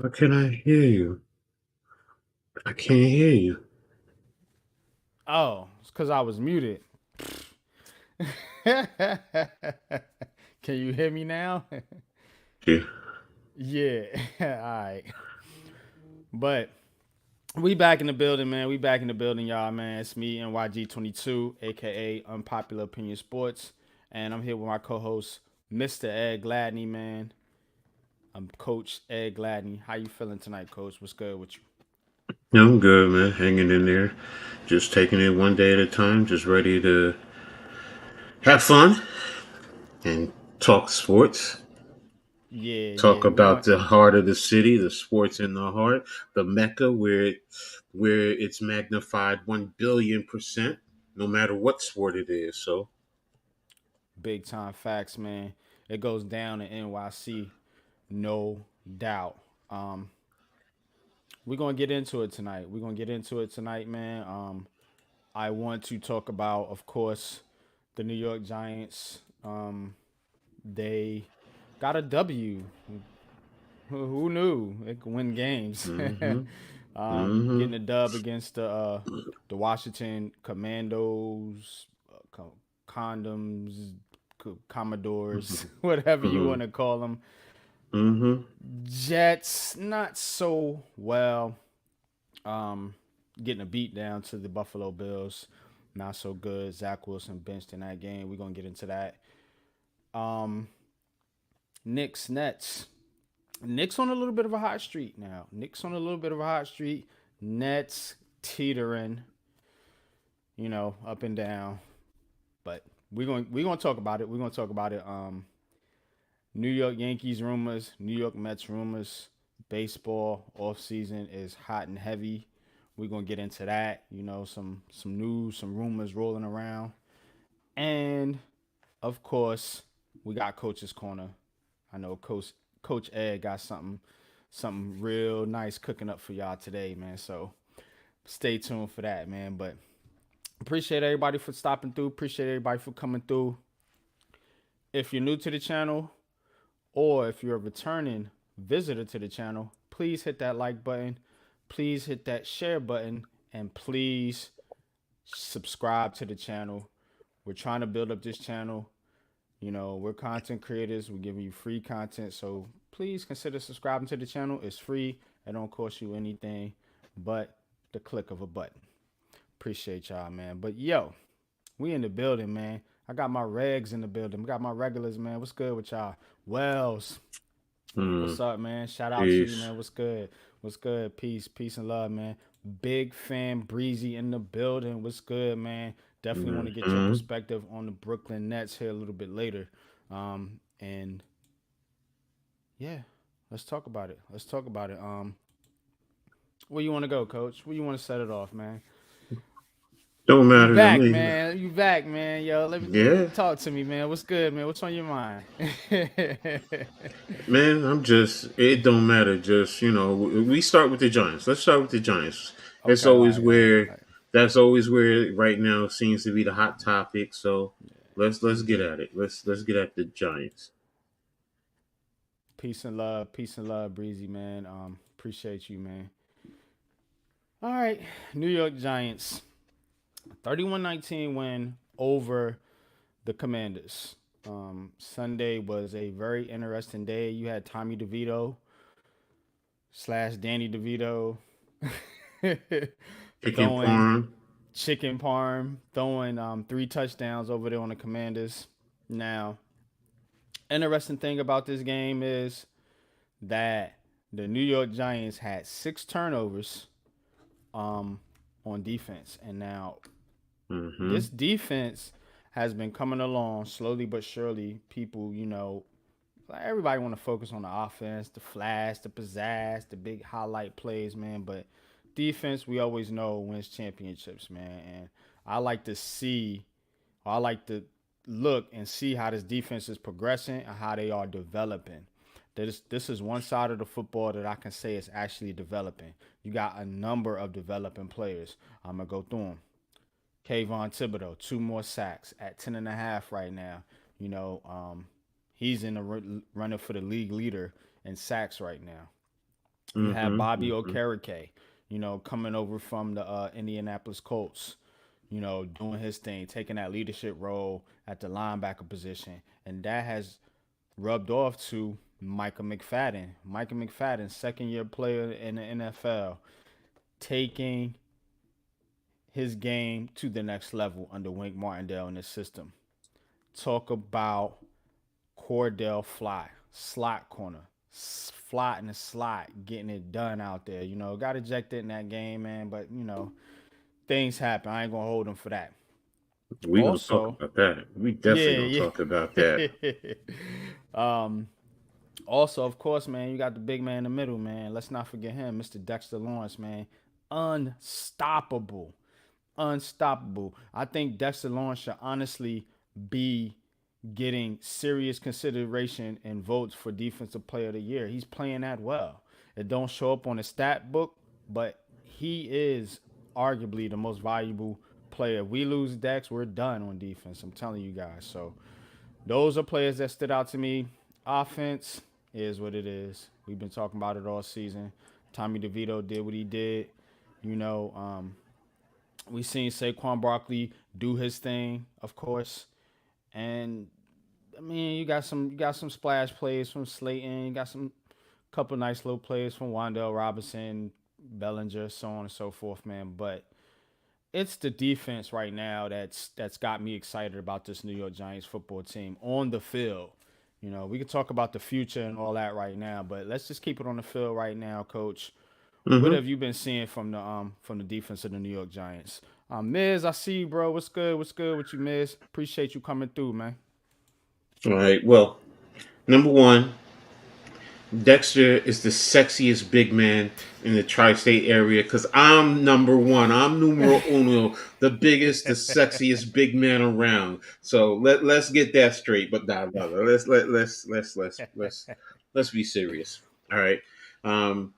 How can I hear you? I can't hear you. Oh, it's because I was muted. Can you hear me now? Yeah. Yeah. All right. But we back in the building, man. We back in the building, y'all, man. It's me, NYG22, aka Unpopular Opinion Sports. And I'm here with my co-host, Mr. Ed Gladney, man. I'm Coach Ed Gladney. How you feeling tonight, Coach? What's good with you? I'm good, man. Hanging in there. Just taking it one day at a time. Just ready to have fun and talk sports. Yeah, Talk yeah. We about going the heart of the city, the sports in the heart, the mecca where it's magnified 1 billion%, no matter what sport it is. So big time facts, man. It goes down in NYC, no doubt. Um, we're gonna get into it tonight. We're gonna get into it tonight, man. I want to talk about, of course, the New York Giants. They got a W. Who knew it could win games? mm-hmm. Mm-hmm. Getting a dub against the Washington Commandos, condoms, Commodores, whatever you Mm-hmm. want to call them. Mm-hmm. Jets, not so well. Um, Getting a beat down to the Buffalo Bills, not so good. Zach Wilson benched in that game. We're gonna get into that. Um, Knicks, Nets. Knicks on a little bit of a hot streak now. Knicks on a little bit of a hot streak. Nets teetering, up and down. But we're gonna talk about it. We're gonna talk about it. New York Yankees rumors, New York Mets rumors. Baseball off season is hot and heavy. We're gonna get into that. Some news, some rumors rolling around, and of course, we got Coach's Corner. I know Coach Ed got something real nice cooking up for y'all today, man. So stay tuned for that, man. But appreciate everybody for stopping through. Appreciate everybody for coming through. If you're new to the channel, or if you're a returning visitor to the channel, please hit that like button, please hit that share button, and please subscribe to the channel. We're trying to build up this channel. We're content creators. We're giving you free content. So please consider subscribing to the channel. It's free. It don't cost you anything but the click of a button. Appreciate y'all, man. But yo, we in the building, man. I got my regs in the building. We got my regulars, man. What's good with y'all? Wells, Mm. what's up, man? Shout out to you, Peace. man. What's good? What's good? Peace and love, man. Big fan Breezy in the building. What's good, man? Definitely want to get your Mm-hmm. perspective on the Brooklyn Nets here a little bit later. And yeah, let's talk about it. Let's talk about it. Where you want to go, Coach? Where you want to set it off, man? Don't You matter to back, me. man. You back, man. Yo, let me Yeah. talk to me, man. What's good, man? What's on your mind? Man, it don't matter. Just, we start with the Giants. Let's start with the Giants. That's Okay, all always right, all right, where, all right. that's always where right now seems to be the hot topic. So let's get at it. Let's get at the Giants. Peace and love, Breezy, man. Appreciate you, man. All right, New York Giants, 31-19 win over the Commanders. Sunday was a very interesting day. You had Tommy DeVito slash Danny DeVito Chicken throwing parm. chicken parm, throwing three touchdowns over there on the Commanders. Now, interesting thing about this game is that the New York Giants had six turnovers um, on defense, and now Mm-hmm. this defense has been coming along slowly but surely. People, like everybody want to focus on the offense, the flash, the pizzazz, the big highlight plays, man. But defense, we always know wins championships, man. And I like to see, I like to look and see how this defense is progressing and how they are developing. This is one side of the football that I can say is actually developing. You got a number of developing players. I'm gonna go through them. Kayvon Thibodeau, two more sacks at 10 and a half right now. You know, he's in the running for the league leader in sacks right now. You have Mm-hmm. Bobby Mm-hmm. Okereke, coming over from the Indianapolis Colts, doing his thing, taking that leadership role at the linebacker position. And that has rubbed off to Micah McFadden. Micah McFadden, second year player in the NFL, taking his game to the next level under Wink Martindale in his system. Talk about Cordell Fly, slot corner, fly in the slot, getting it done out there. Got ejected in that game, man, but things happen. I ain't gonna hold him for that. We gonna talk Also, about that. We definitely gonna yeah, talk about that. yeah. um, Also, of course, man, you got the big man in the middle, man. Let's not forget him, Mr. Dexter Lawrence, man. Unstoppable. Unstoppable. I think Dexter Lawrence should honestly be getting serious consideration and votes for Defensive Player of the Year. He's playing that well. It don't show up on the stat book, but he is arguably the most valuable player. If we lose Dex, we're done on defense. I'm telling you guys. So those are players that stood out to me. Offense is what it is. We've been talking about it all season. Tommy DeVito did what he did. You know, we seen Saquon Barkley do his thing, of course, and I mean, you got some splash plays from Slayton. You got some couple nice little plays from Wandale Robinson, Bellinger, so on and so forth, man. But it's the defense right now that's got me excited about this New York Giants football team on the field. We could talk about the future and all that right now, but let's just keep it on the field right now, Coach. What Mm-hmm. have you been seeing from the defense of the New York Giants? Miz, I see you, bro. What's good? What's good with you, Miz? Appreciate you coming through, man. All right. Well, number one, Dexter is the sexiest big man in the tri-state area because I'm number one. I'm numero uno, the biggest, the sexiest big man around. So let's get that straight. But nah. Let's be serious. All right. Um,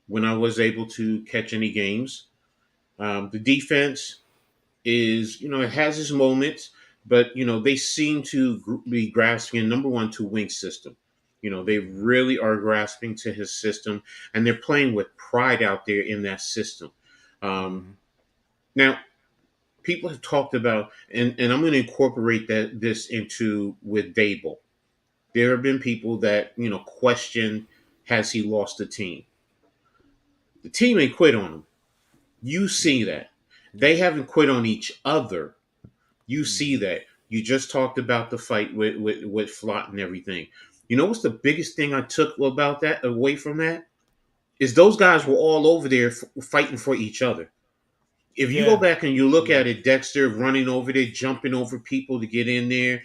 when I was able to catch any games, the defense is, it has its moments, but they seem to be grasping number one to Wink's system. They really are grasping to his system, and they're playing with pride out there in that system. Um, Mm-hmm. Now, people have talked about, and I'm going to incorporate this into with Dable. There have been people that question, has he lost the team? The team ain't quit on him. You see Mm-hmm. that. They Yeah. haven't quit on each other. You see Mm-hmm. that. You just talked about the fight with Flott and everything. You know what's the biggest thing I took about that, away from that? Is those guys were all over there fighting for each other. If you go Yeah. back and you look Yeah. at it, Dexter running over there, jumping over people to get in there,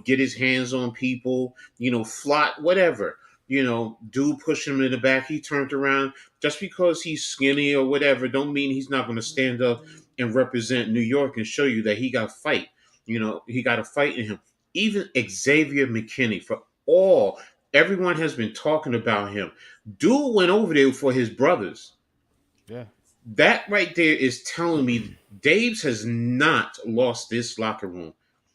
get his hands on people, Flott, whatever. Dude pushed him in the back. He turned around. Just because he's skinny or whatever, don't mean he's not going to stand up and represent New York and show you that he got fight. He got a fight in him. Even Xavier McKinney, for all everyone has been talking about him. Dude went over there for his brothers. Yeah. That right there is telling me Dave's has not lost this locker room.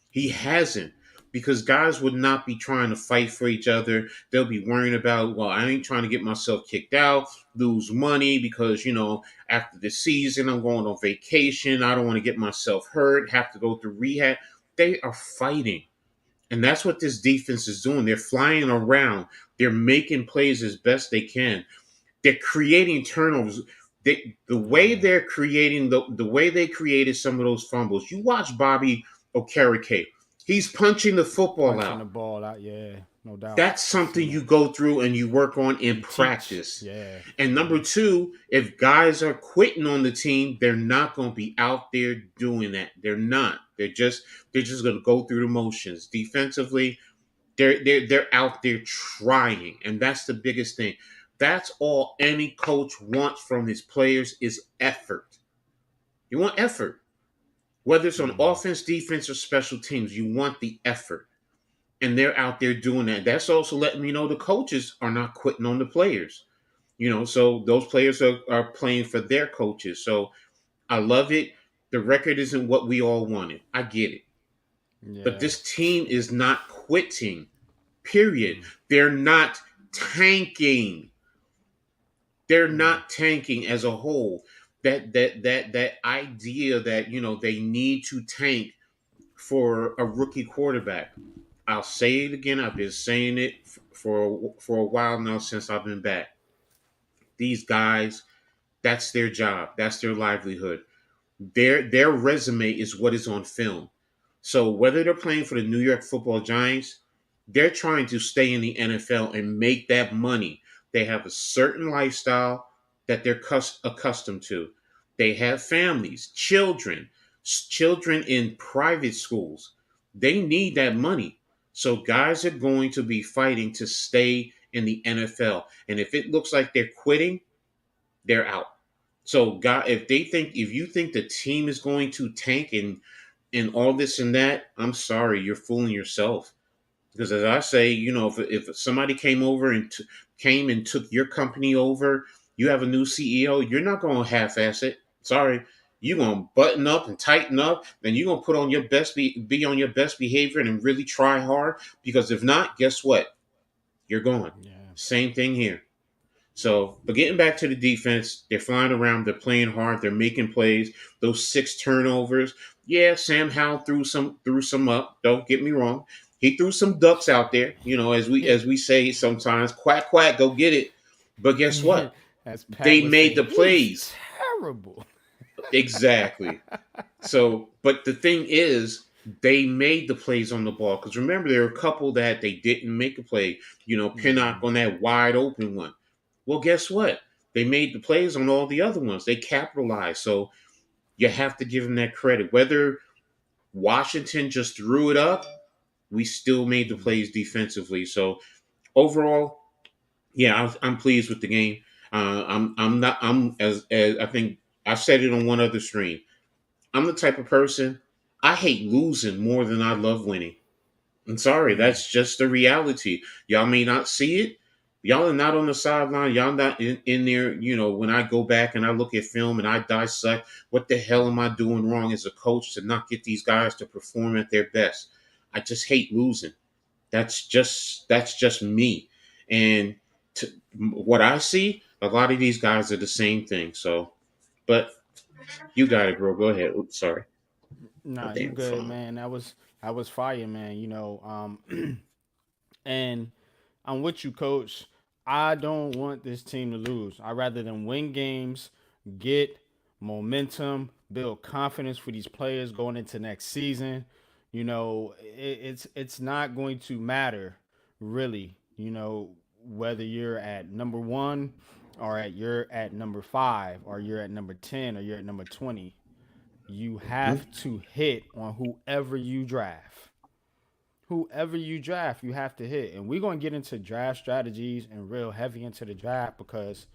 He hasn't. Because guys would not be trying to fight for each other. They'll be worrying about, well, I ain't trying to get myself kicked out, lose money because, after the season, I'm going on vacation. I don't want to get myself hurt, have to go through rehab. They are fighting. And that's what this defense is doing. They're flying around. They're making plays as best they can. They're creating turnovers. The way Yeah. they're creating the way they created some of those fumbles. You watch Bobby Okereke. He's punching the football Punching out. the ball out. Yeah. No doubt. That's I something seen you that. go through and you work on in You teach. practice. Yeah. And number Mm-hmm. two, if guys are quitting on the team, they're not going to be out there doing that. They're not. They're just going to go through the motions. Defensively, they're out there trying, and that's the biggest thing. That's all any coach wants from his players is effort. You want effort, whether it's on Mm-hmm. offense, defense, or special teams. You want the effort, and they're out there doing that. That's also letting me know the coaches are not quitting on the players. So those players are playing for their coaches. So I love it. The record isn't what we all wanted. I get it, but Yeah. this team is not quitting. Period. Mm. They're not tanking. They're Mm. not tanking as a whole. That idea that they need to tank for a rookie quarterback. I'll say it again. I've been saying it for a while now since I've been back. These guys, that's their job. That's their livelihood. Their resume is what is on film. So whether they're playing for the New York Football Giants, they're trying to stay in the NFL and make that money. They have a certain lifestyle that they're accustomed to. They have families, children in private schools. They need that money. So guys are going to be fighting to stay in the NFL. And if it looks like they're quitting, they're out. So, God, if you think the team is going to tank and all this and that, I'm sorry, you're fooling yourself. Because as I say, if somebody came and took your company over, you have a new CEO, you're not going to half-ass it. Sorry, you're going to button up and tighten up, then you're going to put on your best be on your best behavior and really try hard. Because if not, guess what? You're gone. Yeah. Same thing here. So, but getting back to the defense, they're flying around, they're playing hard, they're making plays. Those 6 turnovers, yeah, Sam Howell threw some up. Don't get me wrong, he threw some ducks out there. As we say sometimes, quack quack, go get it. But guess what? As Pat They would made say, the he's plays terrible. exactly. So, but the thing is, they made the plays on the ball because remember there were a couple that they didn't make a play. Pinnock Mm. on that wide open one. Well, guess what? They made the plays on all the other ones. They capitalized. So you have to give them that credit. Whether Washington just threw it up, we still made the Mm. plays defensively. So overall, yeah, I'm pleased with the game. I'm not. As I think I said it on one other stream. I'm the type of person I hate losing more than I love winning. I'm sorry, Mm. that's just the reality. Y'all may not see it. Y'all are not on the sideline. Y'all not in there. When I go back and I look at film and I dissect, what the hell am I doing wrong as a coach to not get these guys to perform at their best? I just hate losing. That's just me. And what I see, a lot of these guys are the same thing. So, but you got it, bro. Go ahead. Oops, sorry. My Nah, you damn good, phone. man. That was fire, man. And I'm with you, coach. I don't want this team to lose. I rather than win games, get momentum, build confidence for these players going into next season. It's not going to matter really. Whether you're at number one or you're at number five or you're at number 10 or you're at number 20. You Mhm. have to hit on whoever you draft. Whoever you draft, you have to hit. And we're going to get into draft strategies and real heavy into the draft because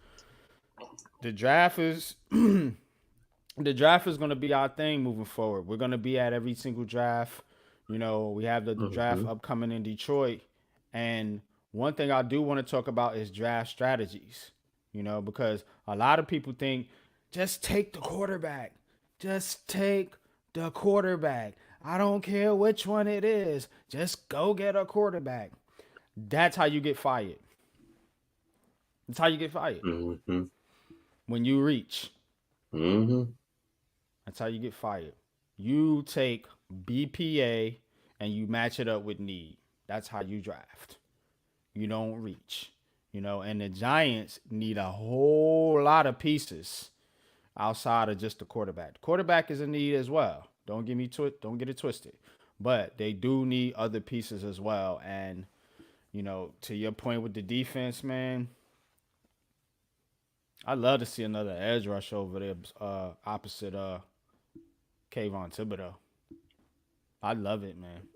the draft is the draft is going to be our thing moving forward. We're going to be at every single draft. We have the draft Mhm. upcoming in Detroit. And one thing I do want to talk about is draft strategies, because a lot of people think just take the quarterback. Just take the quarterback. I don't care which one it is. Just go get a quarterback. That's how you get fired. That's how you get fired. Mhm. When you reach, Mhm. that's how you get fired. You take BPA and you match it up with need. That's how you draft. You don't reach. And the Giants need a whole lot of pieces outside of just the quarterback. The quarterback is a need as well. Don't get it twisted. But they do need other pieces as well. And to your point with the defense, man, I'd love to see another edge rush over there, opposite Kayvon Thibodeau. I love it, man.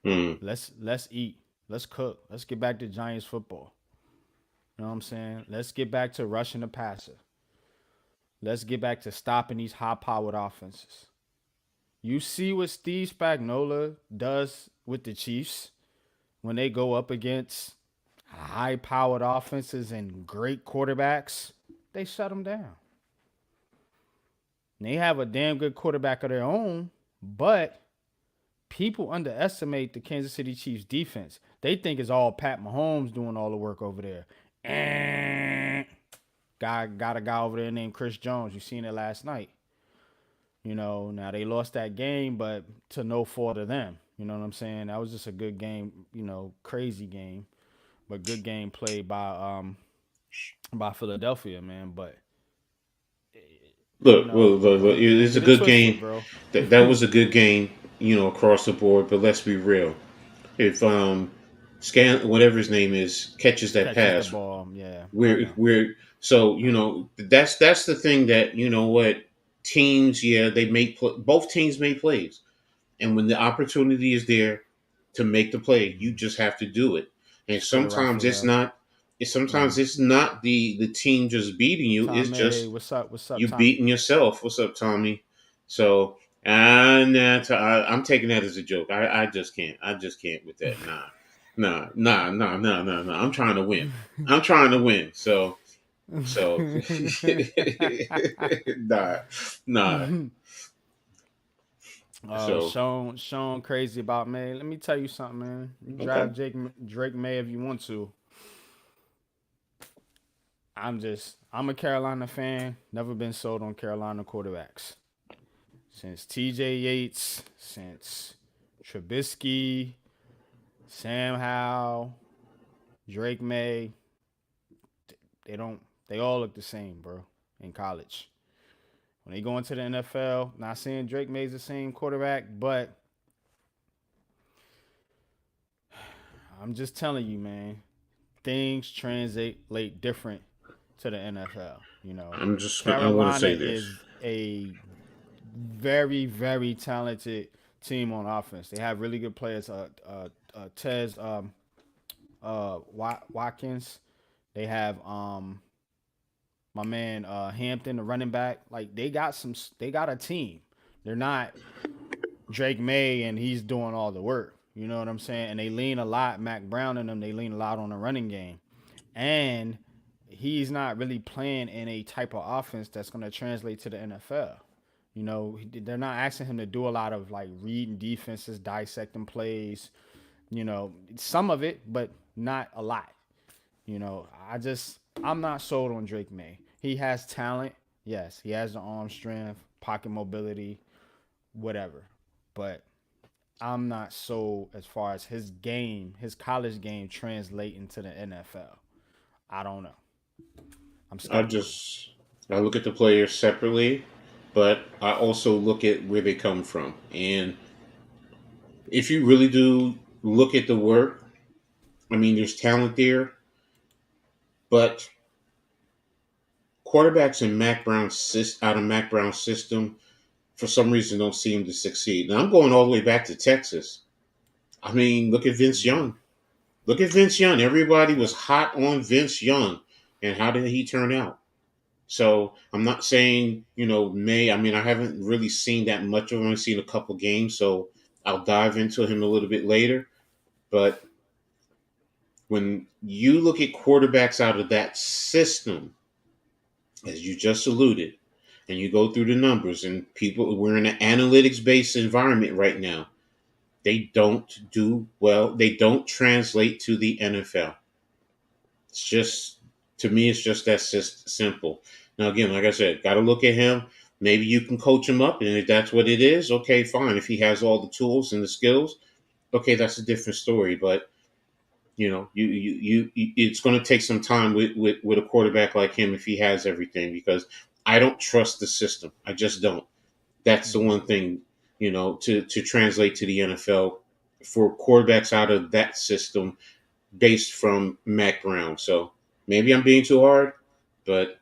Mhm. Let's eat. Let's cook. Let's get back to Giants football. You know what I'm saying? Let's get back to rushing the passer. Let's get back to stopping these high powered offenses. You see what Steve Spagnuolo does with the Chiefs when they go up against high powered offenses and great quarterbacks? They shut them down. And they have a damn good quarterback of their own, but people underestimate the Kansas City Chiefs defense. They think it's all Pat Mahomes doing all the work over there. got a guy over there named Chris Jones. You seen it last night. Now they lost that game, but to no fault of them. You know what I'm saying? That was just a good game. Crazy game, but good game played by Philadelphia, man. But Look, well, look, don't it's a get it good twisted, game. bro. That was a good game, across the board. But let's be real. If Scan, whatever his name is, catches that Catches the pass, ball. Yeah, I we're know. we're so that's the thing that what teams, yeah, they make both teams make plays, and when the opportunity is there to make the play, you just have to do it. And Just put it right sometimes for it's them. not. Sometimes it's not the team just beating you. It's Tommy, just what's up? What's up, you Tommy? beating yourself. What's up, Tommy? So, I'm taking that as a joke. I just can't. I just can't with that. Nah. I'm trying to win. I'm trying to win. So, nah, nah. So, Sean, crazy about May. Let me tell you something, man. You okay. drive Drake May if you want to. I'm a Carolina fan. Never been sold on Carolina quarterbacks since T.J. Yates, since Trubisky, Sam Howell, Drake May. They don't. They all look the same, bro. In college, when they go into the NFL, not saying Drake May's the same quarterback, but I'm just telling you, man, things translate different to the NFL. I want to Carolina say this. is a very, very talented team on offense. They have really good players. Tez Watkins. They have my man Hampton, the running back. Like they got some. They got a team. They're not Drake May and he's doing all the work. You know what I'm saying? And they lean a lot. Mac Brown and them. They lean a lot on the running game, and he's not really playing in a type of offense that's going to translate to the NFL. They're not asking him to do a lot of like reading defenses, dissecting plays. Some of it, but not a lot. I'm not sold on Drake May. He has talent. Yes, he has the arm strength, pocket mobility, whatever. But I'm not sold as far as his college game translating to the NFL. I don't know. I'm I skeptical. just I look at the players separately, but I also look at where they come from. And if you really do look at the work, I mean, there's talent there, but quarterbacks in out of Mac Brown's system for some reason don't seem to succeed. Now I'm going all the way back to Texas. I mean, look at Vince Mm, Young. Look at Vince Young. Everybody was yep. hot on Vince Young, and how did he turn out? So I'm not saying May. I mean, I haven't really seen that much of him. I've seen a couple games, so I'll dive into him a little bit later. But when you look at quarterbacks out of that system, as you just alluded, and you go through the numbers, and we're in an analytics based environment right now. They don't do well. They don't translate to the NFL. It's just, to me, it's just that simple. Now, again, like I said, got to look at him. Maybe you can coach him up, and if that's what it is, okay, fine. If he has all the tools and the skills, okay, that's a different story. But it's going to take some time with a quarterback like him if he has everything, because I don't trust the system. I just don't. That's the Mm-hmm. one thing, to translate to the NFL for quarterbacks out of that system based from Mac Brown. So maybe I'm being too hard, but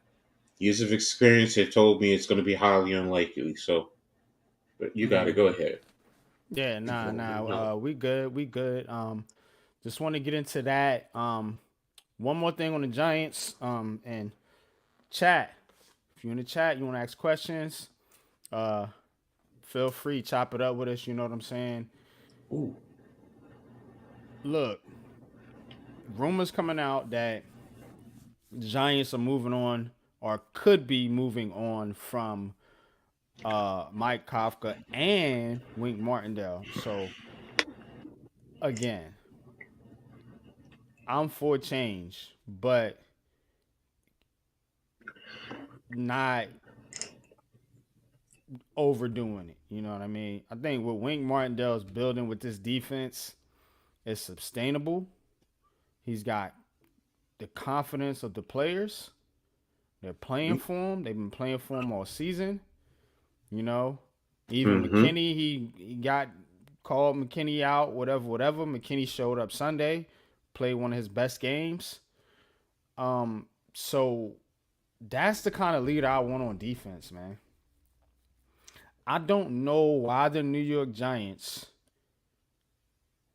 years of experience have told me it's going to be highly unlikely. So, but you got to go Mm-hmm. ahead. Yeah, nah. No. We good. We good. Just want to get into that. One more thing on the Giants. And chat. If you're in the chat, you want to ask questions. Uh, feel free, chop it up with us. You know what I'm saying? Ooh. Look, rumors coming out that the Giants are moving on or could be moving on from Mike Kafka and Wink Martindale. So again, I'm for change, but not overdoing it. You know what I mean? I think what Wink Martindale's building with this defense is sustainable. He's got the confidence of the players. They're playing for him. They've been playing for him all season. You know, even Mm-hmm. McKinney, he got called McKinney out, whatever. McKinney showed up Sunday, played one of his best games. So that's the kind of leader I want on defense, man. I don't know why the New York Giants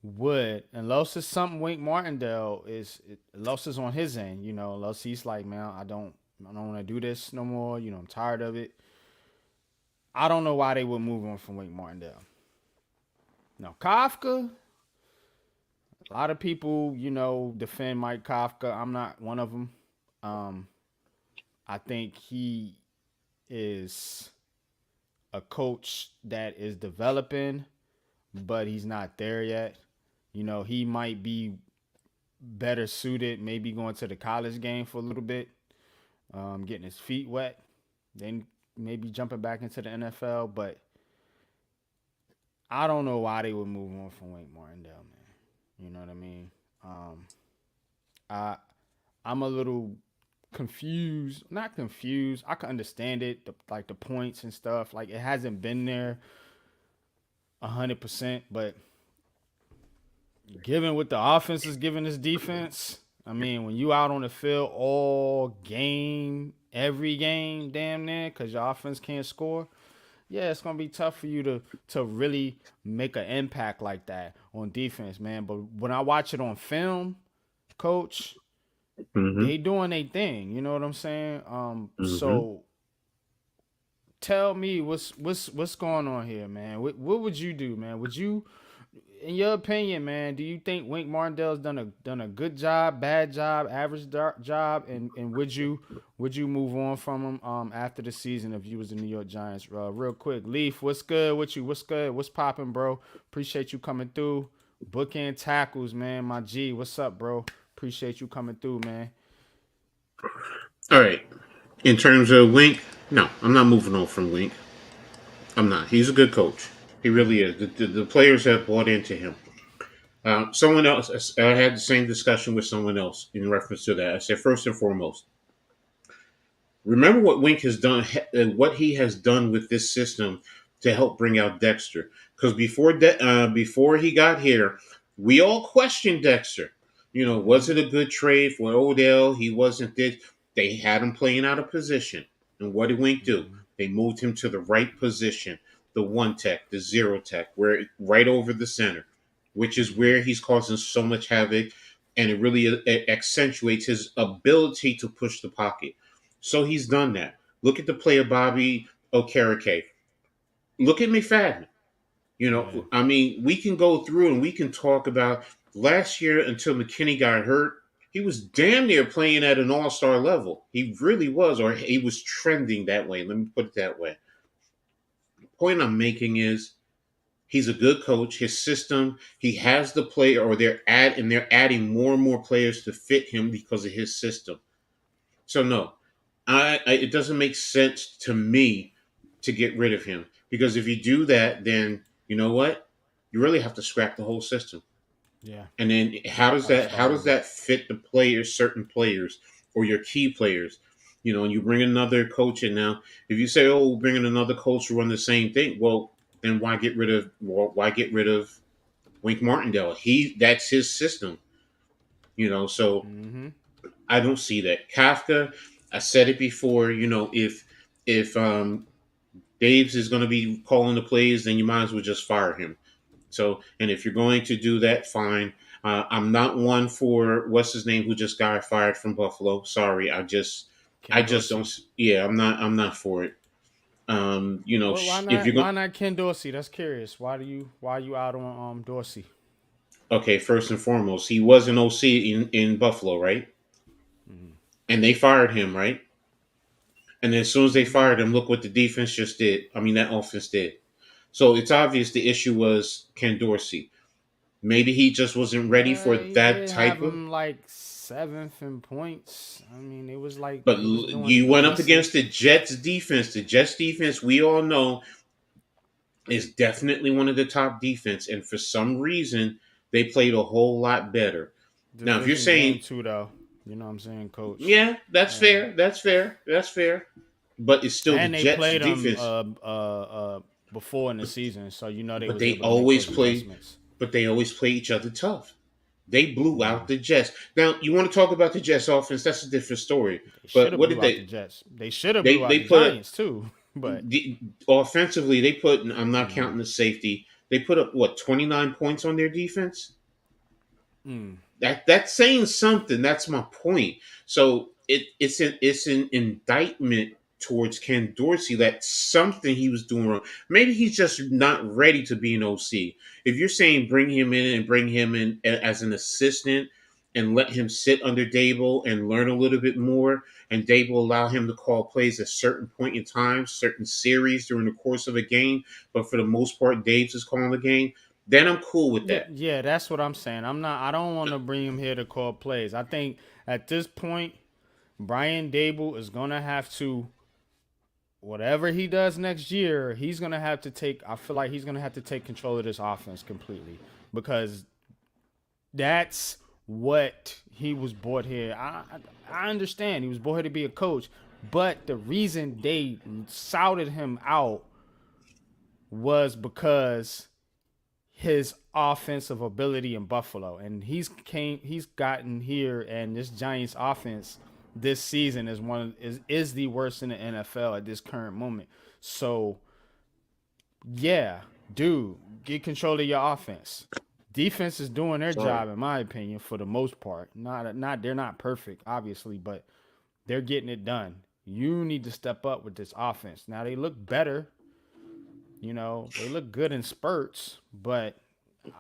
would, unless it's something Wink Martindale unless it's on his end, unless he's like, man, I don't want to do this no more. I'm tired of it. I don't know why they would move on from Wink Martindale. Now, Kafka, a lot of people, defend Mike Kafka. I'm not one of them. I think he is a coach that is developing, but he's not there yet. He might be better suited, maybe going to the college game for a little bit, getting his feet wet, then maybe jumping back into the NFL. But I don't know why they would move on from Wink Martindale, man. You know what I mean? I I'm a little confused. Not confused. I can understand it, like the points and stuff. Like it hasn't been there 100%, but given what the offense is giving this defense, I mean, when you out on the field all game, every game, damn near, because your offense can't score, yeah, it's gonna be tough for you to really make an impact like that on defense, man. But when I watch it on film, coach, Mm-hmm. they doing their thing. You know what I'm saying? Mm-hmm. So tell me what's going on here, man. What would you do, man? Would you, in your opinion, man, do you think Wink Martindale's done a good job, bad job, average job, and would you move on from him after the season if you was the New York Giants? Real quick, Leaf, what's good with you? What's good? What's popping, bro? Appreciate you coming through. Bookend tackles, man. My G, what's up, bro? Appreciate you coming through, man. All right. In terms of Wink, no, I'm not moving on from Wink. I'm not. He's a good coach. He really is. The players have bought into him. Someone else, I had the same discussion with someone else in reference to that. I said, first and foremost, remember what Wink has done, what he has done with this system to help bring out Dexter. Because before he got here, we all questioned Dexter. Mm-hmm. Was it a good trade for Odell? He wasn't this. They had him playing out of position. And what did Wink do? Mm-hmm. They moved him to the right position, the one tech, the zero tech, where right over the center, which is Mm-hmm. where he's causing so much havoc, and it really accentuates his ability to push the pocket. So he's done that. Look at the player Bobby Okereke. Look at McFadden. Yeah. I mean, we can go through and we can talk about last year until McKinney got hurt. He was damn near playing at an all-star level. He really was, or he was trending that way. Let me put it that way. The point I'm making is he's a good coach. His system, he has the player, or they're adding more and more players to fit him because of his system. So no, it doesn't make sense to me to get rid of him, because if you do that, then you know what, you really have to scrap the whole system. Yeah. And then Gotta how start does over. that fit the players, certain players, or your key players? And you bring another coach in now. If you say, "Oh, we'll bring in another coach to run the same thing," well, then why get rid of Wink Martindale? That's his system. So Mm-hmm. I don't see that. Kafka, I said it before. If Daves is going to be calling the plays, then you might as well just fire him. So, and if you're going to do that, fine. I'm not one for what's his name who just got fired from Buffalo. Sorry, I Ken just don't. Dorsey. Yeah, I'm not for it. Well, why If not? you're Why going, not Ken Dorsey? That's curious. Why you out on Dorsey? okay, first and foremost, he was an OC in Buffalo, right? Mm-hmm. And they fired him, right? And then as soon as they Mm-hmm. fired him, look what the defense just did. I mean, that offense did. So it's obvious the issue was Ken Dorsey. Maybe he just wasn't ready for He that did type have of. him like seventh in points. I mean, it was like But they was you doing went up decent. against the Jets defense. The Jets defense, we all know, is definitely one of the top defense, and for some reason, they played a whole lot better. Now, if you're Division game saying, too, though. You know what I'm saying, Coach? yeah, that's Yeah. fair, that's fair, that's fair, but it's still the And they Jets played them defense. before in the season, so you know they But was they able to make always those play, adjustments. but they always play each other tough. They blew Yeah. out the Jets. Now, you want to talk about the Jets offense? That's a different story. They should But have what did blew out the they? Jets. They should have blew out They the put Giants too. But offensively. They put. I'm not mm, counting the safety. They put up what 29 points on their defense. mm, That's saying something. That's my point. So it's an indictment towards Ken Dorsey that something he was doing wrong. Maybe he's just not ready to be an OC. If you're saying bring him in as an assistant and let him sit under Dable and learn a little bit more, and Dable allow him to call plays at certain point in time, certain series during the course of a game, but for the most part, Dave's is calling the game. Then I'm cool with that. yeah, that's what I'm saying. I'm not. I don't want to bring him here to call plays. I think at this point, Brian Dable is gonna have to whatever he does next year. He's gonna have to take. I feel like he's gonna have to take control of this offense completely because that's what he was brought here. I understand he was brought here to be a coach, but the reason they shouted him out was because his offensive ability in Buffalo, and he's gotten here, and this Giants offense this season is the worst in the NFL at this current moment. So yeah, dude, get control of your offense. Defense is doing their Sorry. job, in my opinion, for the most part. Not they're not perfect, obviously, but they're getting it done. You need to step up with this offense. Now they look better, they look good in spurts, but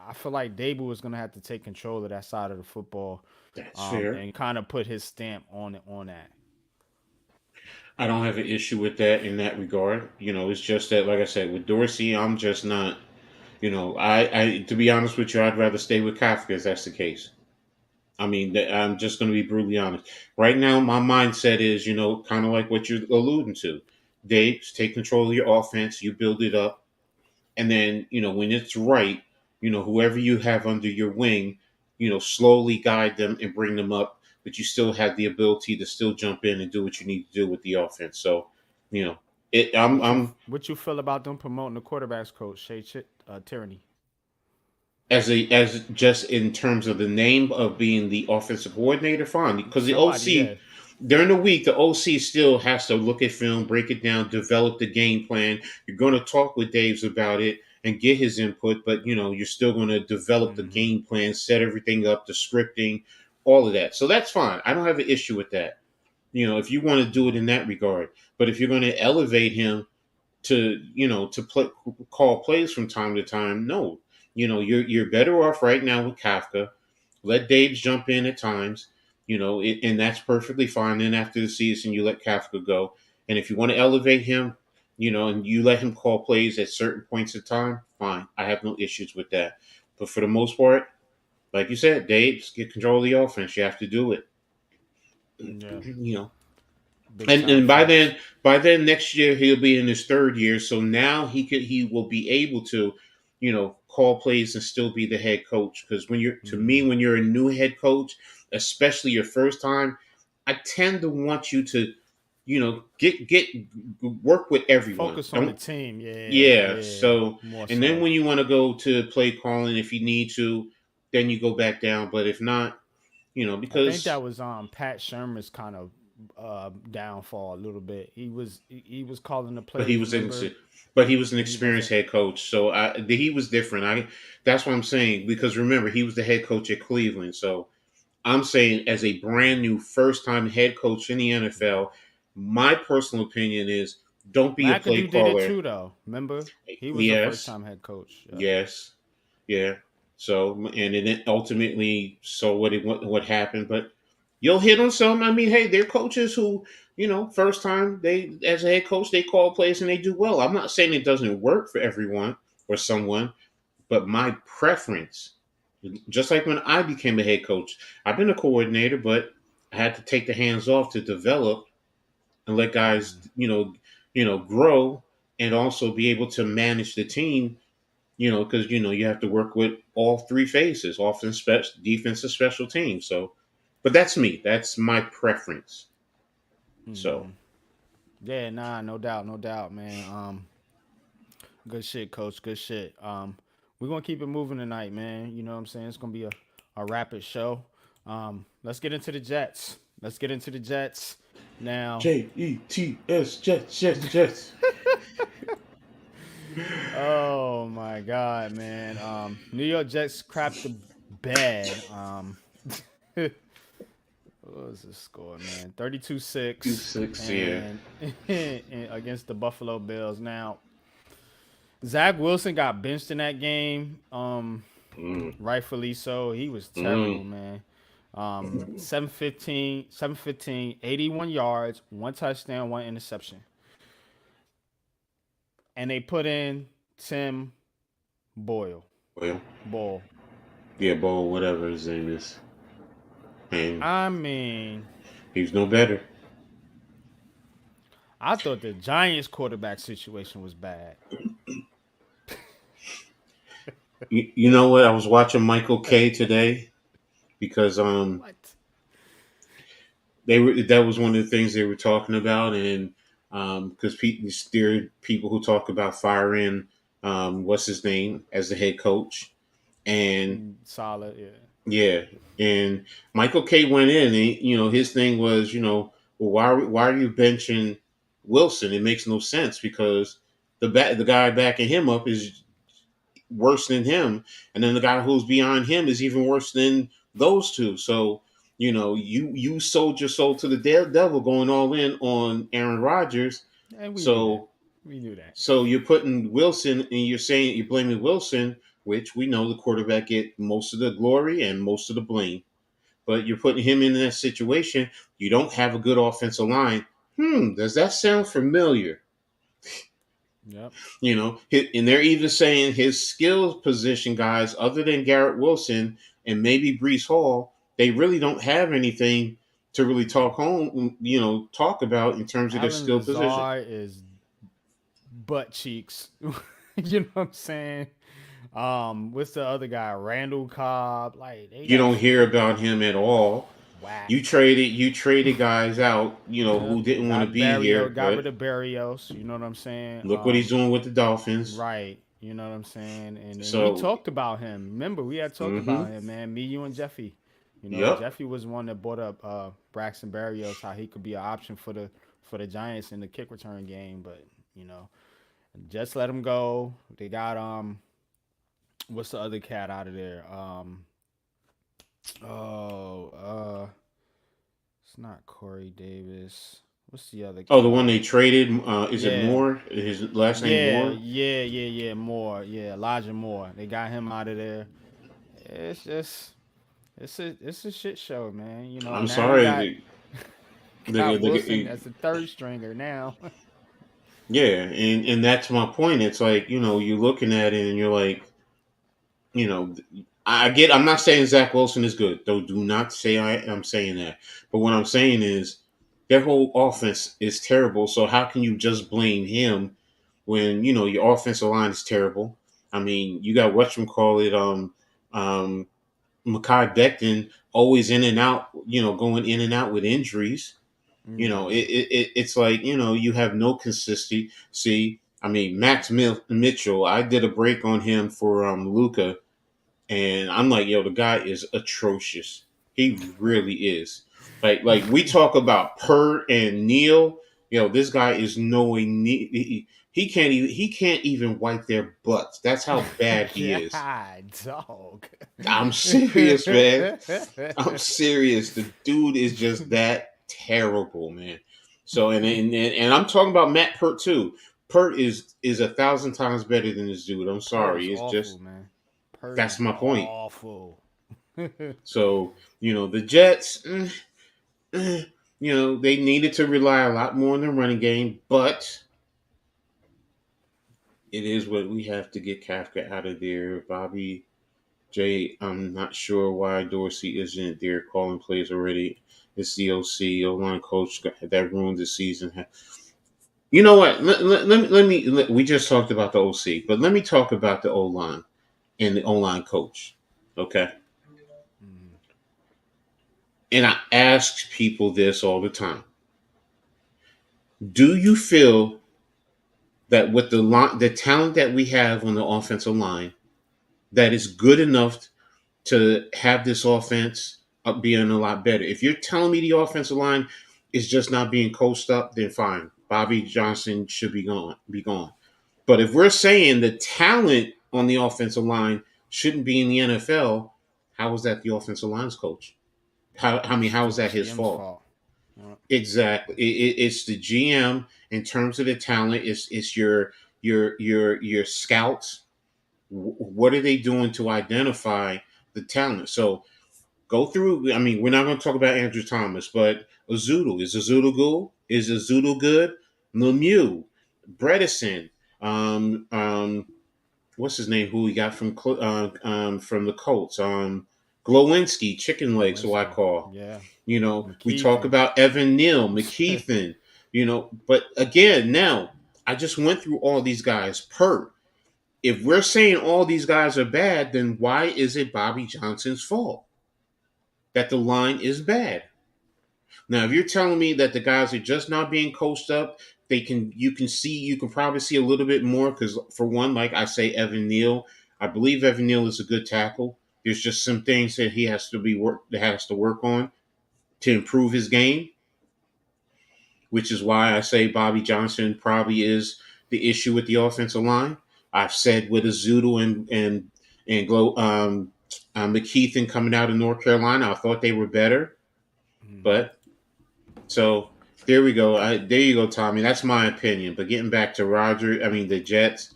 I feel like Dable is gonna have to take control of that side of the football, That's fair. and kind of put his stamp on that. I don't have an issue with that in that regard. It's just that, like I said, with Dorsey, I'm just not. I to be honest with you, I'd rather stay with Kafka if that's the case. I mean, I'm just going to be brutally honest. Right now, my mindset is, kind of like what you're alluding to. Dave, take control of your offense. You build it up, and then when it's right, whoever you have under your wing, slowly guide them and bring them up, but you still have the ability to still jump in and do what you need to do with the offense. So you know it I'm What you feel about them promoting the quarterbacks coach Tyranny? as just in terms of the name of being the offensive coordinator, fine, because the Somebody, OC yeah. during the week, the OC still has to look at film, break it down, develop the game plan. You're going to talk with Dave's about it and get his input, but you're still going to develop the Mm-hmm. game plan, set everything up, the scripting, all of that. So that's fine. I don't have an issue with that. If you want to do it in that regard, but if you're going to elevate him to call plays from time to time, no. You're better off right now with Kafka. Let Daves jump in at times, and that's perfectly fine. Then after the season, you let Kafka go. And if you want to elevate him, and you let him call plays at certain points of time, fine. I have no issues with that. But for the most part, like you said, Daves, get control of the offense. You have to do it. Yeah, you know, big and time by facts. then next year he'll be in his third year, so now he will be able to call plays and still be the head coach, because Mm-hmm. when you're a new head coach, especially your first time, I tend to want you to get work with everyone. Focus on the Don't. team. Yeah, Yeah, yeah, so more and then so. when you want to go to play calling, if you need to, then you go back down, but if not, I think because that was Pat Shermer's kind of downfall a little bit. He was calling the but he plays. was in, Remember, but he was an he experienced wasn't. head coach, so he was different. That's what I'm saying, because remember he was the head coach at Cleveland, so I'm saying as a brand new first time head coach in the NFL, my personal opinion is don't be a play McAdoo did it caller. too, though. Remember, he was a first Yes, time head coach. Yeah. yes, yeah. So and then ultimately, so what happened, but you'll hit on some. I mean, hey, they're coaches who first time they as a head coach they call plays and they do well. I'm not saying it doesn't work for everyone or someone, but my preference Just like when I became a head coach, I've been a coordinator, but I had to take the hands off to develop and let guys, Mm. grow and also be able to manage the team. Because you have to work with all three phases: offense, defense, and special teams. So, but that's me. That's my preference. So, Mm. Yeah, nah, no doubt, no doubt, man. Good shit, coach. Good shit. We're gonna keep it moving tonight, man. You know what I'm saying? It's gonna be a rapid show. Let's get into the Jets. Let's get into the Jets. Now, Jets, Jets, Jets, Jets. oh my god, man. New York Jets crapped the bed. What was the score, man? 2 32-6 6 here. and against the Buffalo Bills. Now, Zach Wilson got benched in that game. Mm, Rightfully so. He was mm. terrible, man. 715, 81 yards, one touchdown, one interception. And they put in Tim Boyle. Well, Ball. yeah, Bo, whatever his name is, and I mean, he's no better. I thought the Giants quarterback situation was bad. You know what? I was watching Michael K today because What? they were that was one of the things they were talking about, and because there are people who talk about firing what's his name as the head coach, and Solid, yeah. yeah, and Michael K went in, and his thing was, well, why are you benching Wilson? It makes no sense because the guy backing him up is worse than him, and then the guy who's behind him is even worse than those two. So you sold your soul to the devil going all in on Aaron Rodgers. And we knew that. So We knew that. you're putting Wilson, and you're saying you're blaming Wilson, which we know the quarterback get most of the glory and most of the blame. But you're putting him in that situation. You don't have a good offensive line. Does that sound familiar? Yep. And they're even saying his skill position guys, other than Garrett Wilson and maybe Brees Hall, they really don't have anything to really talk about in terms of their Alan skill position. Lazard is butt cheeks. You know what I'm saying? What's the other guy? Randall Cobb. Like they You got don't some hear about him at all. You whack. traded guys out, Yep. who didn't want to Got be Barrio. here, Got rid but of Barrios. You know what I'm saying? look what he's doing with the Dolphins. Right. You know what I'm saying? And we So, talked about him. Remember, we had talked about mm-hmm. him, man. Me, you, and Jeffy. You know, Yep. Jeffy was one that brought up Braxton Barrios, how he could be an option for the Giants in the kick return game, but you know, just let him go. They got what's the other cat out of there? Oh, it's not Corey Davis. What's the other Oh, the one cat? they traded, is it Yeah, Moore? His last name yeah, Moore? yeah, yeah, yeah. Moore, yeah, Elijah Moore. They got him out of there. It's just it's a shit show, man. You know, I'm now you sorry. got Wilson The as the third stringer now. Yeah, and that's my point. It's like, you're looking at it and you're like, you know, I'm not saying Zach Wilson is good. Though do not say I'm saying that. But what I'm saying is their whole offense is terrible. So how can you just blame him when, your offensive line is terrible? I mean, you got whatchamacallit, um Makai Becton always in and out, going in and out with injuries. Yeah. It's like, you have no consistency. See, I mean, Mitchell, I did a break on him for Luca, and I'm like, yo, the guy is atrocious. He really is. Like we talk about Pert and Neal, this guy is nowhere near. He can't even wipe their butts. That's how bad he is. God, dog. I'm serious, man. I'm serious. The dude is just that terrible, man. So and I'm talking about Matt Pert too. Pert is 1,000 times better than this dude. I'm Pert is sorry. It's awful, just man. Pert that's is my point. awful. So the Jets, they needed to rely a lot more on the running game, but it is what we have to get Kafka out of there, Bobby. Jay, I'm not sure why Dorsey isn't there calling plays already. It's the OC, O-line coach that ruined the season. You know what? We just talked about the OC, but let me talk about the O-line and the O-line coach. Okay. Mm-hmm. And I ask people this all the time. Do you feel that with the talent that we have on the offensive line, that is good enough to have this offense up being a lot better? If you're telling me the offensive line is just not being coached up, then fine. Bobby Johnson should be gone. Be gone. But if we're saying the talent on the offensive line shouldn't be in the NFL, how is that the offensive line's coach? How It's is the that his GM's fault? fault. Yeah. Exactly. It's the GM in terms of the talent. It's your scouts. What are they doing to identify the talent? So go through. I mean, we're not going to talk about Andrew Thomas, but Azudu, is Azudu good? Is Azudu good? Lemieux, Bredesen, um, um, what's his name? Who we got from the Colts? Glowinski, Chicken Legs, who I Lewinsky. call. Yeah. We talk McKeithen. about Evan Neal, McKeithen. But again, now I just went through all these guys. If we're saying all these guys are bad, then why is it Bobby Johnson's fault that the line is bad? Now, if you're telling me that the guys are just not being coached up, you can probably see a little bit more because, for one, like I say, Evan Neal, I believe Evan Neal is a good tackle. There's just some things that has to work on to improve his game, which is why I say Bobby Johnson probably is the issue with the offensive line. I've said with Azudu and McKeithen coming out of North Carolina, I thought they were better, Mm-hmm. but so there we go. There you go, Tommy. That's my opinion. But getting back to the Jets,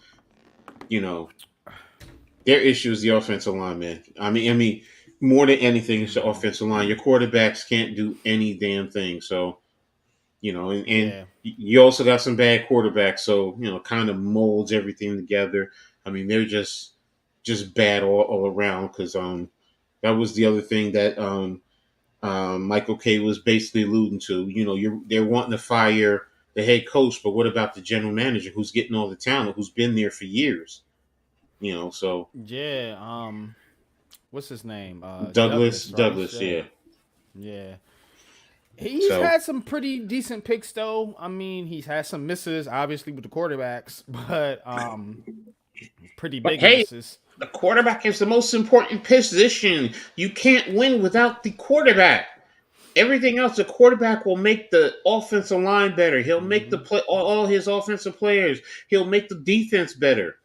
you know, their issue is the offensive line, man. More than anything, it's the Mm-hmm. offensive line. Your quarterbacks can't do any damn thing. So and Yeah. you also got some bad quarterbacks. So kind of molds everything together. I mean, they're just bad all around because that was the other thing that Michael K was basically alluding to. They're wanting to fire the head coach, but what about the general manager who's getting all the talent, who's been there for years? So Yeah. What's his name? Douglas, Douglas, right? Douglas, Yeah. yeah. Yeah. He's So had some pretty decent picks though. I mean, he's had some misses, obviously with the quarterbacks, but pretty but big hey, misses. the quarterback is the most important position. You can't win without the quarterback. Everything else, the quarterback will make the offensive line better. He'll make the Mm-hmm. play all his offensive players. He'll make the defense better.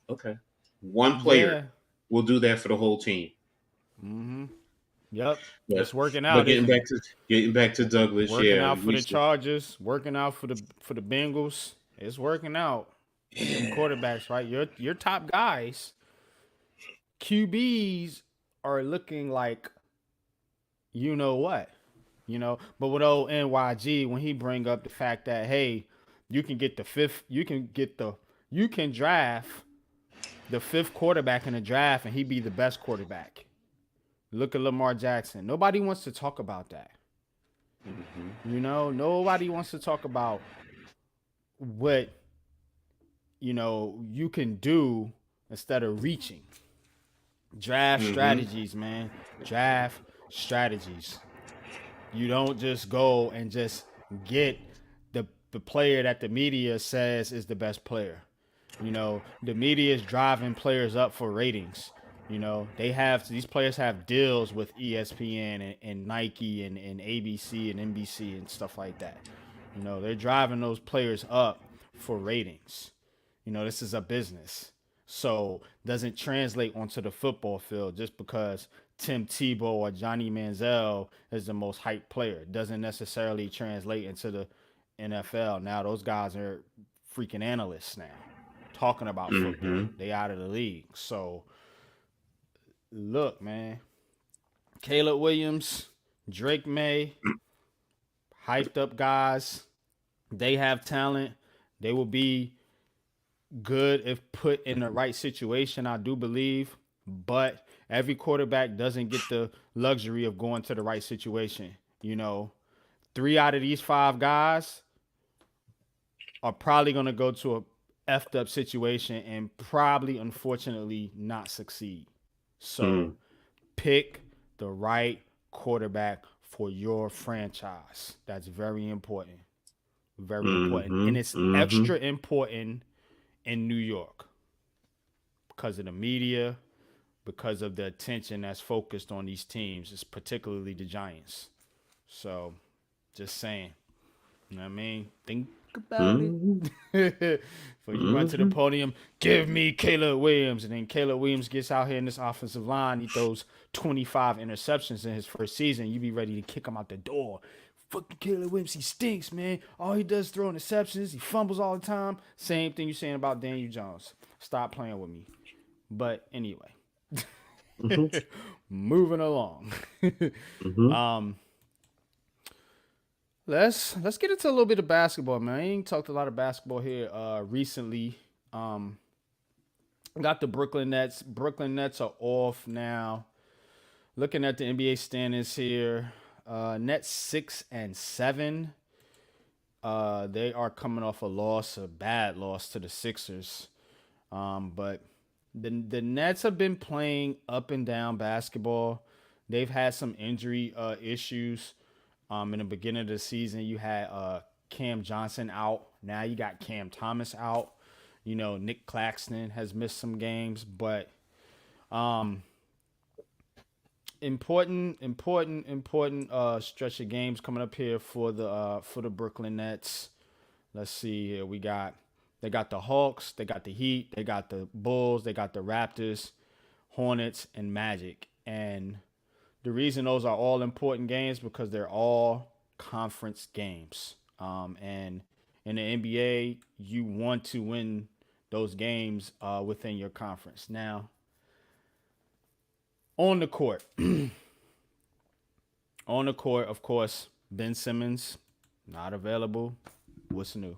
Okay, one player Yeah. will do that for the whole team. Mm-hmm. Yep. But It's working but out, isn't it? getting back to Douglas, Working yeah, out for the Chargers, working out for the Bengals. It's working out. Them quarterbacks, right? Your top guys, QBs are looking like you know what. But with old NYG, when he bring up the fact that hey, you can get the fifth, you can draft the fifth quarterback in the draft and he be the best quarterback. Look at Lamar Jackson. Nobody wants to talk about that. Mhm. Nobody wants to talk about what you can do instead of reaching. Draft Mhm. strategies, man. Draft strategies. You don't just go and just get the player that the media says is the best player. The media is driving players up for ratings. These players have deals with ESPN and Nike and ABC and NBC and stuff like that. They're driving those players up for ratings. This is a business. So doesn't translate onto the football field just because Tim Tebow or Johnny Manziel is the most hyped player. It doesn't necessarily translate into the NFL. Now those guys are freaking analysts now talking about football. Mhm. They out of the league. So look, man. Caleb Williams, Drake May, hyped up guys. They have talent. They will be good if put in the right situation, I do believe. but every quarterback doesn't get the luxury of going to the right situation. You know, 3 out of these 5 guys are probably going to go to a effed up situation and probably, unfortunately, not succeed. So Mm, pick the right quarterback for your franchise. That's very important. Very important. And mm-hmm, it's mm-hmm, extra important in New York because of the media, because of the attention that's focused on these teams, it's particularly the Giants. So just saying. You know what I mean? Think about it. mm-hmm, For you run to the mm-hmm. podium, give me Caleb Williams. And then Caleb Williams gets out here in this offensive line. He throws 25 interceptions in his first season. You be ready to kick him out the door. Fucking Caleb Williams, he stinks, man. All he does is throw interceptions. He fumbles all the time. Same thing you're saying about Daniel Jones. Stop playing with me. But anyway, moving along. Mm-hmm. um, let's get into a little bit of basketball, man. I ain't talked a lot of basketball here recently. Um, got the Brooklyn Nets. Brooklyn Nets are off now. Looking at the NBA standings here, Nets 6-7. They are coming off a bad loss to the Sixers. But the Nets have been playing up and down basketball. They've had some injury issues. In the beginning of the season, you had Cam Johnson out. Now you got Cam Thomas out. You know, Nick Claxton has missed some games, but important stretch of games coming up here for the Brooklyn Nets. Let's see here. They got the Hawks, they got the Heat, they got the Bulls, they got the Raptors, Hornets, and Magic. And the reason those are all important games because they're all conference games. And in the NBA, you want to win those games within your conference. Now, on the court, of course, Ben Simmons not available. What's new?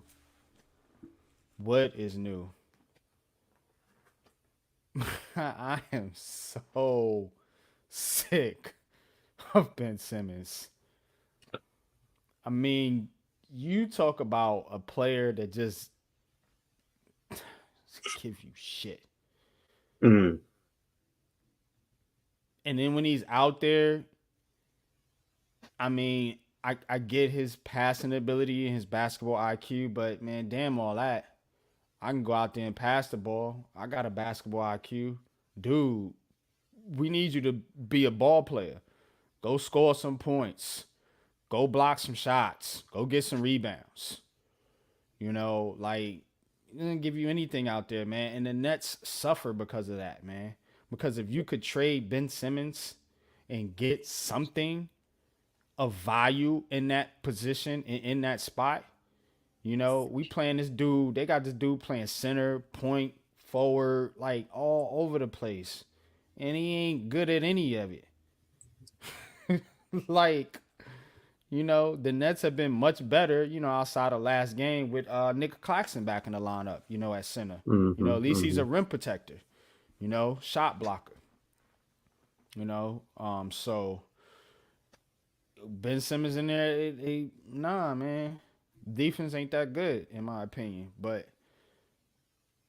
What is new? I am so sick of Ben Simmons. I mean, you talk about a player that just gives you shit. Mm, And then when he's out there, I mean, I get his passing ability and his basketball IQ, but man, damn all that. I can go out there and pass the ball. I got a basketball IQ. Dude, we need you to be a ball player. Go score some points. Go block some shots. Go get some rebounds. You know, like, it doesn't give you anything out there, man. And the Nets suffer because of that, man. Because if you could trade Ben Simmons and get something of value in that position and in that spot, you know, we playing this dude. They got this dude playing center, point, forward, like all over the place. And he ain't good at any of it. Like, you know, the Nets have been much better, you know, outside of last game with Nick Claxton back in the lineup, you know, at center. You know, mm-hmm, at least he's mm-hmm. a rim protector, you know, shot blocker. You know, so Ben Simmons in there, nah, man. Defense ain't that good, in my opinion. But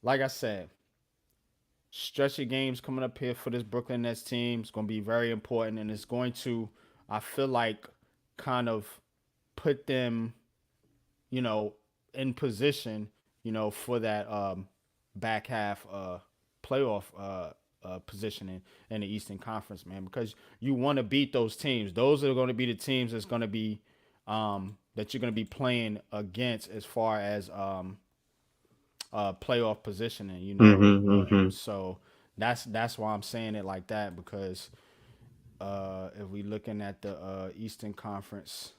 like I said, stretch of games coming up here for this Brooklyn Nets team is going to be very important, and it's going to, I feel like, kind of put them, you know, in position, you know, for that back half playoff positioning in the Eastern Conference, man, because you want to beat those teams. Those are going to be the teams that's going to be that you're going to be playing against as far as playoff positioning, you know. Mm-hmm, mm-hmm. So that's why I'm saying it like that because if we looking at the Eastern Conference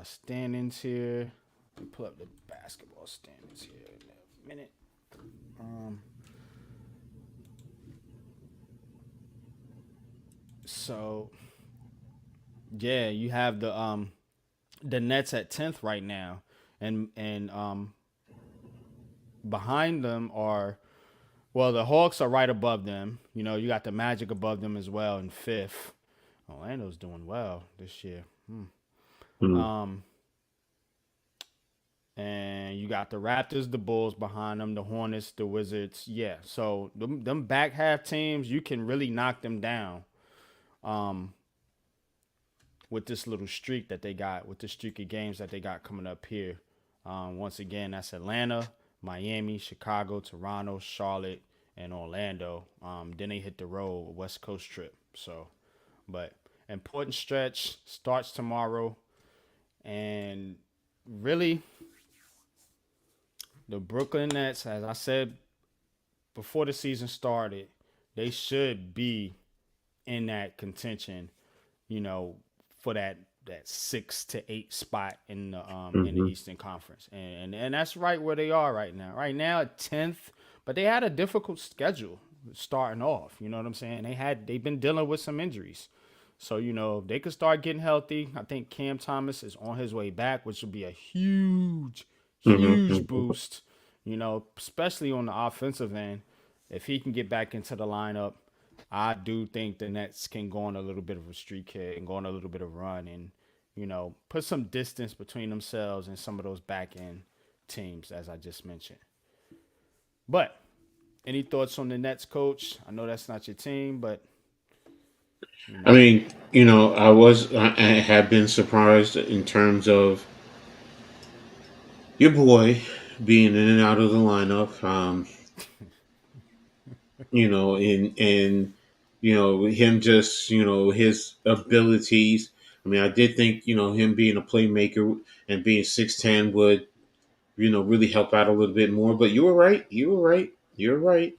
standings here, let me pull up the basketball standings here in a minute. So yeah, you have the Nets at 10th right now, and behind them are Well, the Hawks are right above them. You know, you got the Magic above them as well in fifth. Orlando's doing well this year. Mm. Um, and you got the Raptors, the Bulls behind them, the Hornets, the Wizards. Yeah, so them back half teams, you can really knock them down. Um, with this little streak that they got, with the streak of games that they got coming up here. Once again, that's Atlanta, Miami, Chicago, Toronto, Charlotte, and Orlando. Then they hit the road, West Coast trip. So, but important stretch starts tomorrow, and really, the Brooklyn Nets, as I said before the season started, they should be in that contention, you know, for that 6 to 8 spot in the Hmm. Eastern Conference, and that's right where they are right now. Right now at 10th, but they had a difficult schedule starting off. You know what I'm saying? They've been dealing with some injuries, so you know if they could start getting healthy. I think Cam Thomas is on his way back, which would be a huge Hmm. boost. You know, especially on the offensive end, if he can get back into the lineup. I do think the Nets can go on a little bit of a streak here and go on a little bit of run and, you know, put some distance between themselves and some of those back end teams, as I just mentioned. But any thoughts on the Nets, coach? I know that's not your team, but, you I know. mean, I have been surprised in terms of your boy being in and out of the lineup. And him just his abilities. I mean, I did think him being a playmaker and being 6'10" would really help out a little bit more. But you were right. You were right. You're right.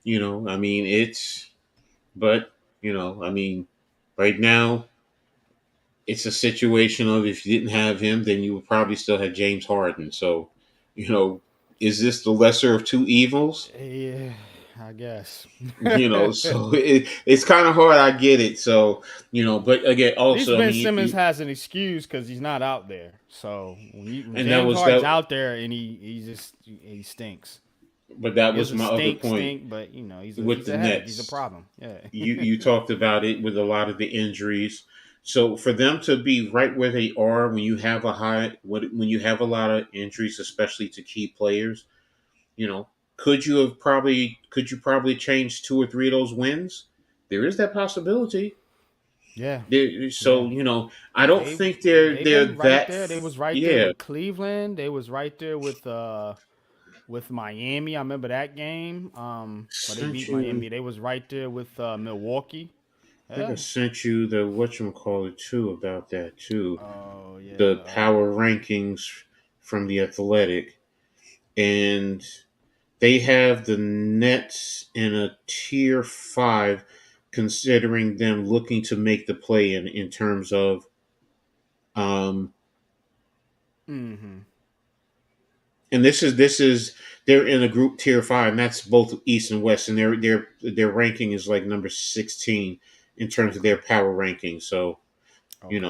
I mean, but I mean, right now it's a situation of if you didn't have him, then you would probably still have James Harden. So, you know, is this the lesser of two evils? Yeah, I guess. So it's kind of hard. I get it. So, but again, At least also, I Ben mean, Simmons has an excuse because he's not out there. So when and that James was Harden's that, out there and he stinks. but that He was doesn't my other point stink, but you know with he's the a headache. He's a Nets. problem. Yeah. You talked about it with a lot of the injuries. So for them to be right where they are when you have when you have a lot of injuries, especially to key players, you know, could you probably change two or three of those wins? There is that possibility. Yeah, So yeah. I don't They think they've they're been right that. there. They was right there Yeah, with Cleveland. They was right there with Miami. I remember that game. Where they sent beat you. Miami. They was right there with Milwaukee. I think I Yeah. sent you the whatchamacallit too about that too. Oh The yeah. power rankings from the Athletic, and they have the Nets in a tier 5, considering them looking to make the play in terms of um, Mm-hmm. and this is they're in a group tier 5, and that's both East and West, and their ranking is like number 16 in terms of Okay. their power ranking. So Okay.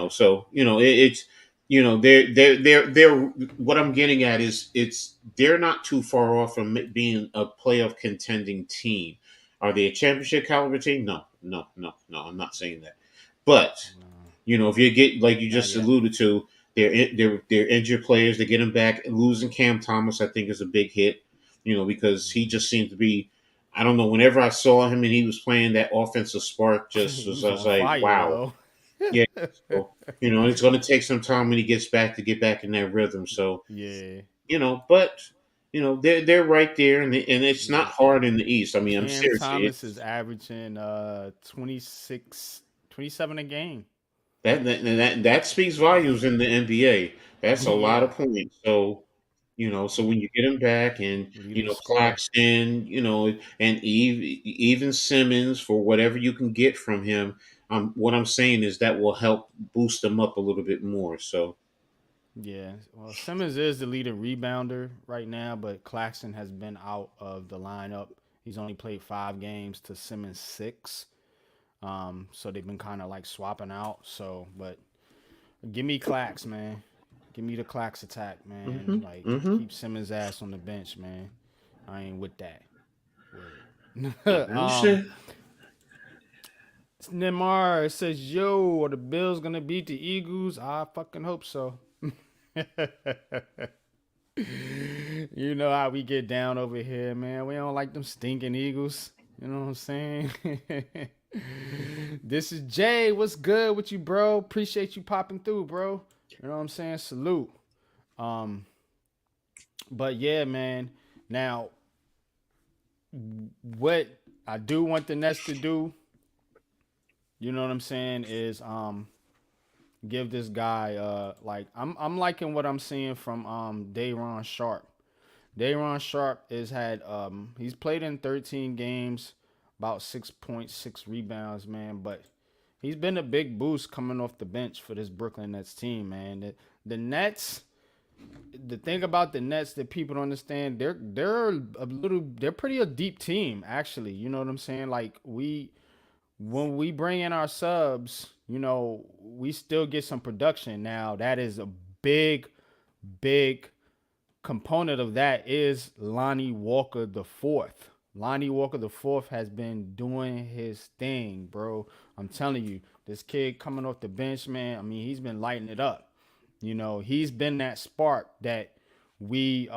it's they're what I'm getting at is they're not too far off from being a playoff contending team. Are they a championship caliber team? No, no, no, no. I'm not saying that, but No, if you get, like you not just yet. alluded to, they're injured players. They get them back. Losing Cam Thomas, I think, is a big hit. Because he just seemed to be. I don't know. Whenever I saw him and he was playing, that offensive spark just He was. was I was on like, fire wow. though. Yeah. So it's going to take some time when he gets back to get back in that rhythm. So Yeah. but they're right there, and it's not Yeah. hard in the East. I mean, I'm Cam serious. Thomas is averaging 26, 27 a game. That speaks volumes in the NBA. That's a lot Yeah. of points. So so when you get him back, and Leading scorer. Claxton, and even Simmons, for whatever you can get from him, what I'm saying is that will help boost them up a little bit more. So. Yeah. Well, Simmons is the leading rebounder right now, but Claxton has been out of the lineup. He's only played 5 games to Simmons 6. So they've been kind of like swapping out. So, but give me Clax, man. Give me the Clax attack, man. Hmm. Like Hmm. keep Simmons' ass on the bench, man. I ain't with that. Word. um, Shit. Neymar says, "Yo, are the Bills gonna beat the Eagles?" I fucking hope so. You know how we get down over here, man. We don't like them stinking Eagles. You know what I'm saying? This is Jay. What's good with you, bro? Appreciate you popping through, bro. You know what I'm saying? Salute. Um, but yeah, man. Now, what I do want the Nets to do, you know what I'm saying, is give this guy like I'm liking what I'm seeing from Dayron Sharp. Dayron Sharp is had he's played in 13 games, about 6.6 rebounds, man. But he's been a big boost coming off the bench for this Brooklyn Nets team, man. The Nets, the thing about the Nets that people don't understand, they're pretty a deep team actually. You know what I'm saying? Like when we bring in our subs, you know, we still get some production. Now that is a big component of that is Lonnie Walker the fourth. Lonnie Walker the fourth has been doing his thing, bro. I'm telling you, this kid coming off the bench, man. I mean, he's been lighting it up. You know, he's been that spark that we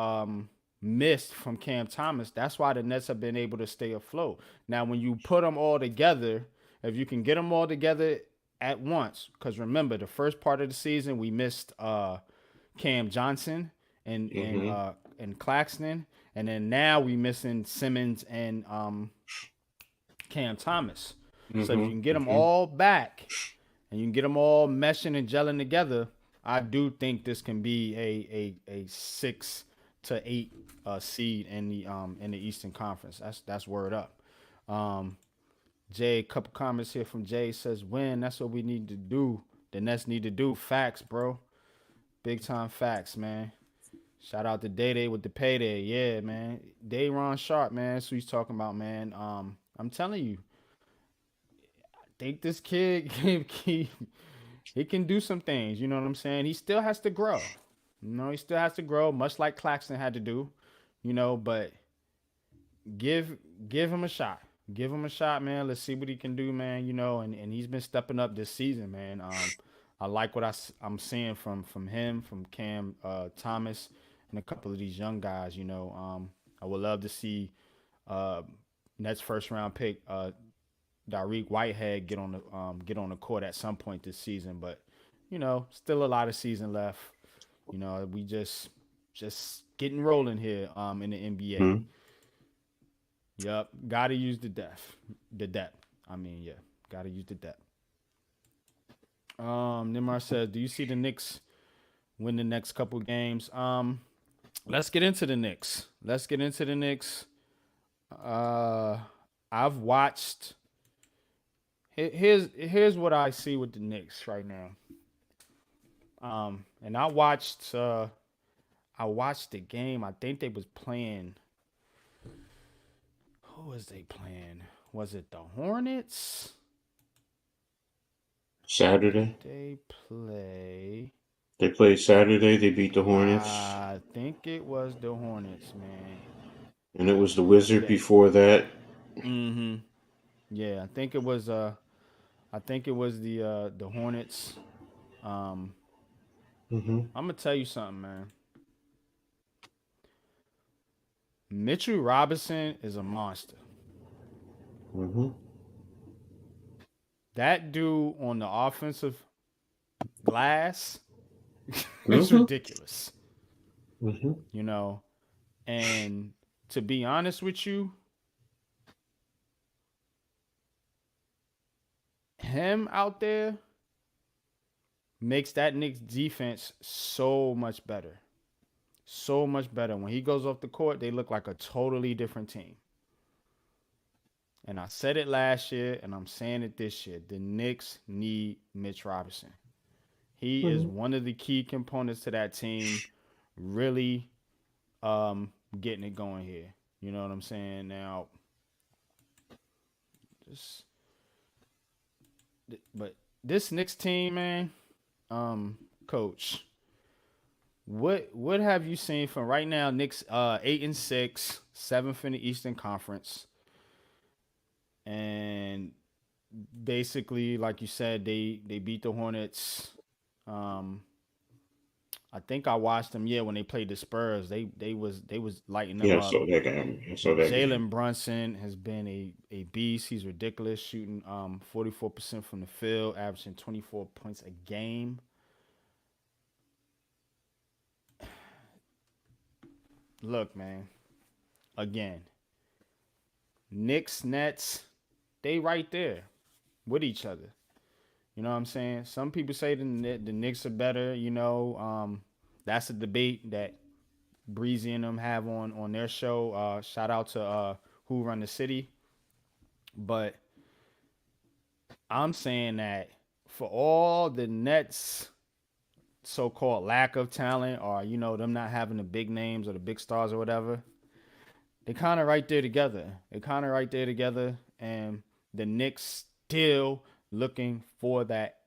missed from Cam Thomas. That's why the Nets have been able to stay afloat. Now, when you put them all together, if you can get them all together at once, because remember, the first part of the season we missed Cam Johnson Mm-hmm. and Claxton, and then now we missing Simmons and Cam Thomas. So if you Mm-hmm. can get them Mm-hmm. all back and you can get them all meshing and gelling together, I do think this can be a 6 to 8 seed in the Eastern Conference. That's word up. Um, Jay, a couple comments here from Jay says, "Win. That's what we need to do. The Nets need to do. Facts, bro. Big time facts, man." Shout out to Day Day with the payday. Yeah, man. Dayron Sharp, man. That's what he's talking about, man. I'm telling you, I think this kid he can do some things. You know what I'm saying? He still has to grow. You know, he still has to grow, much like Claxton had to do. You know, but give give him a shot. Give him a shot, man. Let's see what he can do, man. You know, and he's been stepping up this season, man. I like what I'm seeing from him, from Cam Thomas, and a couple of these young guys. You know, I would love to see uh, Nets first round pick Dariq Whitehead get on the court at some point this season, but you know, still a lot of season left. You know, we just getting rolling here in the NBA. Mm-hmm. Yep, gotta use the depth. I mean, yeah, gotta use the depth. Nimar says, "Do you see the Knicks win the next couple games?" Let's get into the Knicks. Let's get into the Knicks. Uh, I've watched. Here's what I see with the Knicks right now. And I watched the game. I think they was playing. Who was they playing? Was it the Hornets? Who did Saturday. they play? They played Saturday. They beat the Hornets, I think it was the Hornets, man. and it was the Wizard Yeah. before that. Mm-hmm. Yeah, I think it was the Hornets. Um, Mm-hmm. I'm gonna tell you something, man. Mitchell Robinson is a monster. Mm-hmm. That dude on the offensive glass is Mm-hmm. ridiculous. Mm-hmm. You know, and to be honest with you, him out there makes that Knicks defense so much better. So much better. When he goes off the court, they look like a totally different team. And I said it last year, and I'm saying it this year. The Knicks need Mitch Robinson. He is Mm-hmm. one of the key components to that team, really getting it going here. You know what I'm saying? Now, just but this Knicks team, man, coach, what have you seen from right now? Knicks 8-6, seventh in the Eastern Conference. and basically, like you said, they beat the Hornets. Um, I think I watched them. Yeah, when they played the Spurs, they was lighting them Yeah, I up. saw that game. I saw that game. Jalen Brunson has been a beast. He's ridiculous, shooting 44% from the field, averaging 24 points a game. Look, man, again, Knicks, Nets, they right there with each other. You know what I'm saying? Some people say the Knicks are better. That's a debate that Breezy and them have on their show. Shout out to Who Run the City. But I'm saying that for all the Nets so-called lack of talent, or them not having the big names or the big stars or whatever, they kind of right there together. They kind of right there together, and the Knicks still looking for that,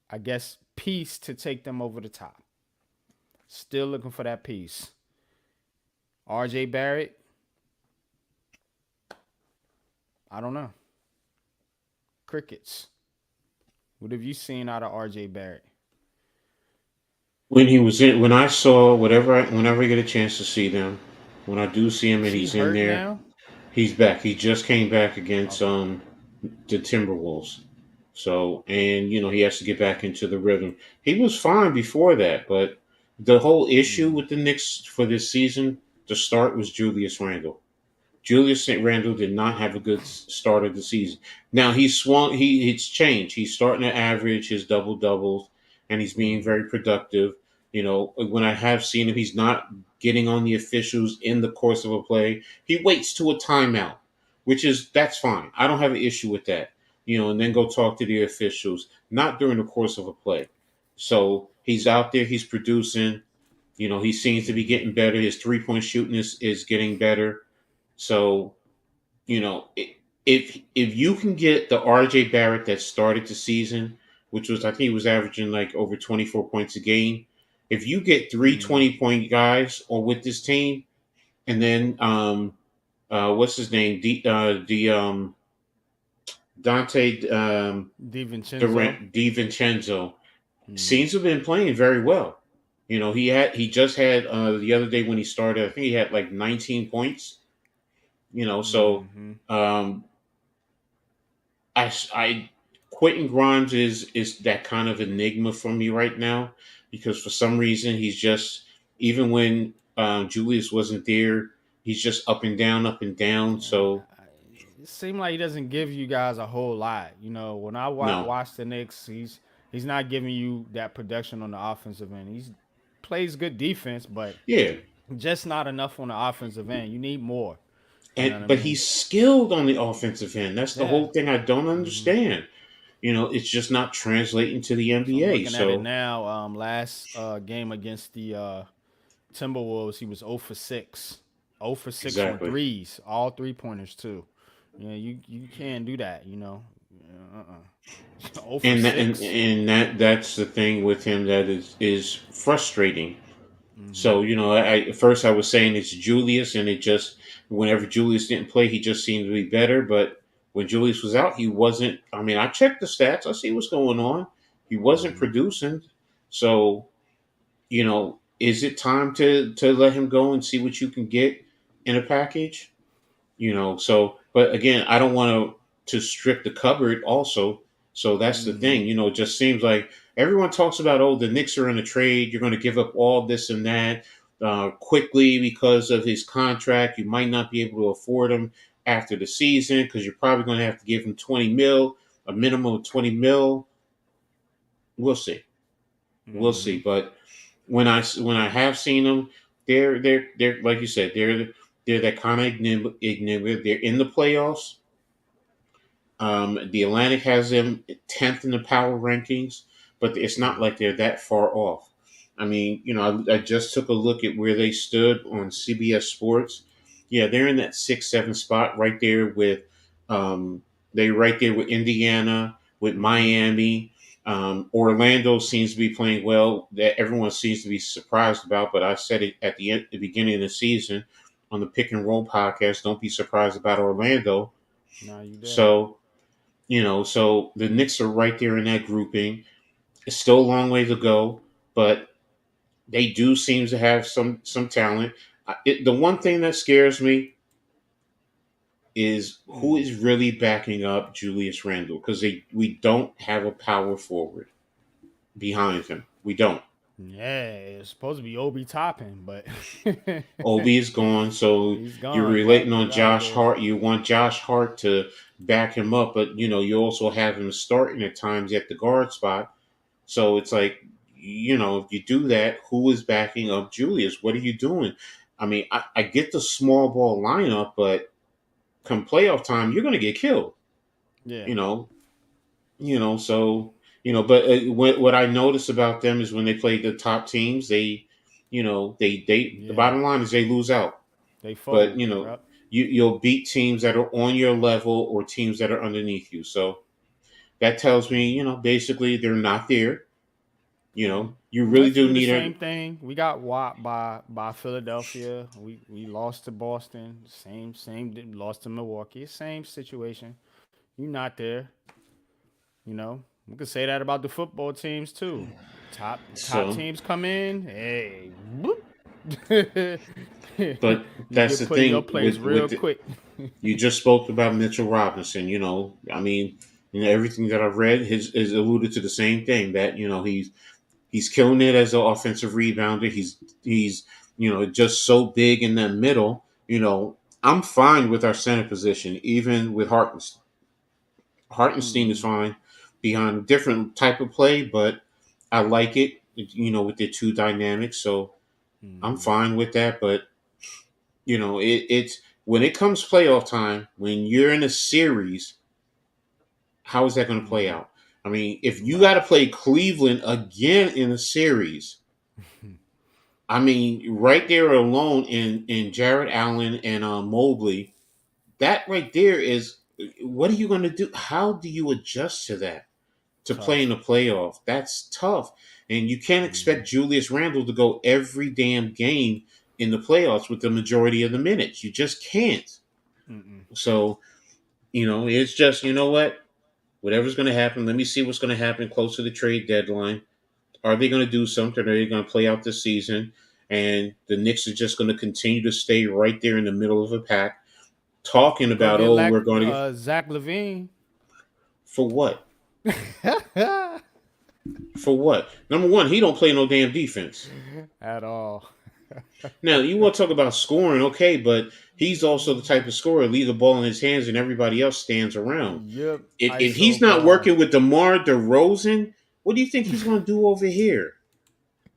I guess, piece to take them over the top. Still looking for that piece. RJ Barrett, I don't know. Crickets. What have you seen out of RJ Barrett? When I saw whenever I get a chance to see them, when I do see him Is and he he's in hurt there, now? he's back. He just came back against Okay. the Timberwolves. So, and he has to get back into the rhythm. He was fine before that, but the whole issue Mm, with the Knicks for this season to start was Julius Randle. Julius St. Randle did not have a good start of the season. Now he's swung. It's changed. He's starting to average his double doubles, and he's being mm-hmm, very productive. When I have seen him, he's not getting on the officials in the course of a play. He waits to a timeout, that's fine. I don't have an issue with that. And then go talk to the officials, not during the course of a play. So he's out there. He's producing. He seems to be mm-hmm, getting better. His 3-point shooting is getting better. So, if you can get the RJ Barrett that started the season, which was I think he was averaging like over 24 points a game, if you get three mm-hmm. 20-point guys or with this team, and then what's his name, the Dante DiVincenzo. Durant DiVincenzo Mm-hmm, seems to have been playing very well. He just had the other day when he started, I think he had like 19 points. So mm-hmm. um, I Quentin Grimes is that kind of enigma for me right now because for some reason he's just even when Julius wasn't there, he's just up and down, up and down. So It seems like he doesn't give you guys a whole lot. When I no, watch the Knicks, he's not giving you that production on the offensive end. He's plays good defense, but yeah, just not enough on the offensive end. You need more. You know what I but mean? he's skilled on the offensive end. That's the Yeah. whole thing I don't Hmm. understand. It's just not translating to the So I'm NBA. looking at it So now. Last game against the Timberwolves, he was 0 for 6. 0 for 6 on exactly. threes, all 3-pointers too. You can't do that. 0 for And that, and, 6. and that's the thing with him that is frustrating. Hmm. So at first I was saying it's Julius, and it just whenever Julius didn't play, he just seemed to be better. But when Julius was out, he wasn't. I mean, I checked the stats, I see what's going on. He wasn't Hmm. producing. So is it time to let him go and see what you can get in a package? But again, I don't want to strip the cupboard also. So that's the Hmm. thing. It just seems like everyone talks about, oh, the Knicks are in a trade, you're going to give up all this and that quickly because of his contract. You might not be able to afford him after the season because you're probably going to have to give him 20 mil, a minimum of 20 mil. We'll see. We'll see. Hmm. But when I have seen them, they're like you said, they're that kind of enigma. They're in the playoffs. The Atlantic has them 10th in the power rankings, but it's not like they're that far off. I mean, I just took a look at where they stood on CBS Sports. Yeah, they're in that 6, 7 spot right there with, they right there with Indiana, with Hmm. Miami. Orlando seems to be playing well. That everyone seems to be surprised about. But I said it at the beginning of the season on the Pick and Roll podcast. Don't be surprised about Orlando. No, you there. So, so the Knicks are right there in that grouping. It's still a long way to go, but they do seem to have some talent. The one thing that scares me is who Mm. is really backing up Julius Randle, because we don't have a power forward behind him. We don't. Yeah, it's supposed to be Obi Toppin, but Obi is gone, so he's you're gone. Yep, relating he's on out of Josh there. Hart. You want Josh Hart to back him up, but you also have him starting at times at the guard spot. So it's like, if you do that, who is backing up Julius? What are you doing? I mean, I get the small ball lineup, but come playoff time, you're going to get killed. Yeah, You know, so but what I notice about them is when they play the top teams, they the yeah, bottom line is they lose out. they But fold. Yep. you'll beat teams that are on your level or teams that are underneath you. So that tells me, basically they're not there. You really Let's do do the need same a thing. We got whopped by Philadelphia. We lost to Boston. Same. Lost to Milwaukee. Same situation. You not there. We could say that about the football teams too. Top so. teams come in. Hey, whoop. But You that's get the put in your thing place real quick. you just spoke about Mitchell Robinson. I mean, everything that I've read has alluded to the same thing, that he's killing it as an offensive rebounder. He's just so big in that middle. I'm fine with our center position, even with Hartenstein. Hartenstein is Mm, fine behind a different type of play, but I like it. With the two dynamics, so I'm mm, fine with that. But it's when it comes playoff time, when you're in a series, how is that going to play mm. out? I mean, if you got Right. to play Cleveland again in a series, I mean, right there alone in Jared Allen and Mobley, that right there is, what are you going to do? How do you adjust to that to play in Tough. the playoff? That's tough, and you can't Mm, expect Julius Randle to go every damn game in the playoffs with the majority of the minutes. You just can't. mm-mm. So it's just, what? Whatever's going to happen, let me see what's going to happen close to the trade deadline. Are they going to do something? Are they going to play out the season? And the Knicks are just going to continue to stay right there in the middle of a pack, talking Go about, get oh, we're going to get. Zach Levine. For what? For what? Number one, he don't play no damn defense. At all. Now, you want to talk about scoring, okay, but he's also the type of scorer, leave the ball in his hands and everybody else stands around. Yep. If he's ISO not ball. working with DeMar DeRozan, what do you think he's going to do over here?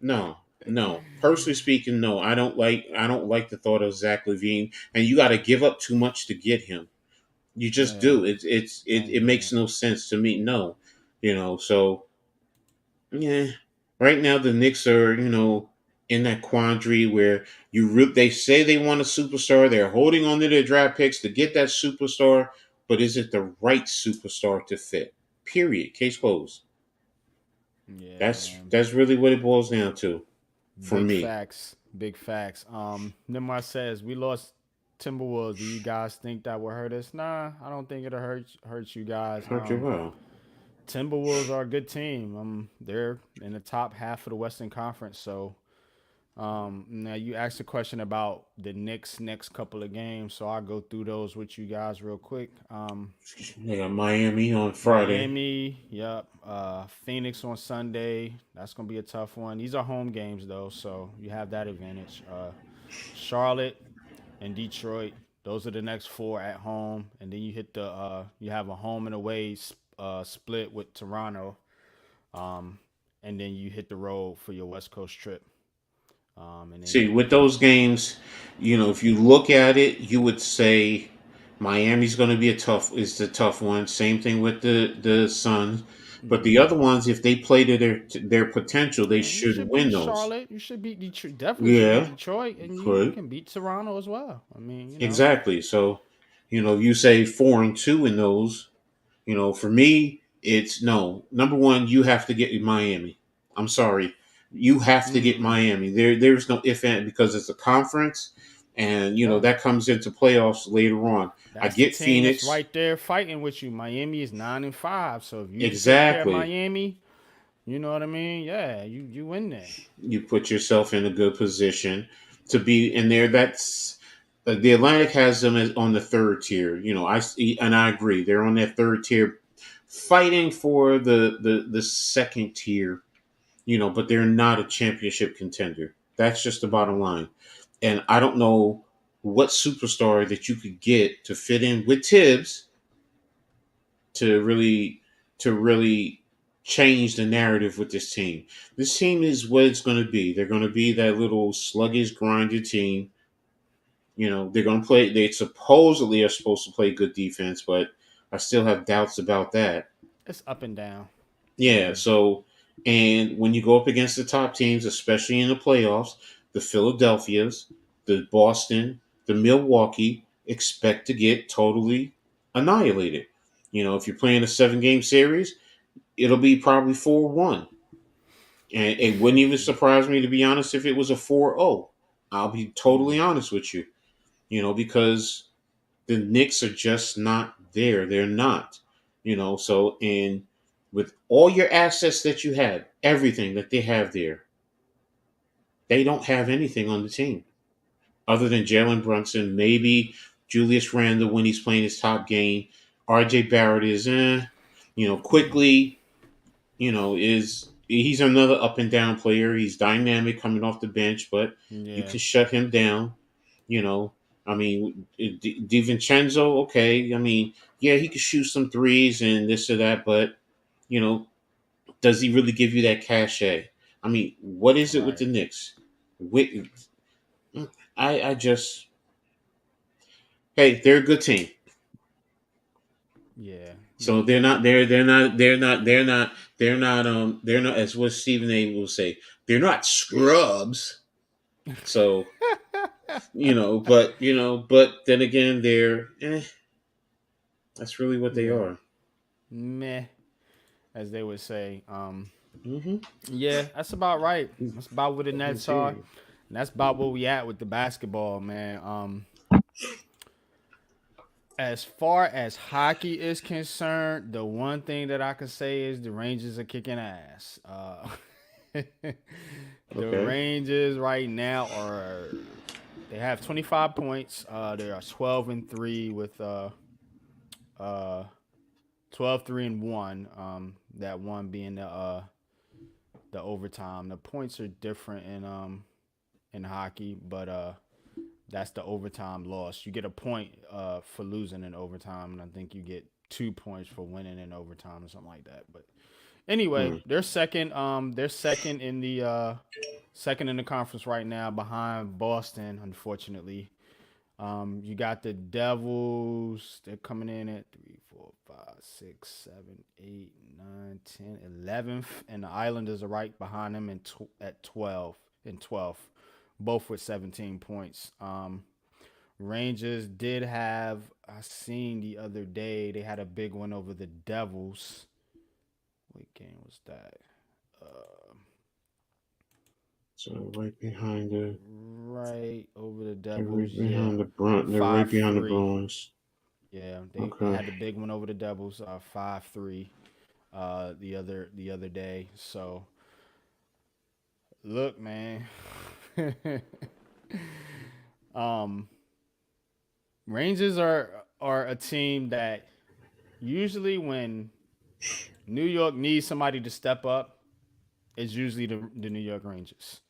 No, no. Personally speaking, no. I don't like the thought of Zach Levine, and you got to give up too much to get him. You just Yeah. do. It Same makes here. no sense to me. No, So yeah, right now the Knicks are in that quandary where they say they want a superstar. They're holding on to their draft picks to get that superstar, but is it the right superstar to fit? Period. Case closed. Yeah, man. That's really what it boils down to for Big me. facts. Big facts. Nimar says we lost Timberwolves. Do you guys think that will hurt us? Nah, I don't think it'll hurt you guys. Hurt you well. Timberwolves are a good team. They're in the top half of the Western Conference. So, now you asked a question about the Knicks next couple of games, so I'll go through those with you guys real quick. They got Miami on Friday. Miami, yep. Phoenix on Sunday. That's gonna be a tough one. These are home games though, so you have that advantage. Charlotte and Detroit. Those are the next four at home, and then you hit the you have a home and away split with Toronto, um, and then you hit the road for your West Coast trip, and then See, you with those games, if you look at it, you would say Miami's going to be is the tough one. Same thing with the Suns, but the other mm, ones, if they play to their potential, they you should should win beat those. Charlotte. You should beat Detroit. Definitely should beat Yeah, Detroit, and you could can beat Toronto as well. I mean, exactly. So, you say 4-2 in those. For me, it's no. Number one, you have to get Miami. I'm sorry, you have to get Mm, Miami. There's no if and because it's a conference. And Yeah. that comes into playoffs later on. I That's the get team that's Phoenix. right there fighting with you. Miami is 9-5. So if you could take care of Exactly. Miami, you know what I mean? Yeah, you win there. You put yourself in a good position to be in there. That's the Atlantic has them as on the third tier. I agree. They're on that third tier, fighting for the second tier. But they're not a championship contender. That's just the bottom line. And I don't know what superstar that you could get to fit in with Tibbs to really change the narrative with this team. This team is what it's going to be. They're going to be that little sluggish, grinded team. They're going to play. They supposedly are supposed to play good defense, but I still have doubts about that. It's up and down. Yeah. Yeah. So, and when you go up against the top teams, especially in the playoffs, the Philadelphia's, the Boston, the Milwaukee, expect to get totally annihilated. If you're playing a 7-game series, it'll be probably 4-1. And it wouldn't even surprise me, to be honest, if it was a 4-0. I'll be totally Mm. honest with you, because the Knicks are just not there. They're not, so, and with all your assets that you have, everything that they have there, they don't have anything on the team other than Jalen Brunson, maybe Julius Randle when he's playing his top game. RJ Barrett is, quickly, is he's another up and down player. He's dynamic coming off the bench, but you Yeah. can shut him down. You know, I mean, DiVincenzo, okay. I mean, yeah, he could shoot some threes and this or that, but you know, does he really give you that cachet? I mean, what is it with the Right. Knicks? With, I just, hey, they're a good team. Yeah. So they're not there. They're not. As what Stephen A. will say, they're not scrubs. So but then again, they're that's really what they Yeah. are. Meh, as they would say. Mm-hmm. Yeah, that's about right. That's about what the Nets are. Indeed. And that's about where we at with the basketball, man. As far as hockey is concerned, the one thing that I can say is the Rangers are kicking ass. The Okay. Rangers right now they have 25 points. They are 12-3 with uh 12-3-1. That one being the overtime. The points are different in hockey, but that's the overtime loss. You get a point for losing in overtime, and I think you get 2 points for winning in overtime or something like that. But anyway, Hmm. they're second. They're second in the conference right now, behind Boston. Unfortunately, you got the Devils. They're coming in at 3, 4, 5, 6, 7, 8, 9, 10, 11th, and the Islanders are right behind them at 12 and 12th, both with 17 points. Rangers did have, I seen the other day, they had a big one over the Devils. What game was that? Uh, So right behind right over the they're Devils, right yeah. behind the Brunt. They're right Five behind the three. Bruins. Yeah, they Okay. had the big one over the Devils, 5-3, the other day. So look, man, um, Rangers are a team that usually when New York needs somebody to step up, it's usually the New York Rangers.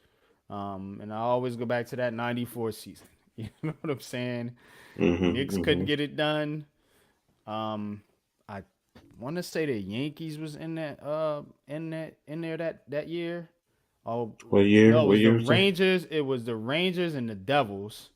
And I always go back to that '94 season. You know what I'm saying? Mm-hmm. Knicks couldn't Mm-hmm. get it done. I want to say the Yankees was in there that year. Oh What year? no, it What was the year was that? Rangers. It was the Rangers and the Devils.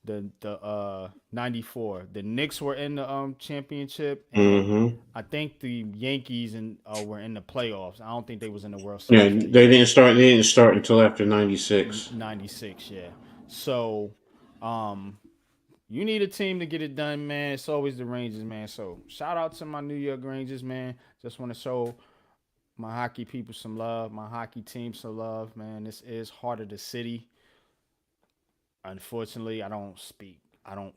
The '94. The Knicks were in the championship, and Mm-hmm. I think the Yankees and were in the playoffs. I don't think they was in the World Yeah, Series that year. They didn't start until after '96. '96, yeah. So, um, you need a team to get it done, man. It's always the Rangers, man. So shout out to my New York Rangers, man. Just want to show my hockey people some love, my hockey team some love, man. This is Heart of the City. Unfortunately, I don't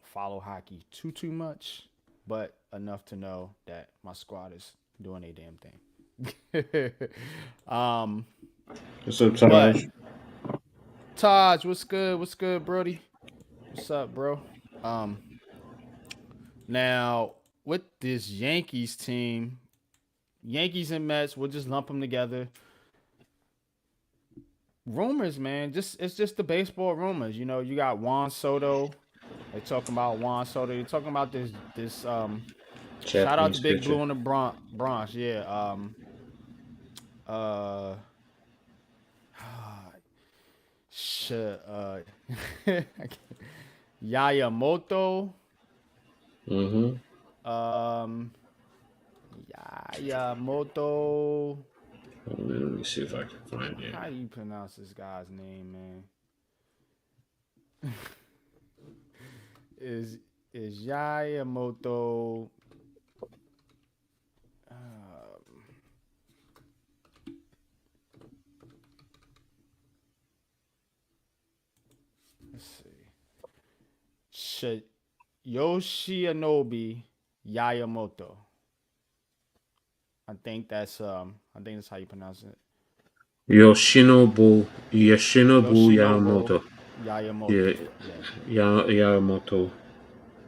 follow hockey too much, but enough to know that my squad is doing a damn thing. um, What's up, but Taj? Taj, what's good? What's good, Brody? What's up, bro? Um, Now with this Yankees team, Yankees and Mets, we'll just lump them together. Rumors, man, it's just the baseball rumors. You know, you got Juan Soto. They're talking about Juan Soto. They're talking about this. Shout out to Japanese Big pitcher. Blue in the Bronx. Yeah. Uh. Shit. Yayamoto. Mm-hmm. Um. Yayamoto. Let me see if I can find it. How do you pronounce this guy's name, man? is is Yayamoto? Let's see. Yoshinobu Yayamoto. I think that's how you pronounce it. Yoshinobu Yoshinobu Yamamoto. Yeah, Yayamoto. Yeah. Yamamoto.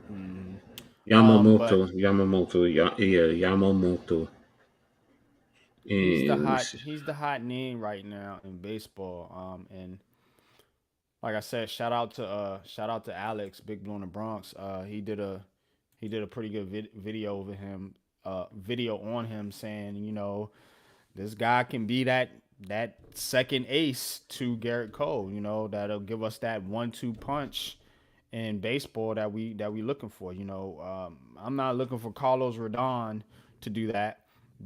hmm Yamamoto. But Yamamoto. Yeah, Yamamoto. And let me see. he's the hot name right now in baseball. And like I said, shout out to Alex, Big Blue in the Bronx. He did a pretty good video over him, video on him saying, you know, this guy can be that second ace to Garrett Cole. You know, that'll give us that 1-2 punch in baseball that we looking for. You know, I'm not looking for Carlos Rodon to do that.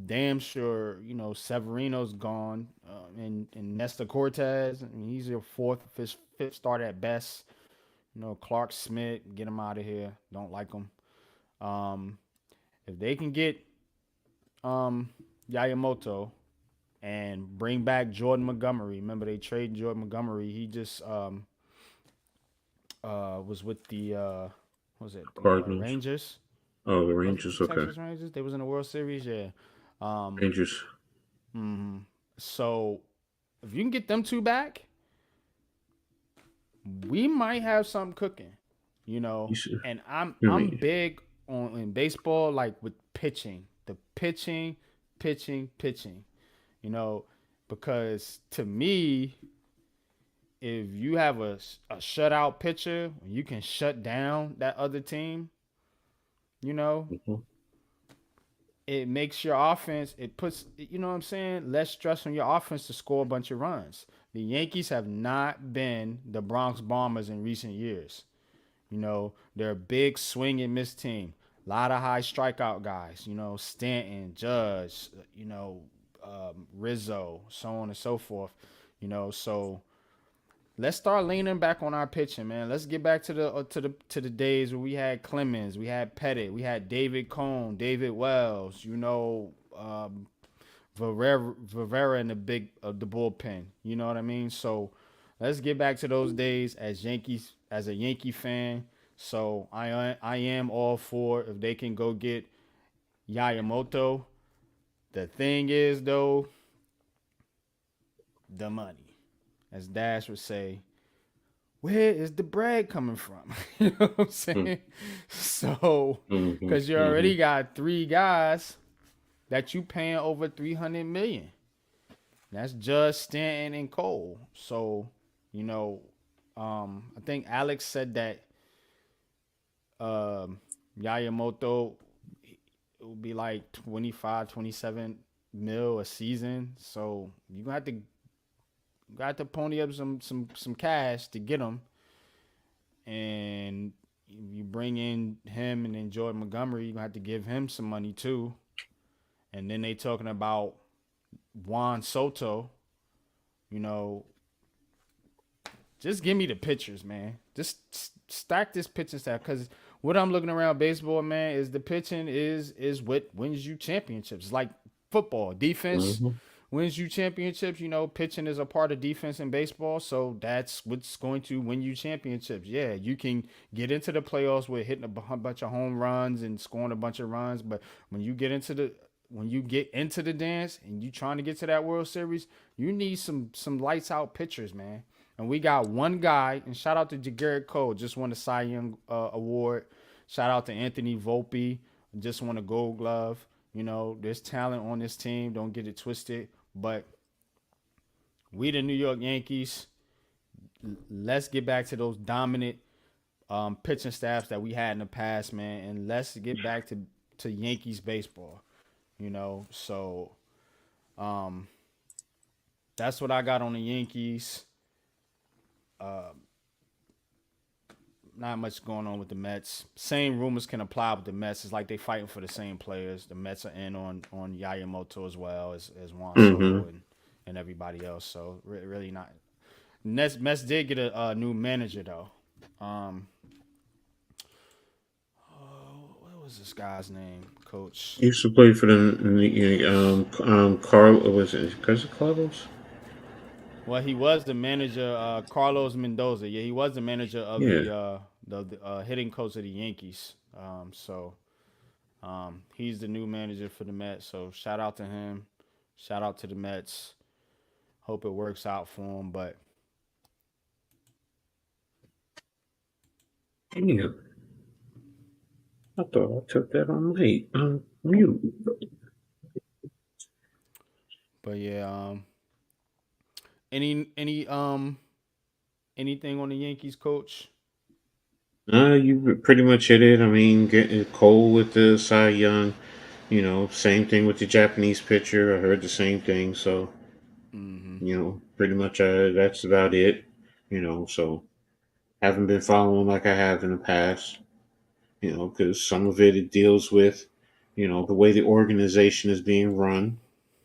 Damn sure, you know, Severino's gone, and Nestor Cortez. I mean, he's your fifth starter at best. You know, Clark Smith, get him out of here. Don't like him. Um, if they can get Yayamoto and bring back Jordan Montgomery, remember they traded Jordan Montgomery. He just was with the what was it, the Cardinals. Rangers? Oh, the Was it Rangers. the Okay. Texas Rangers? They was in the World Series, yeah. Um, Rangers. hmm So if you can get them two back, we might have something cooking, you know. You should. And I'm Really. big on in baseball, like with pitching, the pitching. You know, because to me, if you have a shutout pitcher, you can shut down that other team. You know, Mm-hmm. it makes your offense, it puts, you know what I'm saying, less stress on your offense to score a bunch of runs. The Yankees have not been the Bronx Bombers in recent years. You know, they're a big swing and miss team. A lot of high strikeout guys, you know, Stanton, Judge, you know, Rizzo, so on and so forth. You know, so let's start leaning back on our pitching, man. Let's get back to the days where we had Clemens, we had Pettit, we had David Cone, David Wells, you know, Rivera in the bullpen. You know what I mean? So let's get back to those days as a Yankee fan. So I am all for if they can go get Yayamoto. The thing is though, the money. As Dash would say, where is the bread coming from? You know what I'm saying? So, Mm-hmm. because you Mm-hmm. already got three guys that you paying over 300 million. That's Judge, Stanton, and Cole. So, you know, I think Alex said that Yayamoto it would be like 25, 27 mil a season. So you got to pony up some cash to get him, and you bring in him and then Jordan Montgomery. You have to give him some money too. And then they talking about Juan Soto. You know, just give me the pitchers, man. Just stack this pitching staff because what I'm looking around baseball, man, is the pitching is what wins you championships. It's like football defense Mm-hmm. wins you championships. You know, pitching is a part of defense in baseball, so that's what's going to win you championships. Yeah, you can get into the playoffs with hitting a bunch of home runs and scoring a bunch of runs, but when you get into the dance and you trying to get to that World Series, you need some lights out pitchers, man. And we got one guy, and shout out to Garrett Cole, just won the Cy Young award. Shout out to Anthony Volpe, just won a Gold Glove. You know, there's talent on this team. Don't get it twisted. But we, the New York Yankees, let's get back to those dominant pitching staffs that we had in the past, man, and let's get back to Yankees baseball. You know, so that's what I got on the Yankees. Not much going on with the Mets. Same rumors can apply with the Mets. It's like they fighting for the same players. The Mets are in on Yamamoto as well as Juan Soto Mm-hmm. and everybody else. So really not. Mets did get a new manager though. Um, what was this guy's name? Coach. He used to play for Carl. Was it Carlos? Well, he was the manager, Carlos Mendoza. Yeah, he was the manager of Yeah. the hitting coach of the Yankees. He's the new manager for the Mets. So shout out to him. Shout out to the Mets. Hope it works out for him. But Yeah. I thought I took that on late. Mute. yeah. Any anything on the Yankees, coach? You pretty much hit it. I mean, getting Cole with the Cy Young. Same thing with the Japanese pitcher. I heard the same thing. So, Mm-hmm. pretty much that's about it. So haven't been following like I have in the past. Because some of it deals with, the way the organization is being run.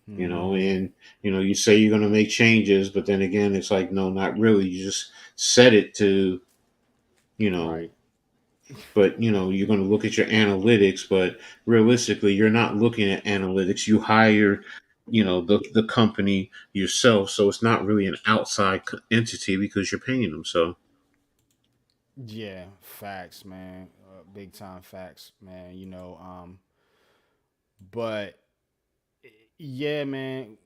Mm-hmm. And you say you're going to make changes, but then again, it's like no, not really. You just set it to, you know, Right. but you're going to look at your analytics, but realistically, you're not looking at analytics. You hire, the company yourself, so it's not really an outside entity because you're paying them. So Yeah, facts, man. Big time facts, man. But yeah, man.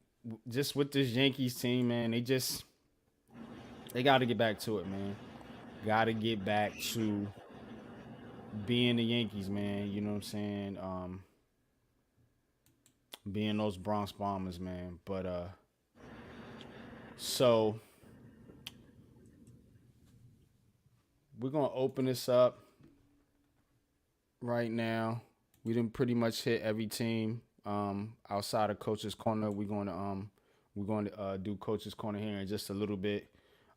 Just with this Yankees team, man, they got to get back to it, man. Got to get back to being the Yankees, man. You know what I'm saying? Being those Bronx Bombers, man. But so we're gonna open this up right now. We didn't pretty much hit every team. Outside of Coach's Corner, we're going to do Coach's Corner here in just a little bit.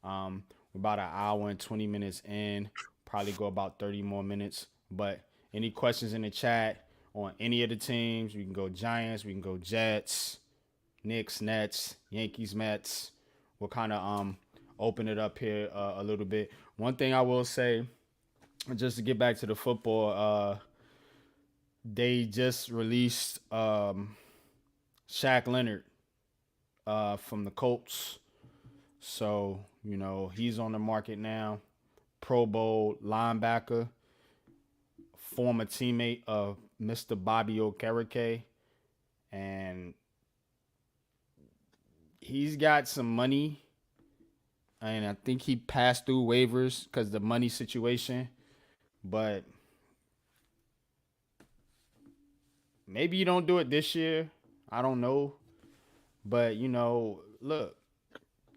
We're about an hour and 20 minutes in. Probably go about 30 more minutes. But any questions in the chat on any of the teams? We can go Giants. We can go Jets, Knicks, Nets, Yankees, Mets. We'll kind of open it up here a little bit. One thing I will say, just to get back to the football, they just released Shaq Leonard from the Colts. So, he's on the market now. Pro Bowl linebacker, former teammate of Mr. Bobby Okereke. And he's got some money. And I think he passed through waivers because of the money situation. But maybe you don't do it this year. I don't know. But, look,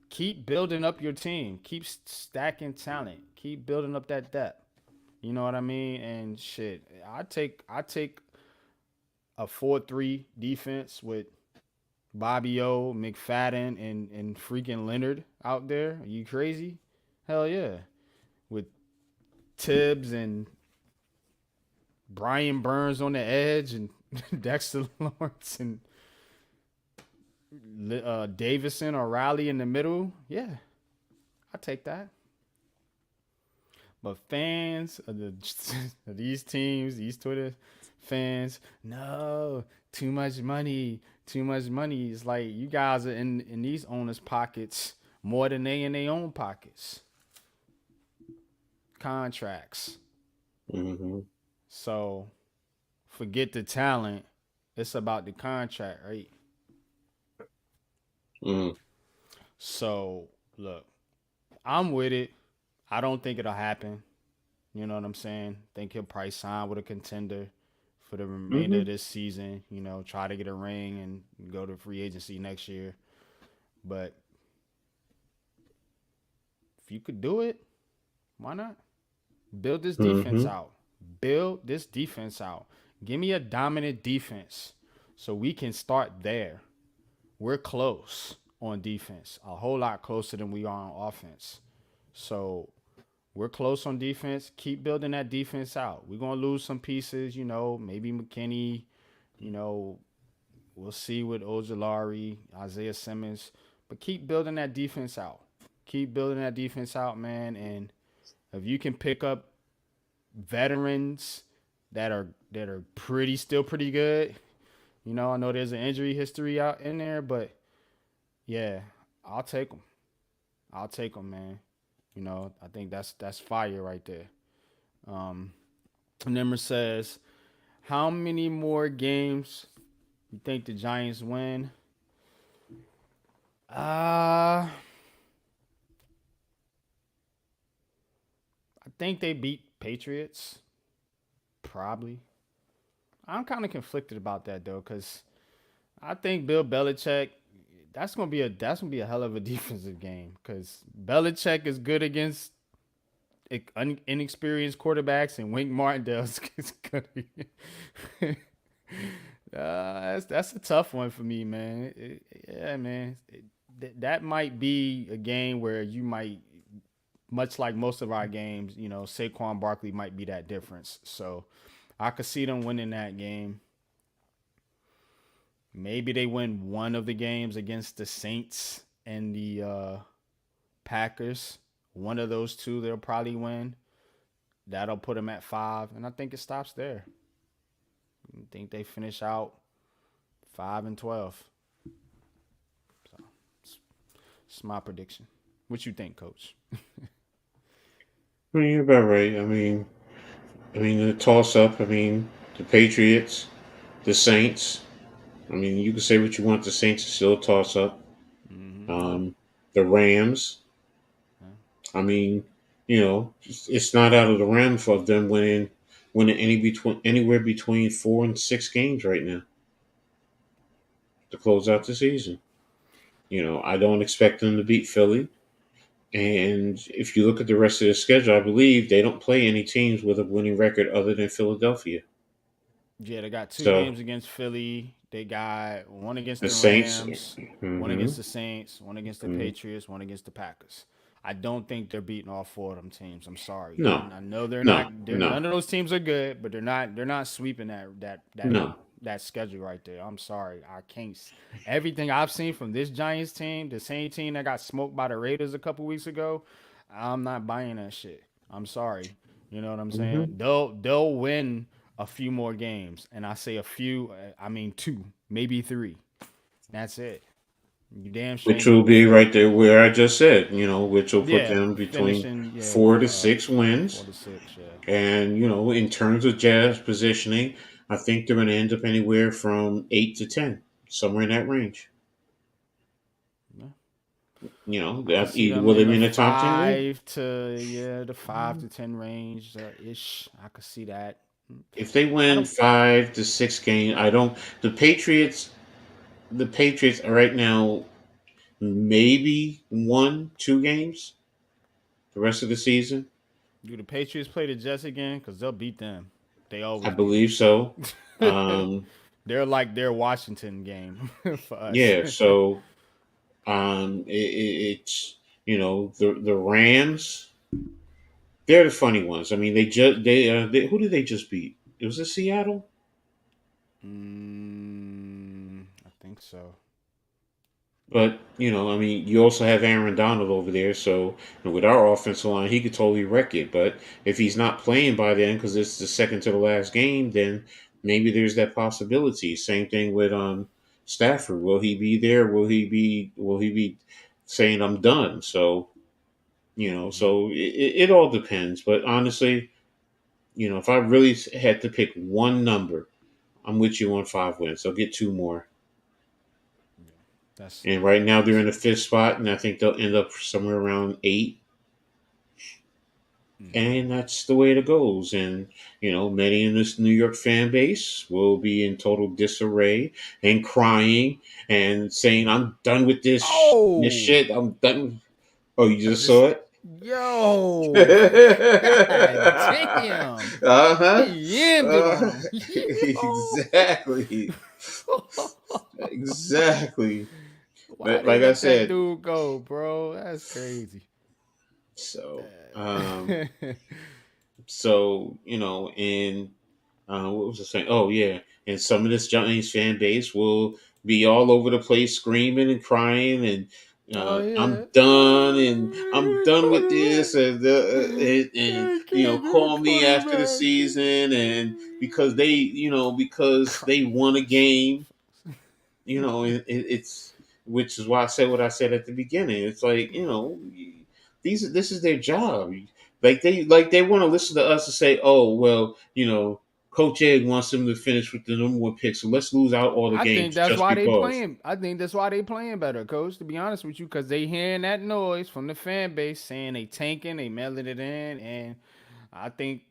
keep building up your team. Keep stacking talent. Keep building up that depth. You know what I mean? And shit, I take a 4-3 defense with Bobby O, McFadden, and freaking Leonard out there. Are you crazy? Hell yeah. With Tibbs and Brian Burns on the edge and Dexter Lawrence and Davison or Riley in the middle. Yeah, I take that. But fans of these teams, these Twitter fans, no, too much money, Too much money. It's like you guys are in these owners' pockets more than they in their own pockets. Contracts. Mm-hmm. So forget the talent. It's about the contract, right? Mm-hmm. So look, I'm with it. I don't think it'll happen. You know what I'm saying? Think he'll probably sign with a contender for the remainder Mm-hmm. of this season. Try to get a ring and go to free agency next year. But if you could do it, why not? Build this defense Mm-hmm. out. Build this defense out. Give me a dominant defense so we can start there. We're close on defense, a whole lot closer than we are on offense. So we're close on defense. Keep building that defense out. We're gonna lose some pieces, maybe McKinney, you know, we'll see with Ojolari, Isaiah Simmons. But keep building that defense out. Keep building that defense out, man. And if you can pick up veterans that are pretty good, I know there's an injury history out in there, but yeah, I'll take them. I'll take them, man. I think that's fire right there. Um, Nimmer says, how many more games you think the Giants win? I think they beat Patriots. Probably. I'm kind of conflicted about that though, because I think Bill Belichick. That's gonna be a hell of a defensive game because Belichick is good against inexperienced quarterbacks, and Wink Martindale is good. That's a tough one for me, man. Yeah, man. That might be a game where you might, much like most of our games, Saquon Barkley might be that difference. So I could see them winning that game. Maybe they win one of the games against the Saints and the Packers. One of those two they'll probably win. That'll put them at 5, and I think it stops there. I think they finish out 5-12. So it's my prediction. What you think, Coach? I mean, you're about right. I mean, the toss up. I mean, the Patriots, the Saints. I mean, you can say what you want. The Saints are still a toss up. Yeah. The Rams. Yeah. I mean, it's not out of the realm of them winning anywhere between 4 and 6 games right now to close out the season. I don't expect them to beat Philly. And if you look at the rest of the schedule, I believe they don't play any teams with a winning record other than Philadelphia. Yeah, they got two So games against Philly. They got one against the the Saints, Rams, one hmm against the Saints, one against the Patriots, one against the Packers. I don't think they're beating all four of them teams. I'm sorry. no, I know they're no, not. no, None of those teams are good, but they're not sweeping no. that schedule right there. I'm sorry. I can't. Everything I've seen from this Giants team, the same team that got smoked by the Raiders a couple weeks ago, I'm not buying that shit. I'm sorry. You know what I'm saying? hmm They'll win a few more games, and I say a few. I mean two, maybe three. That's it. You damn sure Which ain't will getting be right four. there where I just said, which will put Yeah, them between finishing. Yeah, 4 to 6 wins. 4 to 6. Yeah. And, in terms of Jazz positioning, I think they're going to end up anywhere from 8 to 10, somewhere in that range. Yeah. I could That see either them will they in be the in the top 10? Well, the 5 to 10 range ish. I could see that. if they I win don't. 5 to 6 games, I don't. The Patriots are right now maybe 1, 2 games the rest of the season. Do the Patriots play the Jets again? Because they'll beat them. They I always beat believe so. them. Um, They're like their Washington game for us. yeah. So it's the Rams. They're the funny ones. I mean, they who did they just beat? It was Seattle. I think so. But I mean, you also have Aaron Donald over there, so with our offensive line, he could totally wreck it. But if he's not playing by then, because it's the second to the last game, then maybe there's that possibility. Same thing with Stafford. Will he be there? Will he be saying I'm done? So Mm-hmm. so it all depends. But honestly, if I really had to pick one number, I'm with you on 5 wins. They'll get two more. Yeah, that's And right now they're in that's. the fifth spot, and I think they'll end up somewhere around eight. Mm-hmm. And that's the way it goes. And many in this New York fan base will be in total disarray and crying and saying, "I'm done with this Oh, shit. I'm done." Oh, you I just just saw it. yo, god damn, Uh-huh. he yammed it Uh, on him. exactly. Exactly. Why But they like I let that said, dude go, bro? That's crazy. so Uh, and what was I saying? Oh yeah, and some of this Giants fan base will be all over the place, screaming and crying, and oh yeah. I'm done, and I'm done with this, and I can't do a call me after the quarterback. season, and because they won a game, it's which is why I said what I said at the beginning. It's like this is their job. Like they want to listen to us and say, oh well, Coach Ed wants them to finish with the number one pick, so let's lose out all the I think games that's just why they because. playing. I think that's why they playing better, coach. To be honest with you, because they hearing that noise from the fan base saying they tanking, they mailing it in, and I think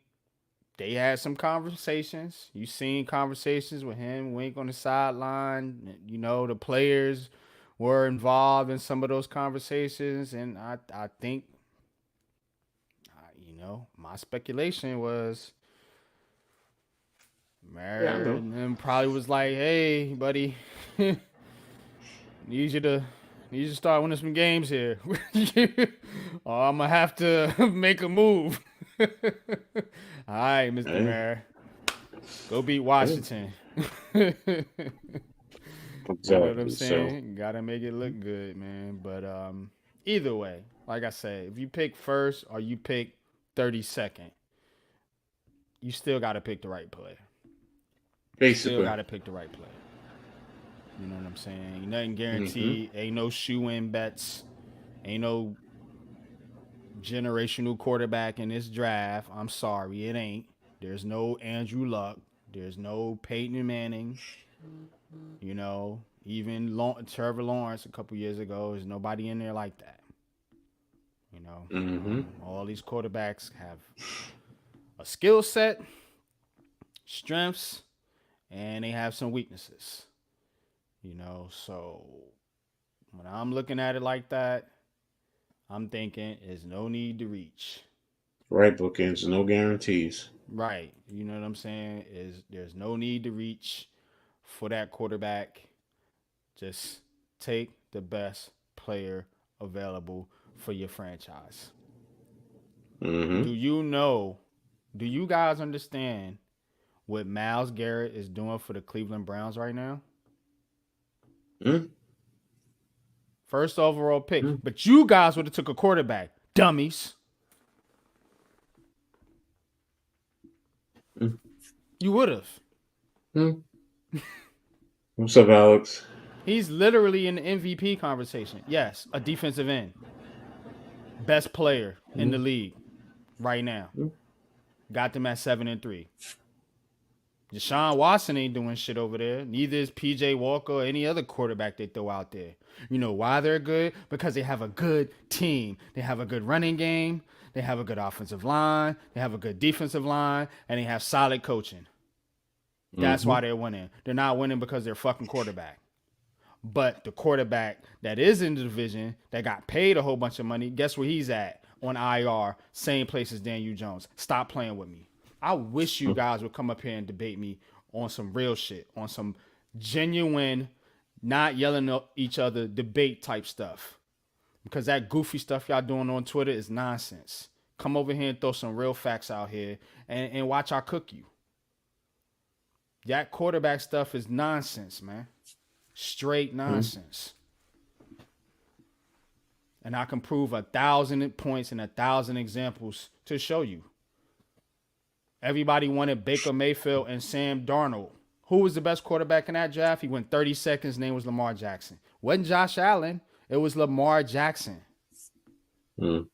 they had some conversations. You seen conversations with him, Wink on the sideline. The players were involved in some of those conversations, and I think my speculation was Yeah, I Mayor know. and then probably was like, "Hey, buddy, need you to need you to start winning some games here, or I'm gonna have to make a move." All right, Mr. Hey, Mayor, go beat hey, Washington. You know what I'm exactly. So, saying? Gotta make it look good, man. But either way, like I said, if you pick first or you pick 32nd, you still gotta pick the right player. Still basically. gotta pick the right player. You know what I'm saying? Nothing Hmm. guaranteed. Ain't no shoe in bets. Ain't no generational quarterback in this draft. I'm sorry, it ain't. There's no Andrew Luck. There's no Peyton Manning. Even Trevor Lawrence a couple years ago. There's nobody in there like that. Hmm. All these quarterbacks have a skill set, strengths, and they have some weaknesses. So when I'm looking at it like that, I'm thinking there's no need to reach. Right, bookends, no guarantees. Right. You know what I'm saying? Is there's no need to reach for that quarterback. Just take the best player available for your franchise. Hmm. Do you know? Do you guys understand what Myles Garrett is doing for the Cleveland Browns right now? Hmm. First overall pick. But you guys would have took a quarterback. Dummies. Hmm. You would have. Hmm. What's up, Alex? He's literally in the MVP conversation. Yes, a defensive end. Best player in the Hmm. league right now. Got them at 7-3. Deshaun Watson ain't doing shit over there. Neither is PJ Walker or any other quarterback they throw out there. You know why they're good? Because they have a good team. They have a good running game. They have a good offensive line. They have a good defensive line. And they have solid coaching. That's Hmm. why they're winning. They're not winning because they're fucking quarterback. But the quarterback that is in the division that got paid a whole bunch of money, guess where he's at? On IR, same place as Daniel Jones. Stop playing with me. I wish you guys would come up here and debate me on some real shit, on some genuine, not yelling at each other debate type stuff. Because that goofy stuff y'all doing on Twitter is nonsense. Come over here and throw some real facts out here and watch I cook you. That quarterback stuff is nonsense, man. Straight nonsense. And I can prove 1,000 points and 1,000 examples to show you. Everybody wanted Baker Mayfield and Sam Darnold. Who was the best quarterback in that draft? He went 30 seconds. His name was Lamar Jackson. Wasn't Josh Allen. It was Lamar Jackson. Mm.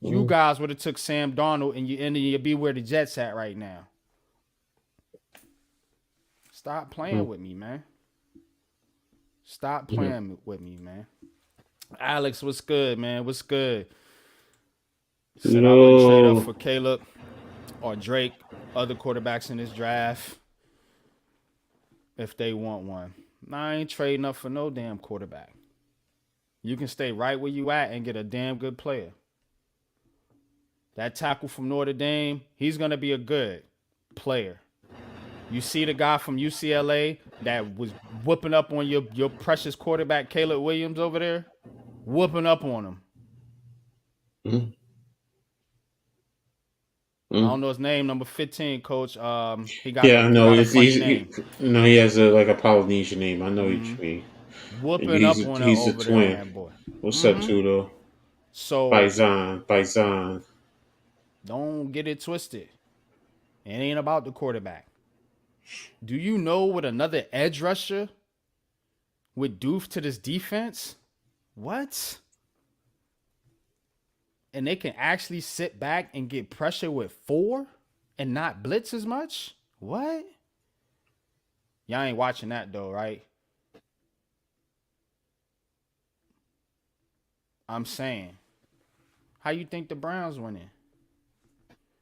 You guys would have took Sam Darnold and you'd be where the Jets at right now. Stop playing with me, man. Stop playing with me, man. Alex, what's good, man? What's good? Said I wouldn't trade up for Caleb or Drake, other quarterbacks in this draft, if they want one. Nah, I ain't trading up for no damn quarterback. You can stay right where you at and get a damn good player. That tackle from Notre Dame, he's going to be a good player. You see the guy from UCLA that was whooping up on your precious quarterback, Caleb Williams, over there? Whooping up on him. I don't know his name, number 15, coach. He got a funny name. He has a Polynesian name. I know what you mean. Whooping up on him over there, on that boy. What's up, Tudo? So Bison. Don't get it twisted. It ain't about the quarterback. Do you know what another edge rusher would do to this defense? What? And they can actually sit back and get pressure with 4 and not blitz as much? What? Y'all ain't watching that though, right? I'm saying, how you think the Browns winning?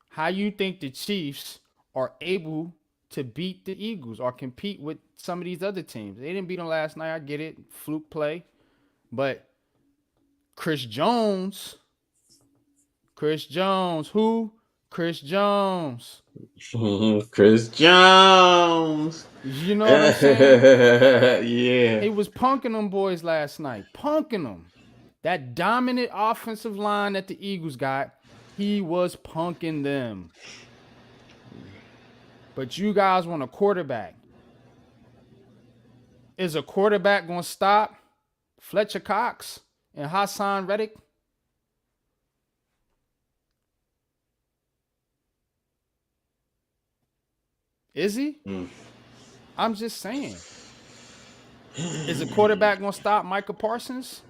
How you think the Chiefs are able to beat the Eagles or compete with some of these other teams? They didn't beat them last night. I get it. Fluke play. But Chris Jones. Who? Chris Jones. Chris Jones. You know what I'm saying? Yeah. He was punking them boys last night. Punking them. That dominant offensive line that the Eagles got, he was punking them. But you guys want a quarterback. Is a quarterback going to stop Fletcher Cox and Hassan Reddick? Is he? I'm just saying. Is a quarterback going to stop Micah Parsons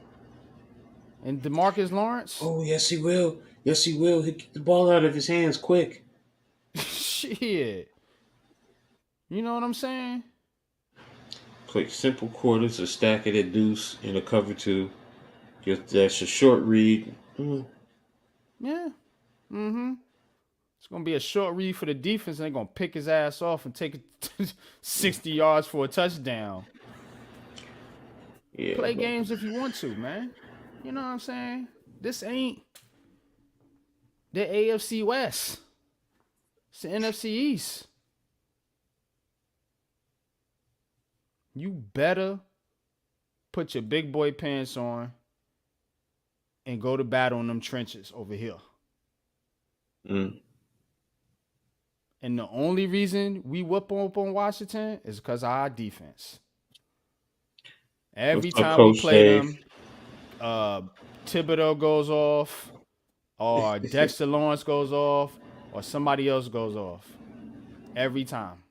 and DeMarcus Lawrence? Oh, yes, he will. Yes, he will. He'll get the ball out of his hands quick. Shit. You know what I'm saying? Quick, simple quarters, a stack of that deuce in a cover 2. That's a short read. Yeah. It's going to be a short read for the defense, and they're going to pick his ass off and take it 60 yards for a touchdown. Yeah, Play games if you want to, man. You know what I'm saying? This ain't the AFC West. It's the NFC East. You better put your big boy pants on and go to battle in them trenches over here. And the only reason we whoop up on Washington is because of our defense. Every time we play them, Thibodeau goes off, or Dexter Lawrence goes off, or somebody else goes off. Every time.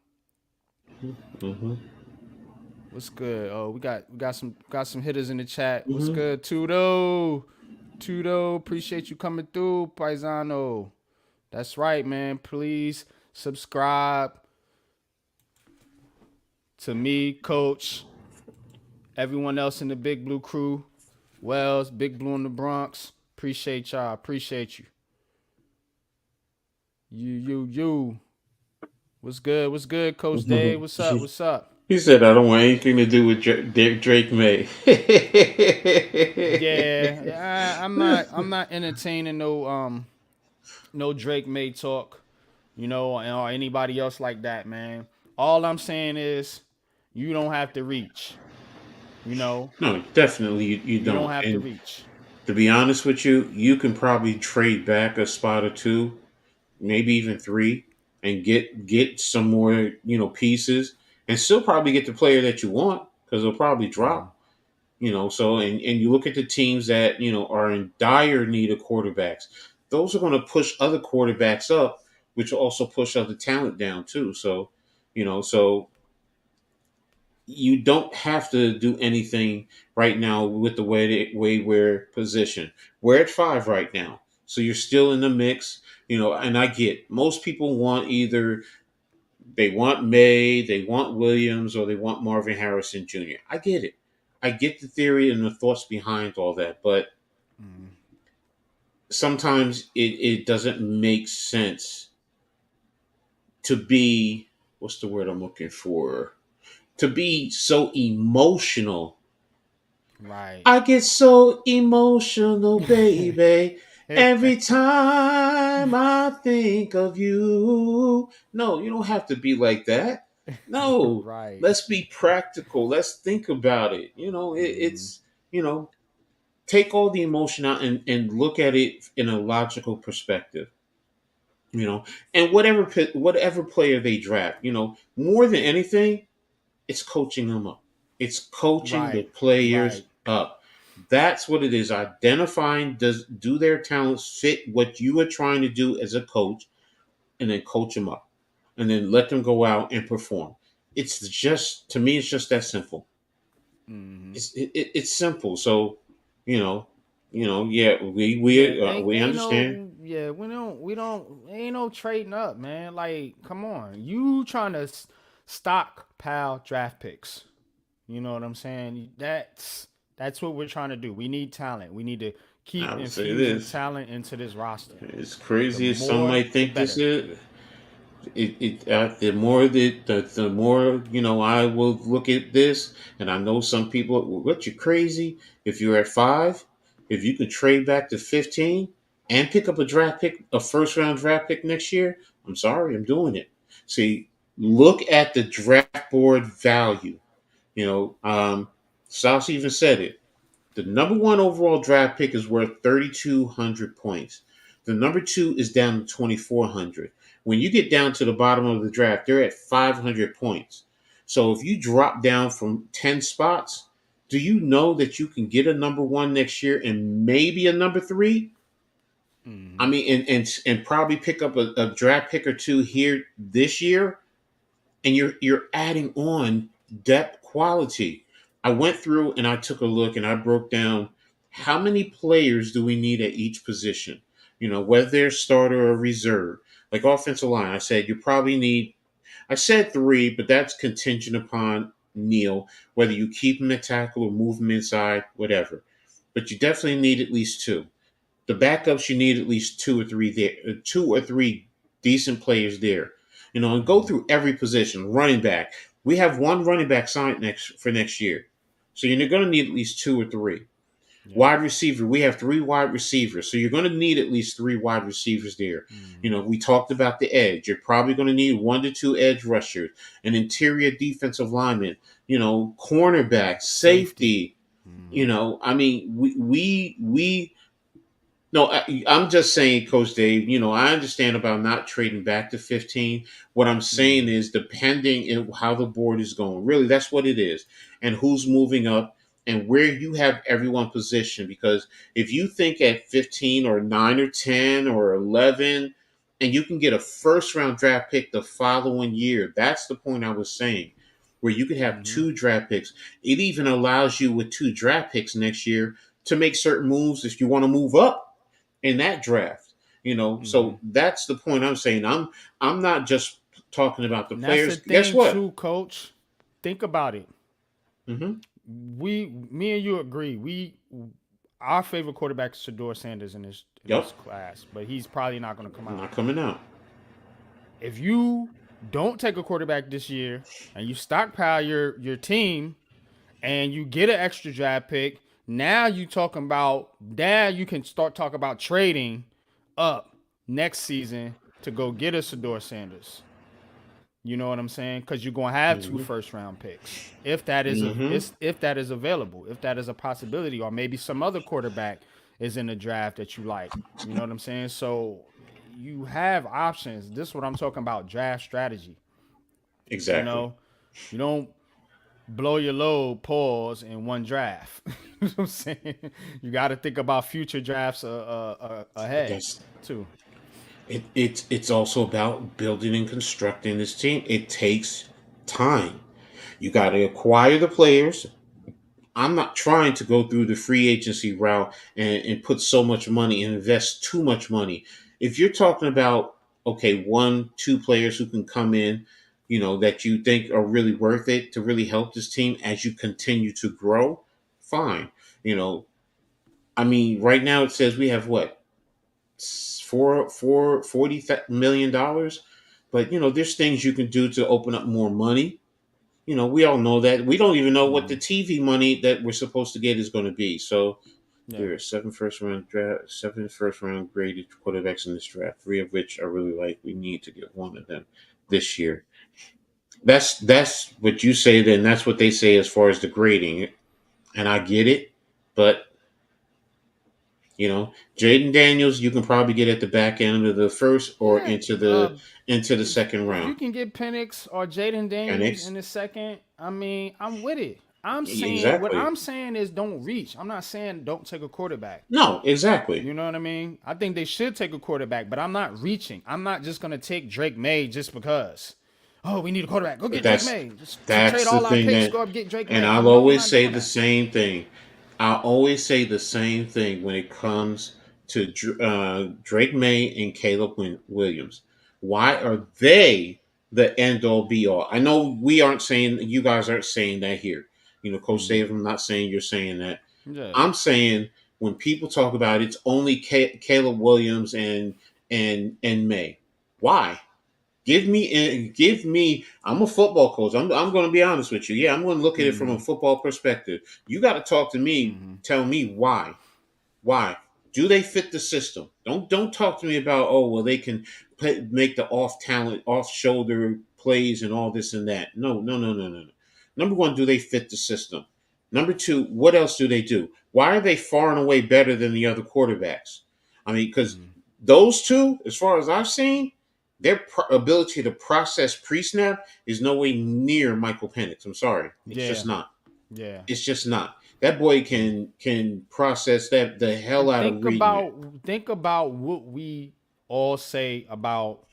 What's good? Oh, we got some hitters in the chat. What's good, Tudo? Appreciate you coming through, Paisano. That's right, man. Please subscribe to me, Coach, everyone else in the Big Blue crew, Wells, Big Blue in the Bronx. Appreciate y'all. Appreciate you. You. What's good, Coach Dave? What's up? He said, I don't want anything to do with Drake May. Yeah, I'm not entertaining no Drake May talk, or anybody else like that, man. All I'm saying is you don't have to reach, No, definitely you don't. You don't have to reach. To be honest with you, you can probably trade back a spot or 2, maybe even 3, and get some more, pieces, and still probably get the player that you want because they'll probably drop. So and you look at the teams that are in dire need of quarterbacks. Those are going to push other quarterbacks up which will also push other talent down too. So, so you don't have to do anything right now with the way we're positioned. We're at 5 right now, so you're still in the mix. And I get most people want either they want May, they want Williams, or they want Marvin Harrison Jr. I get it. I get the theory and the thoughts behind all that, but Mm, sometimes it doesn't make sense to be what's the word I'm looking for? To be so emotional. right. I get so emotional, baby, every time I think of you. No, you don't have to be like that. No, Right. let's be practical. Let's think about it. Mm, It's, you know, take all the emotion out and look at it in a logical perspective. You know, and whatever player they draft, more than anything, it's coaching them up. It's coaching the right. players Right. up. That's what it is. Identifying do their talents fit what you are trying to do as a coach, and then coach them up, and then let them go out and perform. It's just to me, it's just that simple. Hmm. It's simple. So, you know, yeah, we Yeah, we uh, we ain't understand. no yeah, we don't ain't no trading up, man. Like, come on. You trying to stockpile draft picks. You know what I'm saying? That's what we're trying to do. We need talent. We need to I keep would say infusing this. talent into this roster. As The crazy as some more, might the think this better. is, the more the more I will look at this, and I know some people. What, you crazy? If you're at 5, if you could trade back to 15 and pick up a draft pick, a first round draft pick next year, I'm sorry, I'm doing it. See, look at the draft board value. You know, Sauce even said it. The number one overall draft pick is worth 3,200 points. The number two is down to 2,400. When you get down to the bottom of the draft, they're at 500 points. So if you drop down from 10 spots, do you know that you can get a number one next year and maybe a number three? I Hmm. mean, and probably pick up a draft pick or two here this year, and you're adding on depth quality. I went through and I took a look and I broke down how many players do we need at each position. Whether they're starter or reserve. Like offensive line, I said you probably need. I said 3, but that's contingent upon Neil, whether you keep him at tackle or move him inside, whatever. But you definitely need at least 2. The backups, you need at least 2 or 3 there, 2 or 3 decent players there. And go Hmm. through every position. Running back, we have one running back signed next year, so you're going to need at least 2 or 3. Yeah. Wide receiver, we have 3 wide receivers, so you're going to need at least 3 wide receivers there. Hmm. We talked about the edge. You're probably going to need 1 to 2 edge rushers, an interior defensive lineman, cornerback, Safety. safety. Hmm. I mean, we no, I'm just saying, Coach Dave. I understand about not trading back to 15. What I'm saying Hmm. is, depending on how the board is going, really, that's what it is, and who's moving up, and where you have everyone positioned. Because if you think at 15 or 9 or 10 or 11, and you can get a first round draft pick the following year, that's the point I was saying, where you could have Hmm. 2 draft picks. It even allows you with 2 draft picks next year to make certain moves if you want to move up in that draft. Hmm. So that's the point I'm saying. I'm not just talking about the And that's the players. Guess thing what? too, coach. Think about it. Hmm. Me and you agree. Our favorite quarterback is Shador Sanders in Yep. this class, but he's probably not going to come out. Not coming out. If you don't take a quarterback this year and you stockpile your team and you get an extra draft pick, now you can start talking about trading up next season to go get a Shador Sanders. You know what I'm saying? Because you're gonna have two Hmm. first round picks if that is Hmm. if that is available, if that is a possibility, or maybe some other quarterback is in the draft that you like. You know what I'm saying? So you have options. This is what I'm talking about: draft strategy. You Exactly. know, you don't blow your load pause in one draft. You know what I'm saying? You got to think about future drafts ahead That's too. It's also about building and constructing this team. It takes time. You got to acquire the players. I'm not trying to go through the free agency route and put so much money and invest too much money. If you're talking about, okay, one, two players who can come in, that you think are really worth it to really help this team as you continue to grow, fine. You know, I mean, right now it says we have what, $40 million, but there's things you can do to open up more money. We all know that. We don't even know what the Mm-hmm. TV money that we're supposed to get is going to be. So Yeah. there are seven first round graded quarterbacks in this draft, three of which I really like. We need to get one of them this year. That's what you say. Then that's what they say as far as the grading, and I get it. But Jaden Daniels, you can probably get at the back end of the first or Yeah. into the If second if round. you can get Penix or Jaden Daniels Penix, in the second, I mean, I'm with it. I'm saying what exactly. I'm saying is don't reach. I'm not saying don't take a quarterback. No, exactly. You know what I mean? I think they should take a quarterback, but I'm not reaching. I'm not just gonna take Drake May just because. Oh, we need a quarterback. Go get Drake That's May. Just trade that's the all our thing picks. that, Go up get Drake and May. I'll I'm no, I'm always not say doing the that. same thing. I always say the same thing when it comes to Drake May and Caleb Williams. Why are they the end all be all? I know we aren't saying, you guys aren't saying that here. Coach Mm-hmm. Dave, I'm not saying you're saying that. Yeah. I'm saying when people talk about it's only Caleb Williams and May. Why? Give me. I'm a football coach. I'm going to be honest with you. Yeah, I'm going to look at it from Mm-hmm. a football perspective. You got to talk to me. Mm-hmm. Tell me why. Why do they fit the system? Don't talk to me about, oh, well, they can make the off talent, off shoulder plays and all this and that. No, no, no, no, no, no. Number one, do they fit the system? Number two, what else do they do? Why are they far and away better than the other quarterbacks? I mean, because Mm-hmm. those two, as far as I've seen, their ability to process pre-snap is no way near Michael Penix. I'm sorry, it's Yeah. just not. Yeah. It's just not. That boy Mm. can process that the hell And out of reading it. think about what we all say about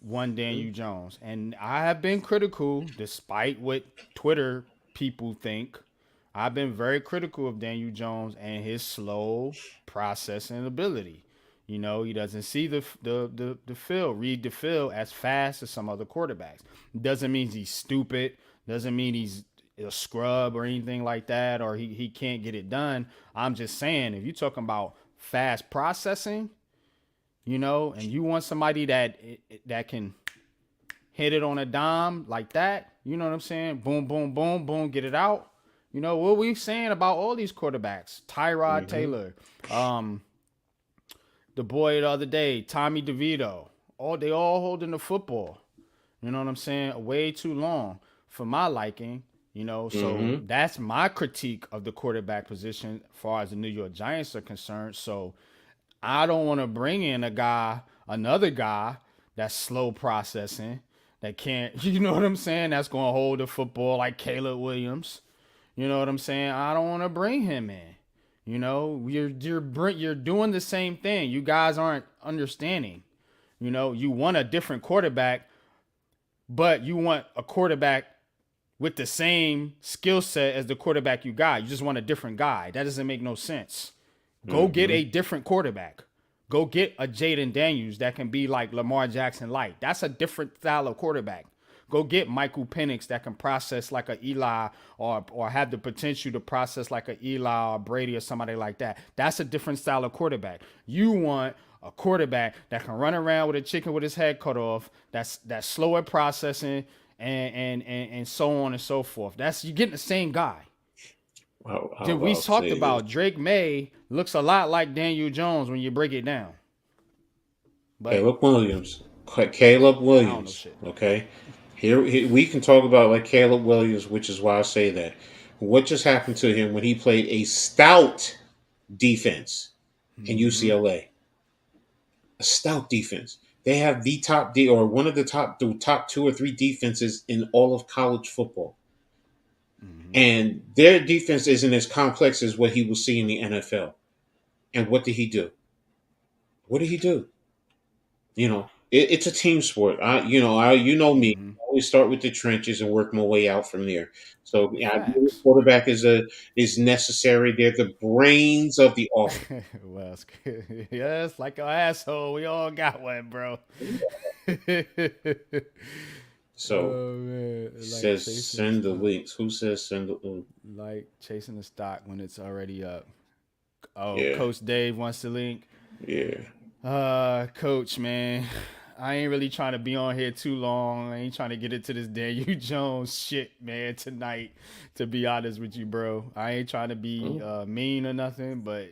one Mhm. Daniel Jones. And I have been critical, despite what Twitter people think. I've been very critical of Daniel Jones and his slow processing ability. He doesn't see the field, read the field as fast as some other quarterbacks. Doesn't mean he's stupid. Doesn't mean he's a scrub or anything like that, or he can't get it done. I'm just saying, if you're talking about fast processing, and you want somebody that can hit it on a dime like that, you know what I'm saying? Boom, boom, boom, boom, get it out. What we saying about all these quarterbacks? Tyrod Mhm. Taylor, um, the boy the other day, Tommy DeVito. They all holding the football. You know what I'm saying? Way too long for my liking. So Mhm. that's my critique of the quarterback position as far as the New York Giants are concerned. So I don't want to bring in another guy that's slow processing, that can't, you know what I'm saying? That's going to hold the football like Caleb Williams. You know what I'm saying? I don't want to bring him in. You're doing the same thing. You guys aren't understanding. You want a different quarterback, but you want a quarterback with the same skill set as the quarterback you got. You just want a different guy. That doesn't make no sense. Go get Mhm. a different quarterback. Go get a Jaden Daniels that can be like Lamar Jackson light. That's a different style of quarterback. Go get Michael Penix that can process like a Eli, or have the potential to process like a Eli or Brady or somebody like that. That's a different style of quarterback. You want a quarterback that can run around with a chicken with his head cut off. That's slow at processing and so on and so forth. You're getting the same guy. Then we I'll talked say this. about Drake May looks a lot like Daniel Jones when you break it down. But Caleb Williams. Caleb I don't know Williams. shit. Okay. Here we can talk about like Caleb Williams, which is why I say that. What just happened to him when he played a stout defense in Mm-hmm. UCLA? A stout defense. They have the top D, or one of the top two or three defenses in all of college football. Mm-hmm. And their defense isn't as complex as what he will see in the NFL. And what did he do? What did he do? it's a team sport. You know me. Mm-hmm. I always start with the trenches and work my way out from there. So yeah, I believe Facts. quarterback is necessary. They're the brains of the offense. Well, it's good. Yes, like an asshole. We all got one, bro. So Oh man, like says chasing the send the stock, links. Who says send the? like chasing the stock when it's already up. Oh, Yeah, Coach Dave wants to link. yeah. Coach, man, I ain't really trying to be on here too long. I ain't trying to get into this Daniel Jones shit, man, tonight. To be honest with you, bro, I ain't trying to be Mm, mean or nothing, but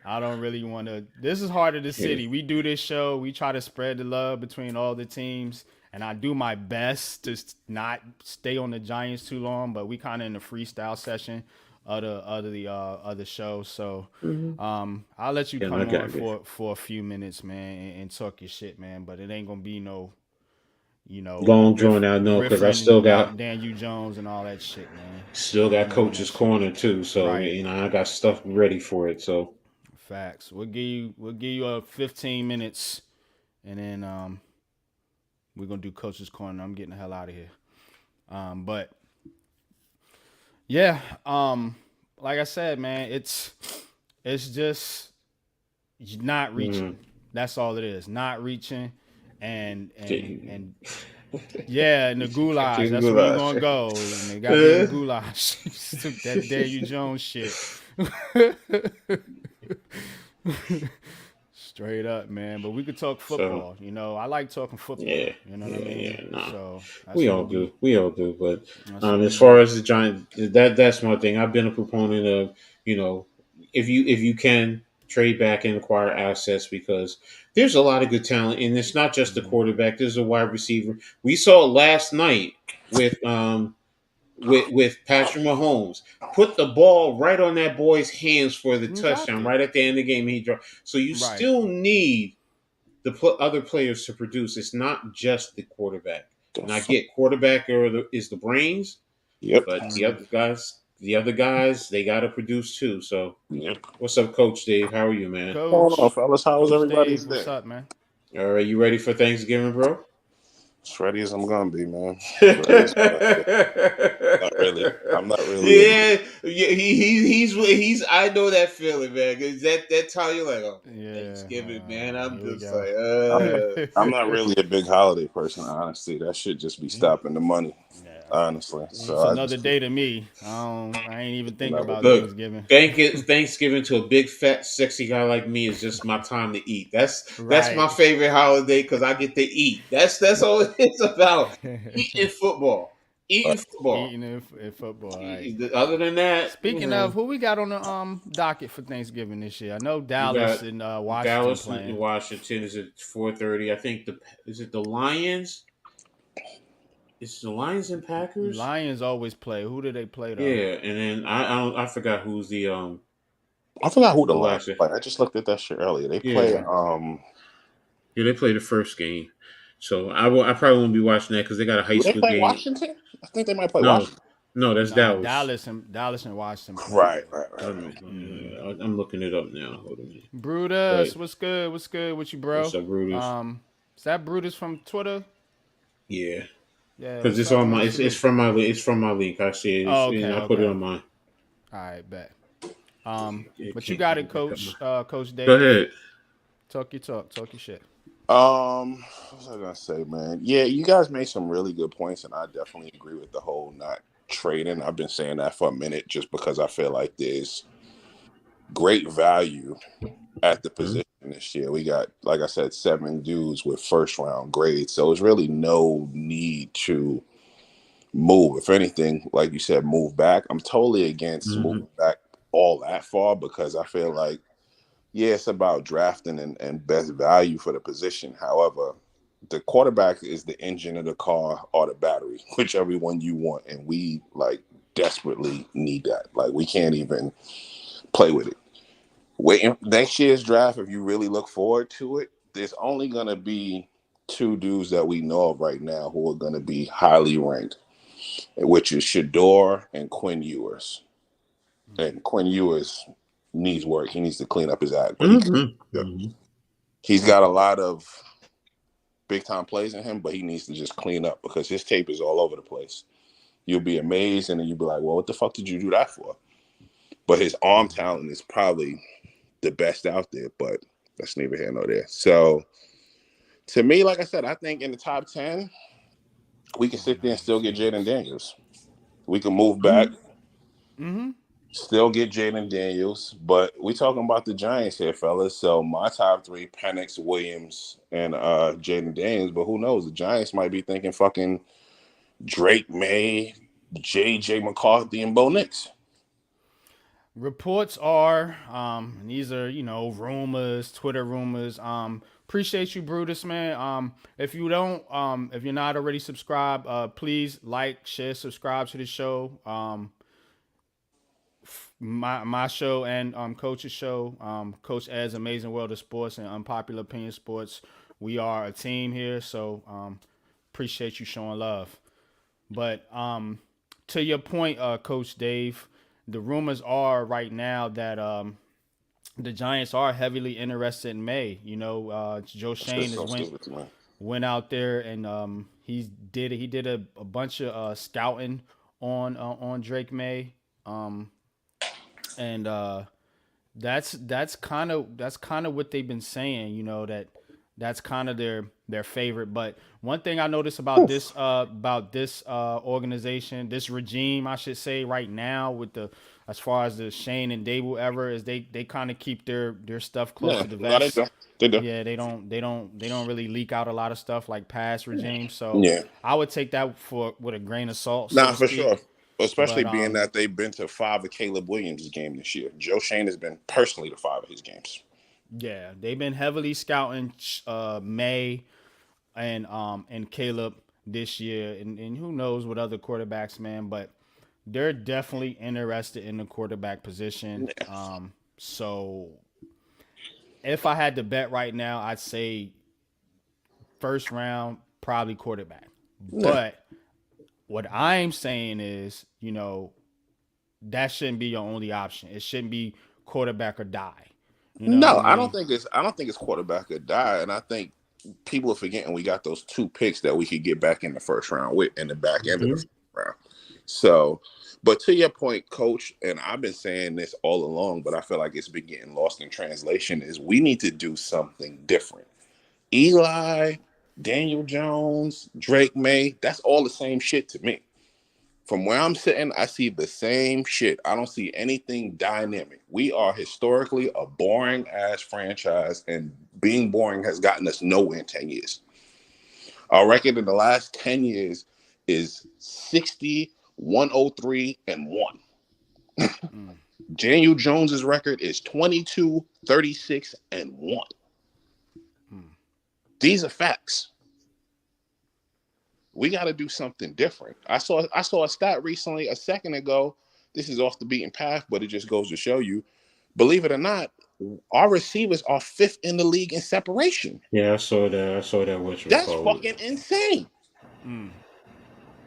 I don't really want to. This is Heart of the yeah. City. We do this show. We try to spread the love between all the teams, and I do my best to not stay on the Giants too long. But we kind of in the freestyle session of the show, so Mm-hmm. I'll let you Yeah, I come on got it. for a few minutes, man, and talk your shit, man. But it ain't gonna be no, Long drawn out, no, because I riffing about Daniel Jones and all that shit, man. still We got ain't doing that coach's shit. corner too. So Right. I got stuff ready for it. So Facts. We'll give you a 15 minutes, and then we're gonna do coach's corner. I'm getting the hell out of here. But yeah, like I said, man, it's just not reaching. mm, That's all it is. Not reaching, and and okay. and yeah, and the goulash. Chicken That's where you're goulash. gonna go. And they got me eating goulash. That Daniel Jones shit. Straight up, man. But we could talk So football. I like talking yeah, football. You know what I yeah. mean? Nah, So that's we what all we do. do. We all do. But That's what we as far do. as the Giant, that's my thing. I've been a proponent of you know if you can trade back and acquire assets because there's a lot of good talent, and it's not just the Hmm. quarterback. There's a wide receiver. We saw it last night with with Patrick Mahomes. Put the ball right on that boy's hands for the You dropped touchdown it. right at the end of the game. He dropped. So you Right. still need the other players to produce. It's not just the quarterback. And I get quarterback is the brains, Yep. but Hmm. the other guys, they got to produce too. So Yep. what's up, Coach Dave? How are you, man? What's going on, Coach, fellas? How was Coach everybody's Dave, what's day? up, man? All right, you ready for Thanksgiving, bro? As ready as I'm gonna be, man. As ready as I'm gonna be. Yeah, Not really. I'm not really a big. yeah, he's. I know that feeling, man. 'Cause that's how you're like, oh, Yeah. Thanksgiving, man. I'm Here we just go. like, I'm not really a big holiday person, honestly. That should just be stopping the money, Yeah. honestly. So It's I another just day to me. I ain't even thinking another about day. look. Thanksgiving. Thanksgiving to a big fat sexy guy like me is just my time to eat. That's my Right. favorite holiday because I get to eat. That's all it's about. Eating football, eating football. Eating in football. All right. Other than that, Speaking of, who we got on the docket for Thanksgiving this year? I know we got Dallas and Washington Dallas and playing. Washington is at 4:30. I think is it the Lions? It's the Lions and Packers. Lions always play. Who do they play though? Yeah, and then I forgot who's I forgot who the the Lions last. play. I just looked at that shit earlier. They play. Yeah, yeah, they played the first game. So I probably won't be watching that because they got a high Do they school play game. Washington? I think they might play No, Washington. no, that's Nah, Dallas. Dallas and Washington play. Right, right, right. Hold on, Hmm. I'm looking it up now. Hold on a minute. But Brutus, what's good? What's good with you, what's bro? up, Brutus? Is that Brutus from Twitter? Yeah, Yeah, because what's it's up, on man? my it's Salute. from my link. I see it, Oh, and okay, I put it okay. on my. All right, bet. It But you can't got come it, back up my. Coach Go Dave. ahead. Talk your talk. Talk your shit. What was I gonna say, man? Yeah, you guys made some really good points, and I definitely agree with the whole not trading. I've been saying that for a minute, just because I feel like there's great value at the Mhm. position this year. We got, like I said, 7 dudes with first round grades, so there's really no need to move. If anything, like you said, move back. I'm totally against Mhm. moving back all that far because I feel like, yeah, it's about drafting and best value for the position. However, the quarterback is the engine of the car or the battery, whichever one you want. And we like desperately need that. Like we can't even play with it. Waiting next year's draft, if you really look forward to it, there's only gonna be 2 dudes that we know of right now who are gonna be highly ranked, which is Shador and Quinn Ewers. And Quinn Ewers needs work. He needs to clean up his act, but Mhm. Mhm. he's got a lot of big time plays in him, but he needs to just clean up because his tape is all over the place. You'll be amazed, and then you'll be like, well, what the fuck did you do that for? But his arm talent is probably the best out there, but that's neither here nor there. So to me, like I said, I think in the top 10, we can sit there and still get Jaden Daniels. We can move back, still get Jaden Daniels, but we talking about the Giants here, fellas. So my top 3, Penix, Williams, and Jaden Daniels. But who knows? The Giants might be thinking fucking Drake May, J.J. McCarthy, and Bo Nix. Reports are, these are, rumors, Twitter rumors. Appreciate you, Brutus, man. If you don't, if you're not already subscribed, please like, share, subscribe to the show. My show and Coach's show, Coach Ed's Amazing World of Sports and Unpopular Opinion Sports. We are a team here, so appreciate you showing love. But to your point, Coach Dave, the rumors are right now that the Giants are heavily interested in May. Joe Shane went out there and he did a bunch of scouting on Drake May, and that's kind of what they've been saying. That's kind of their favorite. But one thing I noticed about this organization, this regime, I should say, right now with as far as the Shane and Dable ever, is they kind of keep their stuff close to the vest. They do. Yeah, they don't really leak out a lot of stuff like past regimes. So Yeah. I would take that with a grain of salt. Nah, for sure. Especially But, being that they've been to 5 of Caleb Williams' game this year. Joe Shane has been personally to 5 of his games. Yeah, they've been heavily scouting May and Caleb this year, and who knows what other quarterbacks, man. But they're definitely interested in the quarterback position. So if I had to bet right now, I'd say first round, probably quarterback. But what I'm saying is, that shouldn't be your only option. It shouldn't be quarterback or die. I don't think it's quarterback or die, and I think people are forgetting we got those 2 picks that we could get back in the first round with in the back end of the first round. So, but to your point, Coach, and I've been saying this all along, but I feel like it's been getting lost in translation, is we need to do something different. Eli, Daniel Jones, Drake May, that's all the same shit to me. From where I'm sitting, I see the same shit. I don't see anything dynamic. We are historically a boring-ass franchise, and being boring has gotten us nowhere in 10 years. Our record in the last 10 years is 60, 103, and 1. Daniel Jones's record is 22, 36, and 1. These are facts. We got to do something different. I saw a stat recently, a second ago. This is off the beaten path, but it just goes to show you, believe it or not, our receivers are 5th in the league in separation. Yeah, I saw that. That's fucking insane.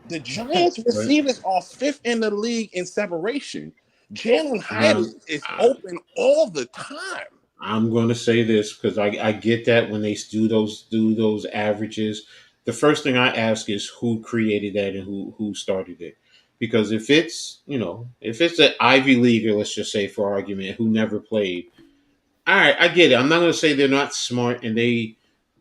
The Giants receivers are 5th in the league in separation. Jalen Hyatt is open all the time. I'm going to say this because I get that when they do those averages. The first thing I ask is who created that and who started it. Because if it's an Ivy Leaguer, let's just say for argument, who never played, all right, I get it. I'm not going to say they're not smart and they,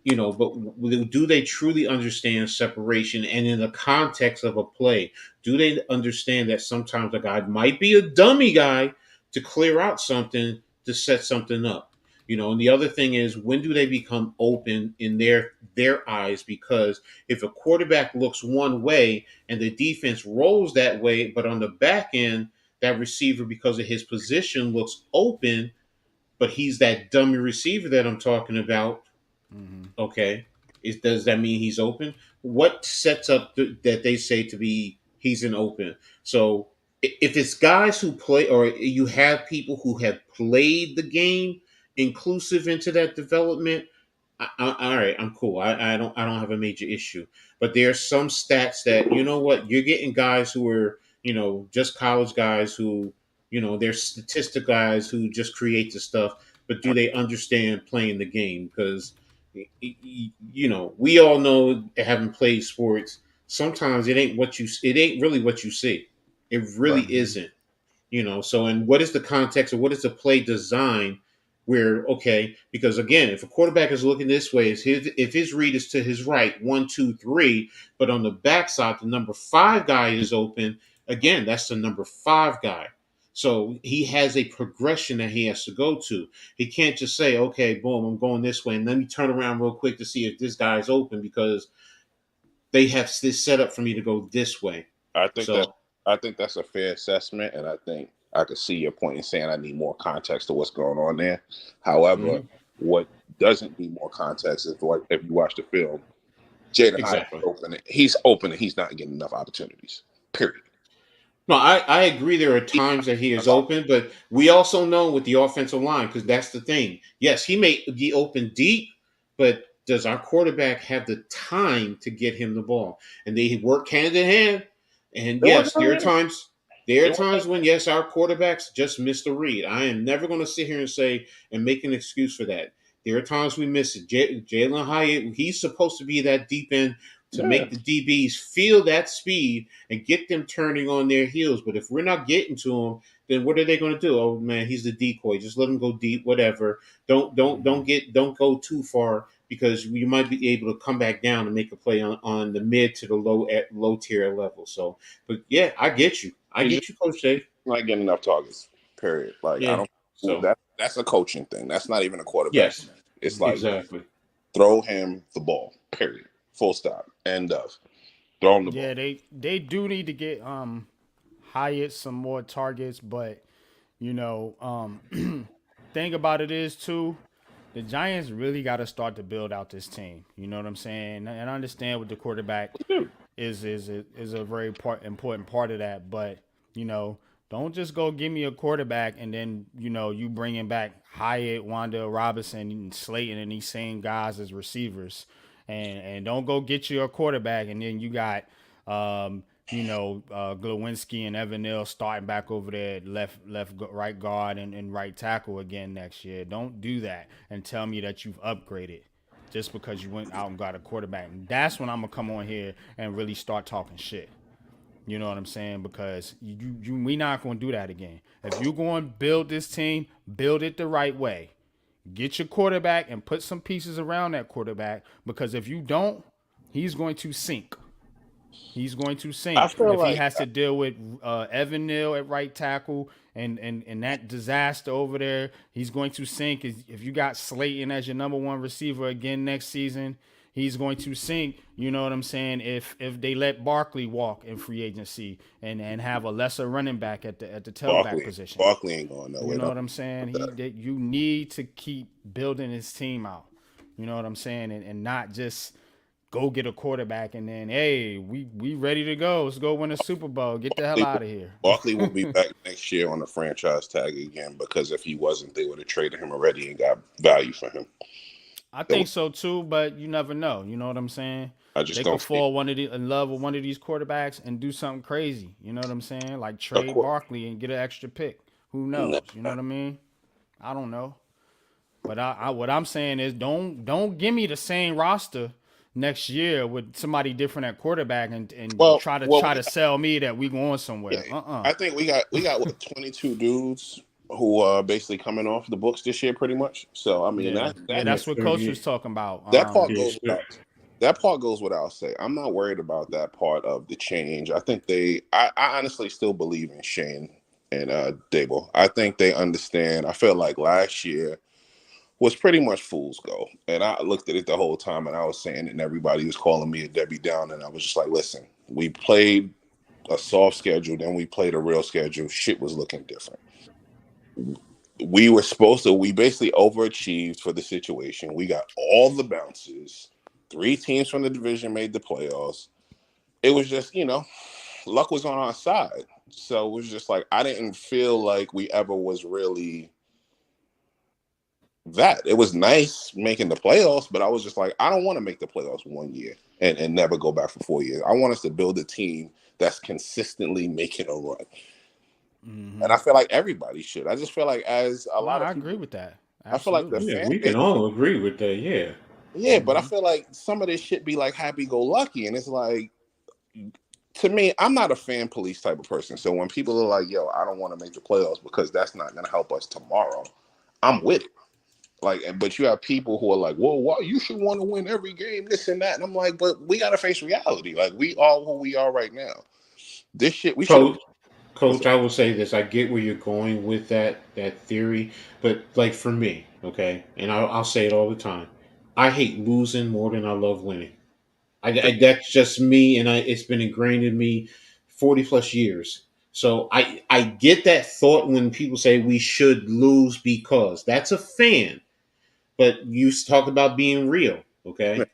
but do they truly understand separation? And in the context of a play, do they understand that sometimes a guy might be a dummy guy to clear out something to set something up? And the other thing is, when do they become open in their eyes? Because if a quarterback looks one way and the defense rolls that way, but on the back end, that receiver, because of his position, looks open, but he's that dummy receiver that I'm talking about. Okay, does that mean he's open? What sets up that they say to be he's an open? So if it's guys who play, or you have people who have played the game inclusive into that development, all right, I'm cool. I don't have a major issue. But there are some stats that you're getting guys who are just college guys who they're statistic guys who just create the stuff. But do they understand playing the game? Because We all know, having played sports, sometimes it ain't really what you see. It Right. really isn't. So, and what is the context, or what is the play design, where, okay, because again, if a quarterback is looking this way, if his read is to his right, 1 2 3, but on the backside the number 5 guy is open, again, that's the number 5 guy. So he has a progression that he has to go to. He can't just say, okay, boom, I'm going this way, and let me turn around real quick to see if this guy is open, because they have this set up for me to go this way. I think that So, I think that's a fair assessment, and I think I could see your point in saying I need more context to what's going on there. However, mhm, what doesn't need more context is what if you watch the film, Jaden Hyatt exactly. open. He's open, and he's not getting enough opportunities. Period. No, I agree there are times that he is open, but we also know with the offensive line, because that's the thing. Yes, he may be open deep, but does our quarterback have the time to get him the ball? And they work hand in hand. And It was yes, there are it was times when, yes, our quarterbacks just missed a read. I am never going to sit here and say and make an excuse for that. There are times we miss it. Jalen Hyatt, he's supposed to be that deep end to yeah. make the DBs feel that speed and get them turning on their heels. But if we're not getting to them, then what are they going to do? Oh man, he's the decoy. Just let him go deep, whatever. Don't go too far, because you might be able to come back down and make a play on the mid to the low tier level. So, but yeah, I get you. I He's just get you, Coach Dave. not getting enough targets. Period. Like I Yeah. don't. So That's a coaching thing. That's not even a quarterback yes, thing. It's like exactly. throw him the ball. Period. Full stop. End of. Throw him the Yeah, ball. they do need to get Hyatt some more targets, but thing about it is too, the Giants really got to start to build out this team. You know what I'm saying? And I understand with the quarterback is a very important part of that. But you know, don't just go give me a quarterback and then you bringing back Hyatt, Wanda Robinson, and Slayton, and these same guys as receivers, and don't go get you a quarterback and then you got Glowinski and Evan Neal starting back over there at right guard and right tackle again next year. Don't do that and tell me that you've upgraded just because you went out and got a quarterback. And that's when I'm gonna come on here and really start talking shit. You know what I'm saying? Because we not gonna do that again. If you're going to build this team, build it the right way. Get your quarterback and put some pieces around that quarterback. Because if you don't, he's going to sink. He's going to I sink feel if he like has to deal with Evan Neal at right tackle and that disaster over there. He's going to sink. If you got Slayton as your number one receiver again next season, he's going to sink. You know what I'm saying? If they let Barkley walk in free agency and have a lesser running back at the tailback Barkley. position. Barkley ain't going You nowhere. know Don't what I'm saying? do that. You need to keep building his team out. You know what I'm saying? And not just go get a quarterback and then hey, we ready to go. Let's go win a Super Bowl. Get the hell Barkley out will, of here. Barkley will be back next year on the franchise tag again because if he wasn't, they would have traded him already and got value for him. I They would- think so too, but you never know. You know what I'm saying? I just They could don't see it. fall in love with one of these quarterbacks and do something crazy. You know what I'm saying? Like Of trade course. Barkley and get an extra pick. Who Nah. knows? You know what I mean? I don't know. But what I'm saying is don't give me the same roster next year with somebody different at quarterback and Well, try to sell me that we going yeah, somewhere. I think we got what 22 dudes who are basically coming off the books this year, pretty much. So I mean Yeah. Yeah, that Yes, that's what sir. coach Yeah. was talking about. that part Yes, goes sir. without that part goes without say. I'm not worried about that part of the change. I think I honestly still believe in Shane and Dable. I think they understand. I felt like last year was pretty much fool's gold. And I looked at it the whole time and I was saying it and everybody was calling me a Debbie Down. And I was just like, listen, we played a soft schedule, then we played a real schedule. Shit was looking different. We basically overachieved for the situation. We got all the bounces. Three teams from the division made the playoffs. It was just, luck was on our side. So it was just like I didn't feel like we ever was really that. It was nice making the playoffs, but I was just like, I don't want to make the playoffs 1 year and never go back for 4 years. I want us to build a team that's consistently making a run. And I feel like everybody should. I just feel like as a No, lot of I agree people, with that. I feel like the Absolutely. Yeah, fan we base, can all agree with that. Yeah. Yeah, but I feel like some of this shit be like happy go lucky, and it's like, to me, I'm not a fan police type of person. So when people are like, "Yo, I don't want to make the playoffs because that's not going to help us tomorrow," I'm with it. Like, but you have people who are like, "Well, why you should want to win every game, this and that," and I'm like, "But we got to face reality. Like, we are who we are right now. This shit, we should have." Coach, Coach, I will say this. I get where you're going with that theory, but like for me, okay, and I'll say it all the time. I hate losing more than I love winning. That's just me, and it's been ingrained in me 40 plus years. So I get that thought when people say we should lose because that's a fan, but you talk about being real, okay?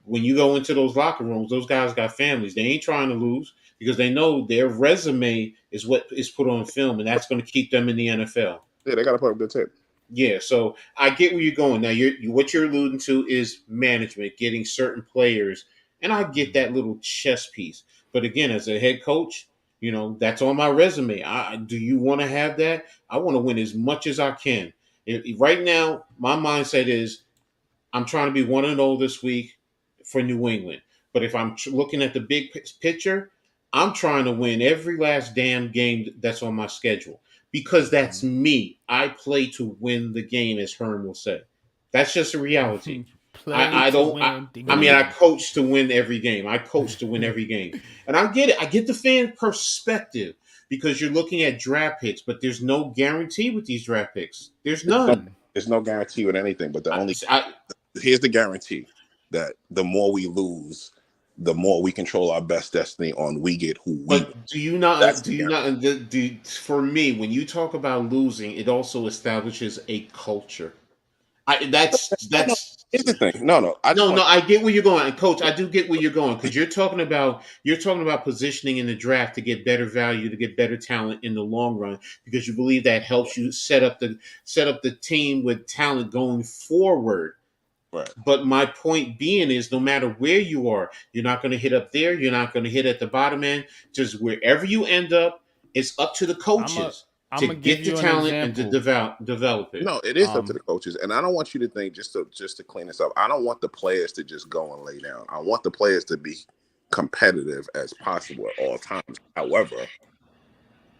When you go into those locker rooms, those guys got families. They ain't trying to lose because they know their resume is what is put on film, and that's going to keep them in the NFL. Yeah, they got to put up the tip. Yeah, so I get where you're going. Now, what you're alluding to is management, getting certain players, and I get that little chess piece. But again, as a head coach, that's on my resume. Do you want to have that? I want to win as much as I can. Right now, my mindset is I'm trying to be 1-0 this week for New England. But if I'm looking at the big picture, I'm trying to win every last damn game that's on my schedule because that's me. I play to win the game, as Hearn will say. That's just a reality. Play I to don't. win the I mean, I game. coach to win every game. I coach to win every game, and I get it. I get the fan perspective because you're looking at draft picks, but there's no guarantee with these draft picks. There's none. There's no guarantee with anything, but the I, only I, here's the guarantee that the more we lose, the more we control our best destiny on we get who we want. But do you not? That's Do the you guarantee. not? For me, when you talk about losing, it also establishes a culture. I No, that's here's the thing. No. I just no, want no. I get where you're going, and Coach. I do get where you're going because you're talking about positioning in the draft to get better value, to get better talent in the long run, because you believe that helps you set up the team with talent going forward. right. But my point being is, no matter where you are, you're not going to hit up there. You're not going to hit at the bottom end. Just wherever you end up, it's up to the I'm a coaches I'm to gonna give get the you an talent and to example. develop it. No, it is up to Um, the coaches, and I don't want you to think just to clean this up. I don't want the players to just go and lay down. I want the players to be competitive as possible at all times. However,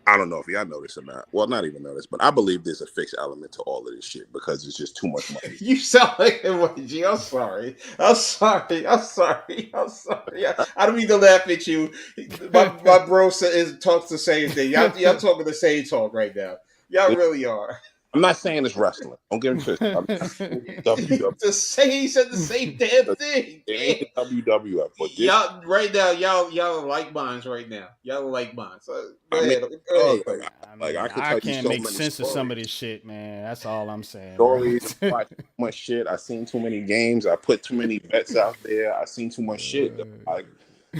I don't know if y'all notice or not. Well, not even notice, but I believe there's a fixed element to all of this shit because it's just too much money. You sound like emoji. I'm sorry. I'm sorry. I'm sorry. I'm sorry. I don't mean to laugh at you. My bro talks the same thing. Y'all talking the same talk right now. Y'all really are. I'm not saying it's wrestling. Don't get it twisted. I'm not saying it's WWF. He said the same damn thing. It ain't the WWF, but this. Y'all right now, y'all are like minds right now. Y'all are like minds. So go I mean, ahead. Go dog, ahead, Coach. I like I mean, could I tell you can't so make many sense of some stories. of this shit, man. That's all I'm saying, bro. Stories. I watched too much shit. I seen too many games. I put too many bets out there. I seen too much shit. Like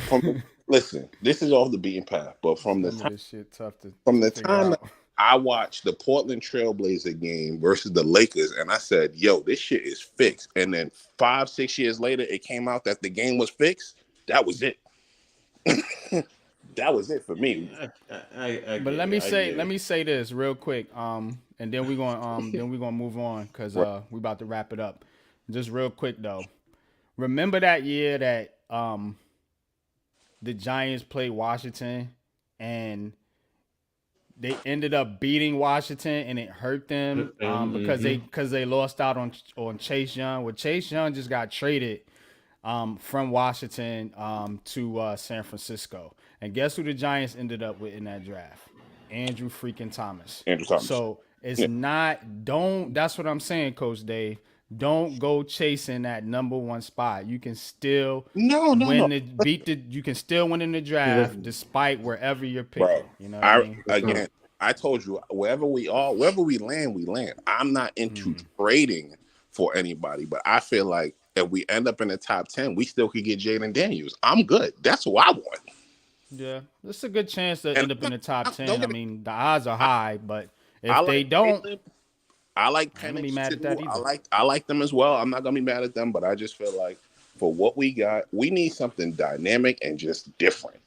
from listen, this is off the beaten path. But from the Some of time this shit tough to figure time that out. I watched the Portland Trailblazer game versus the Lakers, and I said, "Yo, this shit is fixed." And then 5-6 years later, it came out that the game was fixed. That was it. That was it for me. I But get it. I get let it. me say this real quick, and then we gonna move on because Right. we about to wrap it up. Just real quick though, remember that year that the Giants played Washington and they ended up beating Washington and it hurt them because Mhm. they lost out on Chase Young. Well, Chase Young just got traded from Washington to San Francisco. And guess who the Giants ended up with in that draft? Andrew freaking Thomas. Andrew Thomas. So it's Yeah. not don't that's what I'm saying, Coach Dave. Don't go chasing that number one spot. You can still No. you can still win in the draft despite wherever you're picking. Bro, You know what I mean? again, I told you wherever we are, wherever we land, we land. I'm not into trading for anybody, but I feel like if we end up in the top 10, we still could get Jaden Daniels. I'm good. That's what I want. Yeah. It's a good chance to And end up in the top don't 10. I get me. mean, the odds are high, but I if they like don't, Caleb. I like I ain't gonna be Penix mad at too. that I either. like them as well. I'm not gonna be mad at them, but I just feel like for what we got, we need something dynamic and just different.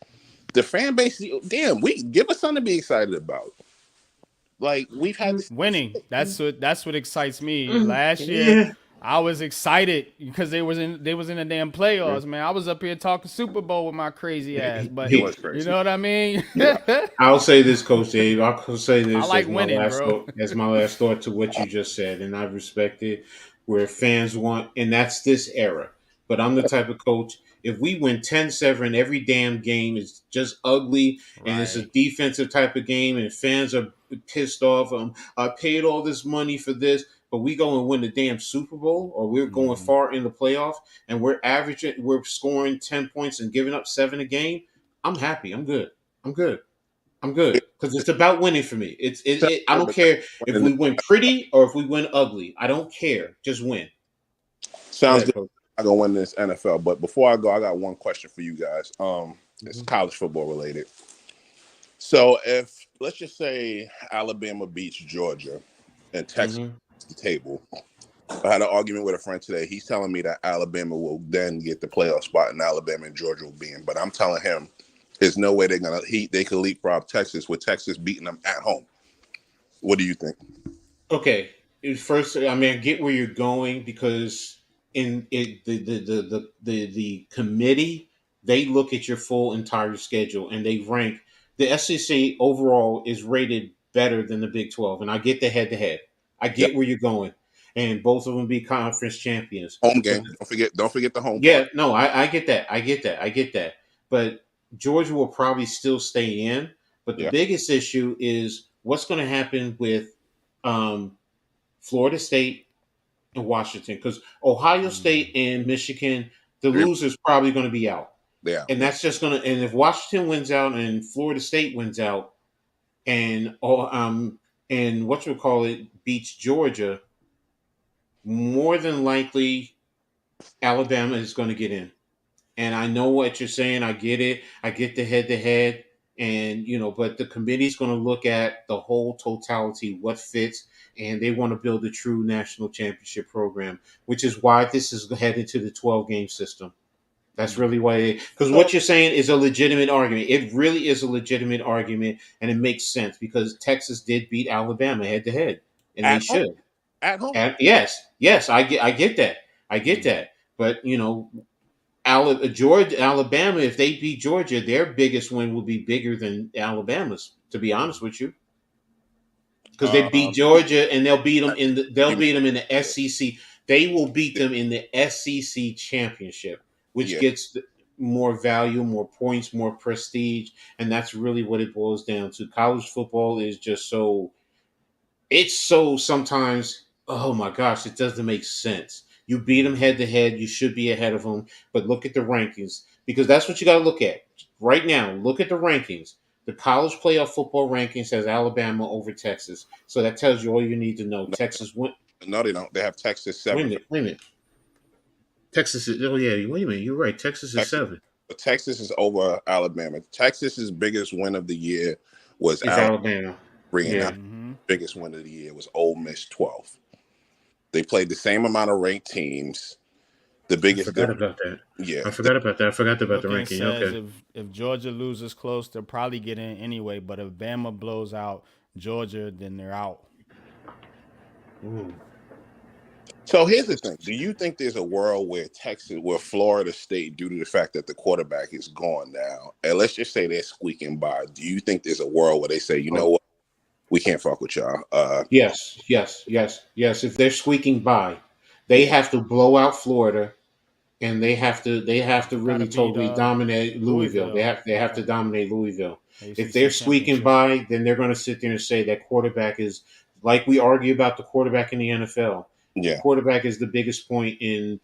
The fan base, damn, we give us something to be excited about. Like we've had this Winning. That's what excites me. Last year, Yeah. I was excited because they was in the damn playoffs, man. I was up here talking Super Bowl with my crazy ass, but It was you crazy. know what I mean? Yeah. I'll say this, Coach Dave. I'll say I this like winning, bro. as my last thought to what you just said, and I respect it. Where fans want, and that's this era. But I'm the type of coach. If we win 10-7 every damn game, is just ugly, and it's a Right. defensive type of game, and fans are pissed off. I paid all this money for this, but we go and win the damn Super Bowl, or we're going Mm-hmm. far in the playoff, and we're scoring 10 points and giving up 7 a game. I'm happy. I'm good. I'm good. I'm good because it's about winning for me. I don't care if we win pretty or if we win ugly. I don't care. Just win. Go Sounds ahead, good. coach. I'm gonna win this NFL. But before I go, I got one question for you guys. It's Mm-hmm. college football related. So if let's just say Alabama beats Georgia and Texas Mm-hmm. beats the table. I had an argument with a friend today. He's telling me that Alabama will then get the playoff spot and Alabama and Georgia will be in. But I'm telling him there's no way they could leapfrog Texas with Texas beating them at home. What do you think? Okay. First, I mean, I get where you're going because in it, the committee they look at your full entire schedule and they rank the SEC overall is rated better than the Big 12, and I get the head to head. I Yep. get where you're going, and both of them be conference champions. Home But game. Don't forget the home yeah, part. no, I get that. I get that. I get that. But Georgia will probably still stay in. But the Yeah. biggest issue is what's going to happen with um, Florida State and Washington. Because Ohio State Mm. and Michigan, the They're- loser's probably going to be out. Yeah. And that's just going to, and if Washington wins out and Florida State wins out and what you call it beats Georgia, more than likely Alabama is going to get in. And I know what you're saying. I get it. I get the head to head. And, but the committee's going to look at the whole totality, what fits, and they want to build a true national championship program, which is why this is headed to the 12 game system. That's really why, because So what you're saying is a legitimate argument. It really is a legitimate argument, and it makes sense because Texas did beat Alabama head to head, and they at home. should. At home. And yes, I get that. I get Mm. that. But, Georgia, Alabama, if they beat Georgia, their biggest win will be bigger than Alabama's. To be honest with you, because they beat Um, Georgia and they'll you mean, beat them in the SEC. They will beat them in the SEC championship, which yeah. gets more value, more points, more prestige, and that's really what it boils down to. College football is just so it's so sometimes, oh my gosh, it doesn't make sense. You beat them head to head, you should be ahead of them, but look at the rankings because that's what you got to look at right now. Look at the rankings. The college playoff football rankings has Alabama over Texas, so that tells you all you need to know. No, Texas win. no, they don't. They have Texas Wait a 7. minute. Wait a minute. Texas is. Oh yeah. Wait a minute. You're right. Texas is Texas, 7. but Texas is over Alabama. Texas's biggest win of the year was Is Alabama Alabama? bringing out. Yeah. Mm-hmm. Biggest win of the year was Ole Miss 12. They played the same amount of ranked teams. The I biggest forgot difference, about that. yeah. I forgot about that. I forgot about the Booking ranking. says Okay. if Georgia loses close, they'll probably get in anyway. But if Bama blows out Georgia, then they're out. Ooh. So here's the thing: do you think there's a world where Florida State, due to the fact that the quarterback is gone now, and let's just say they're squeaking by, do you think there's a world where they say, you know Oh, what, we can't fuck with y'all? yes. If they're squeaking by, they Yeah, have to blow out Florida, and they have to Gotta really beat totally dominate Louisville. They Louisville. have to Yeah, dominate Louisville. If they're ACC squeaking championship. by, then they're going to sit there and say that quarterback is like we argue about the quarterback in the NFL. The yeah. quarterback is the biggest point in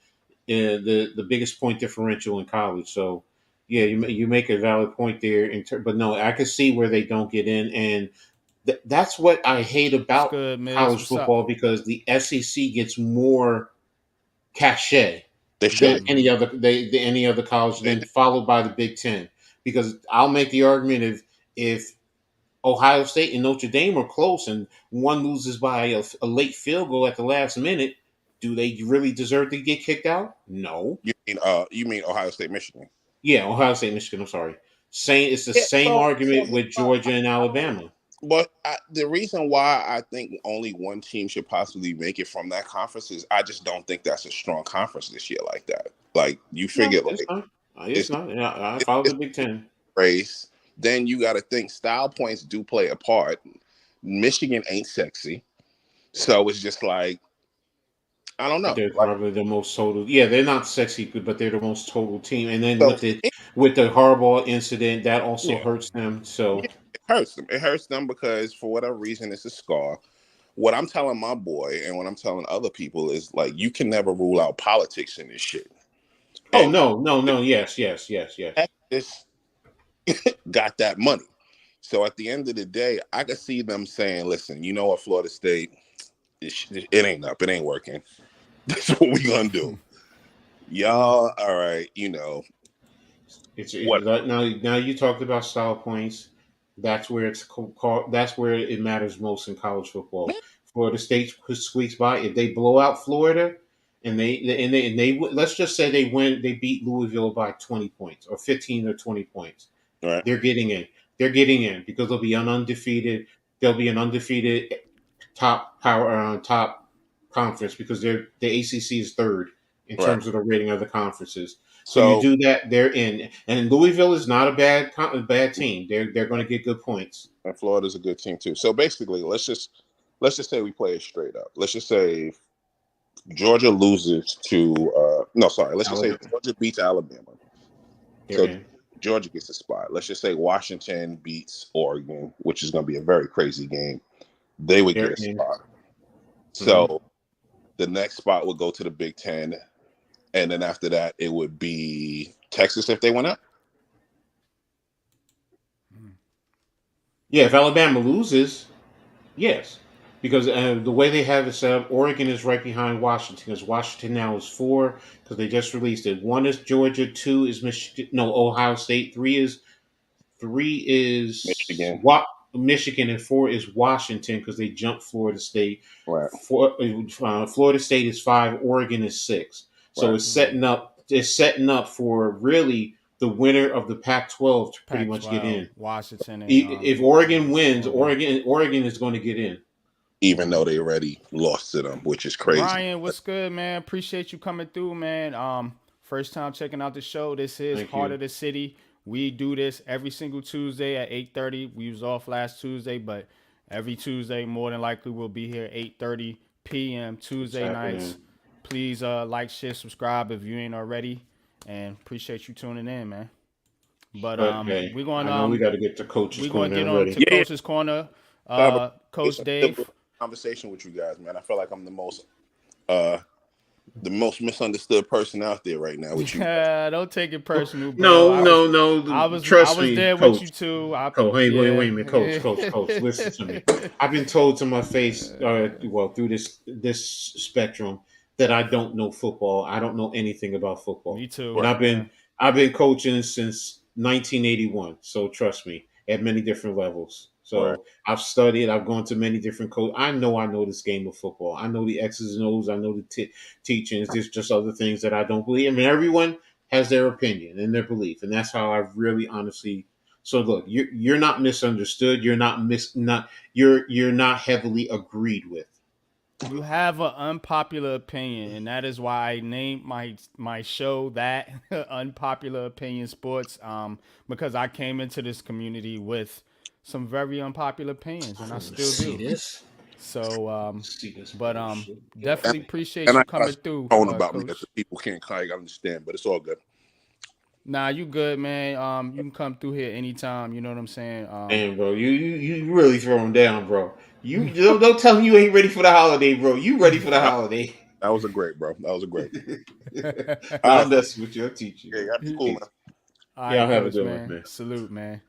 the biggest point differential in college. So yeah, you make a valid point there. But no, I can see where they don't get in, and that's what I hate What's about good, Miz? college What's up? football because the SEC gets more cachet They than should. Mm-hmm. any other college, They, then followed by the Big Ten. Because I'll make the argument if Ohio State and Notre Dame are close and one loses by a late field goal at the last minute, do they really deserve to get kicked out? No. you mean Ohio State, Michigan? Yeah, Ohio State, Michigan. I'm sorry. It's the Yeah. same So argument here's with Georgia and Alabama. but The reason why I think only one team should possibly make it from that conference is I just don't think that's a strong conference this year like that. Like you figure, No, it's like not. It's it's not. I follow the it's Big Ten. race. Then you got to think style points do play a part. Michigan ain't sexy, so it's just like I don't But know. they're Like probably the most total. Yeah, they're not sexy, but they're the most total team. And then so, with the Harbaugh incident, that also yeah, hurts them. yeah, So it hurts them. It hurts them because for whatever reason it's a scar. What I'm telling my boy and what I'm telling other people is like you can never rule out politics in this shit. oh And no, no, no, yes, yes, yes, yes. Texas got that money. So at the end of the day, I could see them saying, "Listen, you know what, Florida State, it ain't up, it ain't working. That's what we gonna do, y'all. All right, It's what? like now you talked about style points. That's where that's where it matters most in college football. Florida State squeaks by. If they blow out Florida, and they let's just say they beat Louisville by 20 points or 15 or 20 points. All right, They're getting in. They're getting in because they'll be an undefeated. They'll be an undefeated top conference because the ACC is third in right. terms of the rating of the conferences. So you So do that, they're in. And Louisville is not a bad team. They're going to get good points. and Florida's a good team too. So basically, let's just say we play it straight up. Let's just say Georgia loses to no, sorry. Let's just say Alabama, Georgia beats Alabama. they're So in. Georgia gets a spot. Let's just say Washington beats Oregon, which is going to be a very crazy game. They would get They're a in. spot. Mm-hmm. So the next spot would go to the Big Ten, and then after that, it would be Texas if they went up. Yeah, if Alabama loses, yes, because the way they have it set up, Oregon is right behind Washington. Because Washington now is four because they just released it. One is Georgia, two is Michigan, no Ohio State, three is Michigan, Michigan, and four is Washington because they jumped Florida State. right, Florida State is five. Oregon is six. So right. it's setting up. It's setting up for really the winner of the Pac-12 to pretty much get Pac-12, in. Washington, and If Oregon wins, Oregon. Oregon is going to get in. Even though they already lost to them, which is crazy. Ryan, what's good, man? Appreciate you coming through, man. First time checking out the show. This is Thank Heart you. of the City. We do this every single Tuesday at 8:30. We was off last Tuesday, but every Tuesday, more than likely, we'll be here 8:30 p.m. It's Tuesday nights. happening. Please like, share, subscribe if you ain't already, and appreciate you tuning in, man. But But hey, we're going I know we got to get to coach's we're going to corner get and on ready. to Yeah, Coach's Corner. nah, but Coach it's a civil Dave. conversation with you guys, man. I feel like I'm uh the most misunderstood person out there right now with you guys. Don't take it personal, bro. No, no, no. I Trust was me, there with you coach. too. Coach, hey, Yeah. wait a minute, coach. Listen to me. I've been told to my face, well, through this spectrum, that I don't know football. I don't know anything about football, Me too. and Right, Yeah. I've been coaching since 1981. So trust me, at many different levels. right. So I've studied. I've gone to many different coach. I know this game of football. I know the X's and O's. I know the teachings. There's just other things that I don't believe. I mean, everyone has their opinion and their belief, and that's how I really honestly. So look, you're not misunderstood. You're not heavily agreed with. You have an unpopular opinion, and that is why I named my show that Unpopular Opinion Sports. Because I came into this community with some very unpopular opinions, and I still See do. this? So, See this but bullshit? Get off And, definitely me. appreciate and you I got coming a through, tone about me that the Coach. people can't kind of understand, but it's all good. Nah, you good, man. You can come through here anytime. You know what I'm saying? Damn, bro, you really throw him down, bro. You don't tell him you ain't ready for the holiday, bro. You ready for the That, holiday? that was a great, bro. That was a great. All Now right, that's what you're teaching. yeah, that's cool, man. All Y'all right, have a Coach, good one, man. man. Salute, man.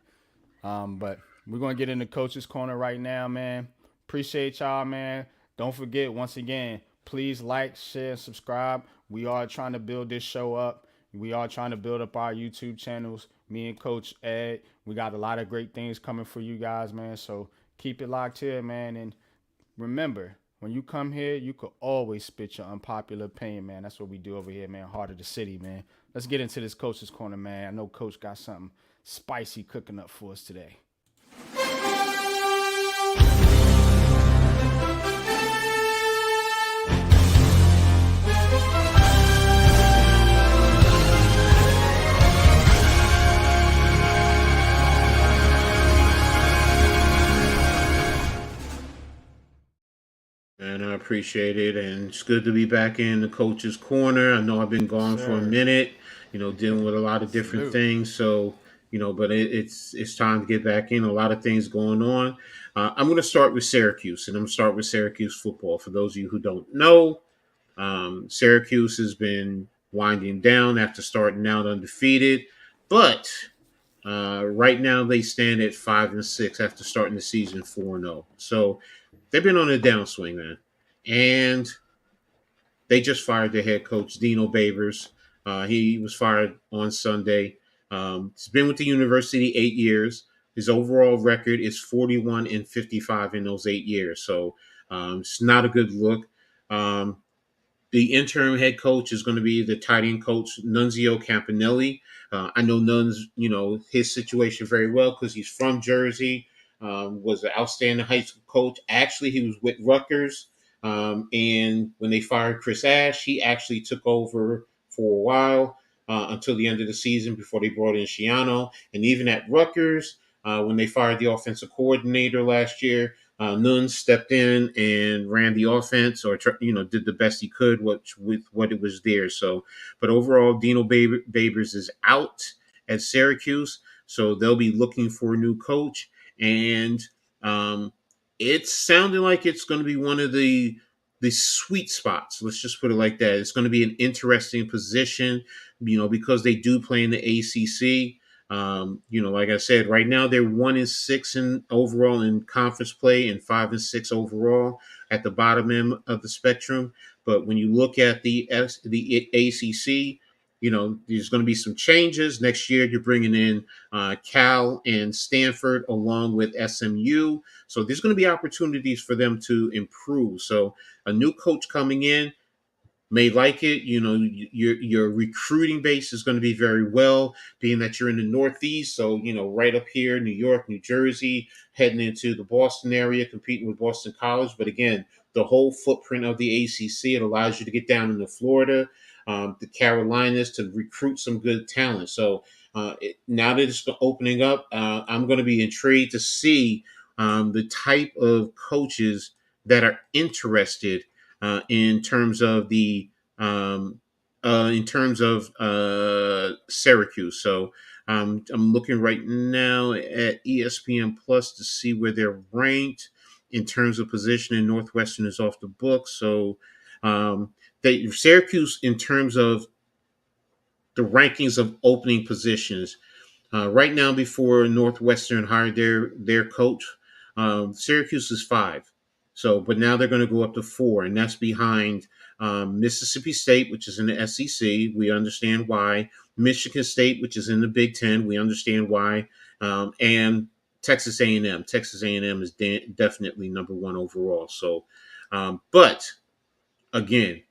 But we're gonna get into Coach's Corner right now, man. Appreciate y'all, man. Don't forget, once again, please like, share, and subscribe. We are trying to build this show up. We are trying to build up our YouTube channels. Me and Coach Ed, we got a lot of great things coming for you guys, man. So keep it locked here, man. And remember, when you come here, you could always spit your unpopular opinion, man. That's what we do over here, man. Heart of the City, man. Let's get into this Coach's Corner, man. I know Coach got something spicy cooking up for us today. appreciate it, and it's good to be back in the coach's corner. I know I've been Yes, gone for a sir. minute, dealing with a lot of different Salute. things. So, but it's time to get back in. A lot of things going on. I'm going to start with Syracuse, and I'm going to start with Syracuse football. For those of you who don't know, Syracuse has been winding down after starting out undefeated, but right now they stand at 5-6 after starting the season 4-0. So they've been on a downswing, man. And they just fired their head coach, Dino Babers. He was fired on Sunday. He's been with the university 8 years. His overall record is 41-55 in those 8 years. So it's not a good look. Um, the interim head coach is going to be the tight end coach, Nunzio Campanelli. I know Nuns, his situation very well because he's from Jersey, was an outstanding high school coach. Actually, he was with Rutgers. And when they fired Chris Ash, he actually took over for a while until the end of the season before they brought in Shiano. And even at Rutgers, when they fired the offensive coordinator last year, Nunes stepped in and ran the offense, or did the best he could with what it was there. So, but overall, Dino Babers is out at Syracuse, so they'll be looking for a new coach, and um, it's sounding like it's going to be one of the sweet spots. Let's just put it like that. It's going to be an interesting position, because they do play in the ACC. Like I said, right now they're 1-6 in overall in conference play and 5-6 overall at the bottom end of the spectrum. But when you look at the ACC, there's going to be some changes next year. You're bringing in Cal and Stanford along with SMU, so there's going to be opportunities for them to improve. So a new coach coming in may like it. Your recruiting base is going to be very well, being that you're in the Northeast. So, right up here, New York, New Jersey, heading into the Boston area, competing with Boston College. But again, the whole footprint of the ACC, it allows you to get down into Florida, the Carolinas, to recruit some good talent. So now that it's opening up, I'm going to be intrigued to see the type of coaches that are interested in terms of um, Syracuse. So I'm looking right now at ESPN Plus to see where they're ranked in terms of position. And Northwestern is off the book. So Syracuse, in terms of the rankings of opening positions, right now, before Northwestern hired their coach, Syracuse is 5. So, but now they're going to go up to 4, and that's behind Mississippi State, which is in the SEC. We understand why. Michigan State, which is in the Big Ten. We understand why. And Texas A&M. Texas A&M is definitely number 1 overall. So, but again,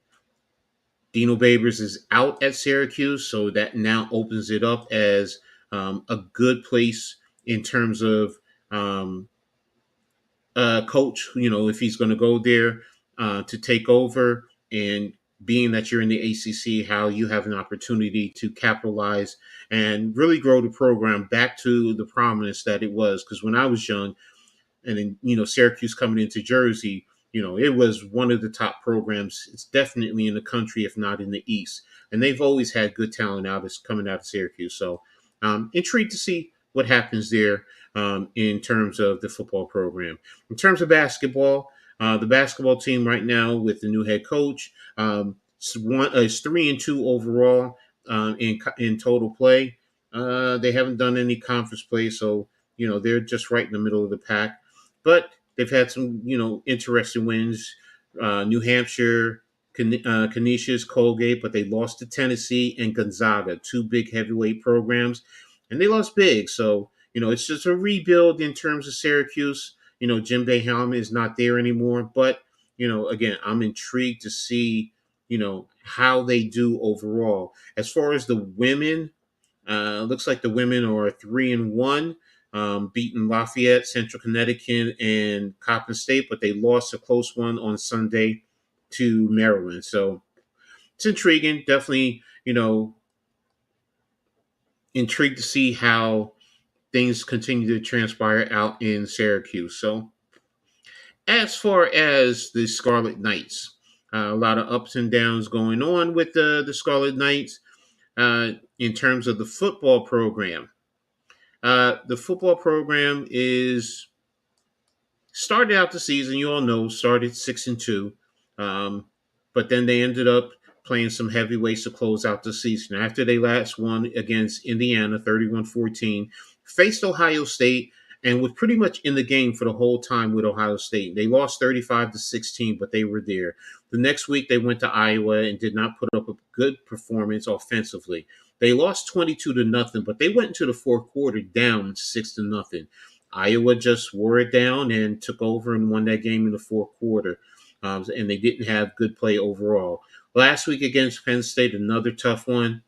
Dino Babers is out at Syracuse, so that now opens it up as a good place in terms of coach. If he's going to go there to take over, and being that you're in the ACC, how you have an opportunity to capitalize and really grow the program back to the prominence that it was. Because when I was young, and then Syracuse coming into Jersey, it was one of the top programs. It's definitely in the country, if not in the East, and they've always had good talent coming out of Syracuse. So intrigued to see what happens there in terms of the football program. In terms of basketball, the basketball team right now with the new head coach is 3-2 overall in total play. They haven't done any conference play, so they're just right in the middle of the pack. But they've had some, interesting wins. New Hampshire, Canisius, Colgate, but they lost to Tennessee and Gonzaga, 2 big heavyweight programs, and they lost big. So, it's just a rebuild in terms of Syracuse. Jim Boeheim is not there anymore, but, again, I'm intrigued to see, how they do overall. As far as the women, looks like the women are 3-1, beating Lafayette, Central Connecticut, and Coppin State, but they lost a close one on Sunday to Maryland. So it's intriguing. Definitely, intrigued to see how things continue to transpire out in Syracuse. So As far as the Scarlet Knights, a lot of ups and downs going on with the Scarlet Knights in terms of the football program. The football program is started out the season, you all know, started 6-2, um, but then they ended up playing some heavyweights to close out the season. After they last won against Indiana 31-14, faced Ohio State, and was pretty much in the game for the whole time with Ohio State. They lost 35-16, but they were there. The next week they went to Iowa and did not put up a good performance offensively. They lost 22 to nothing, but they went into the fourth quarter down 6 to nothing. Iowa just wore it down and took over and won that game in the fourth quarter. And they didn't have good play overall. Last week against Penn State, another tough one.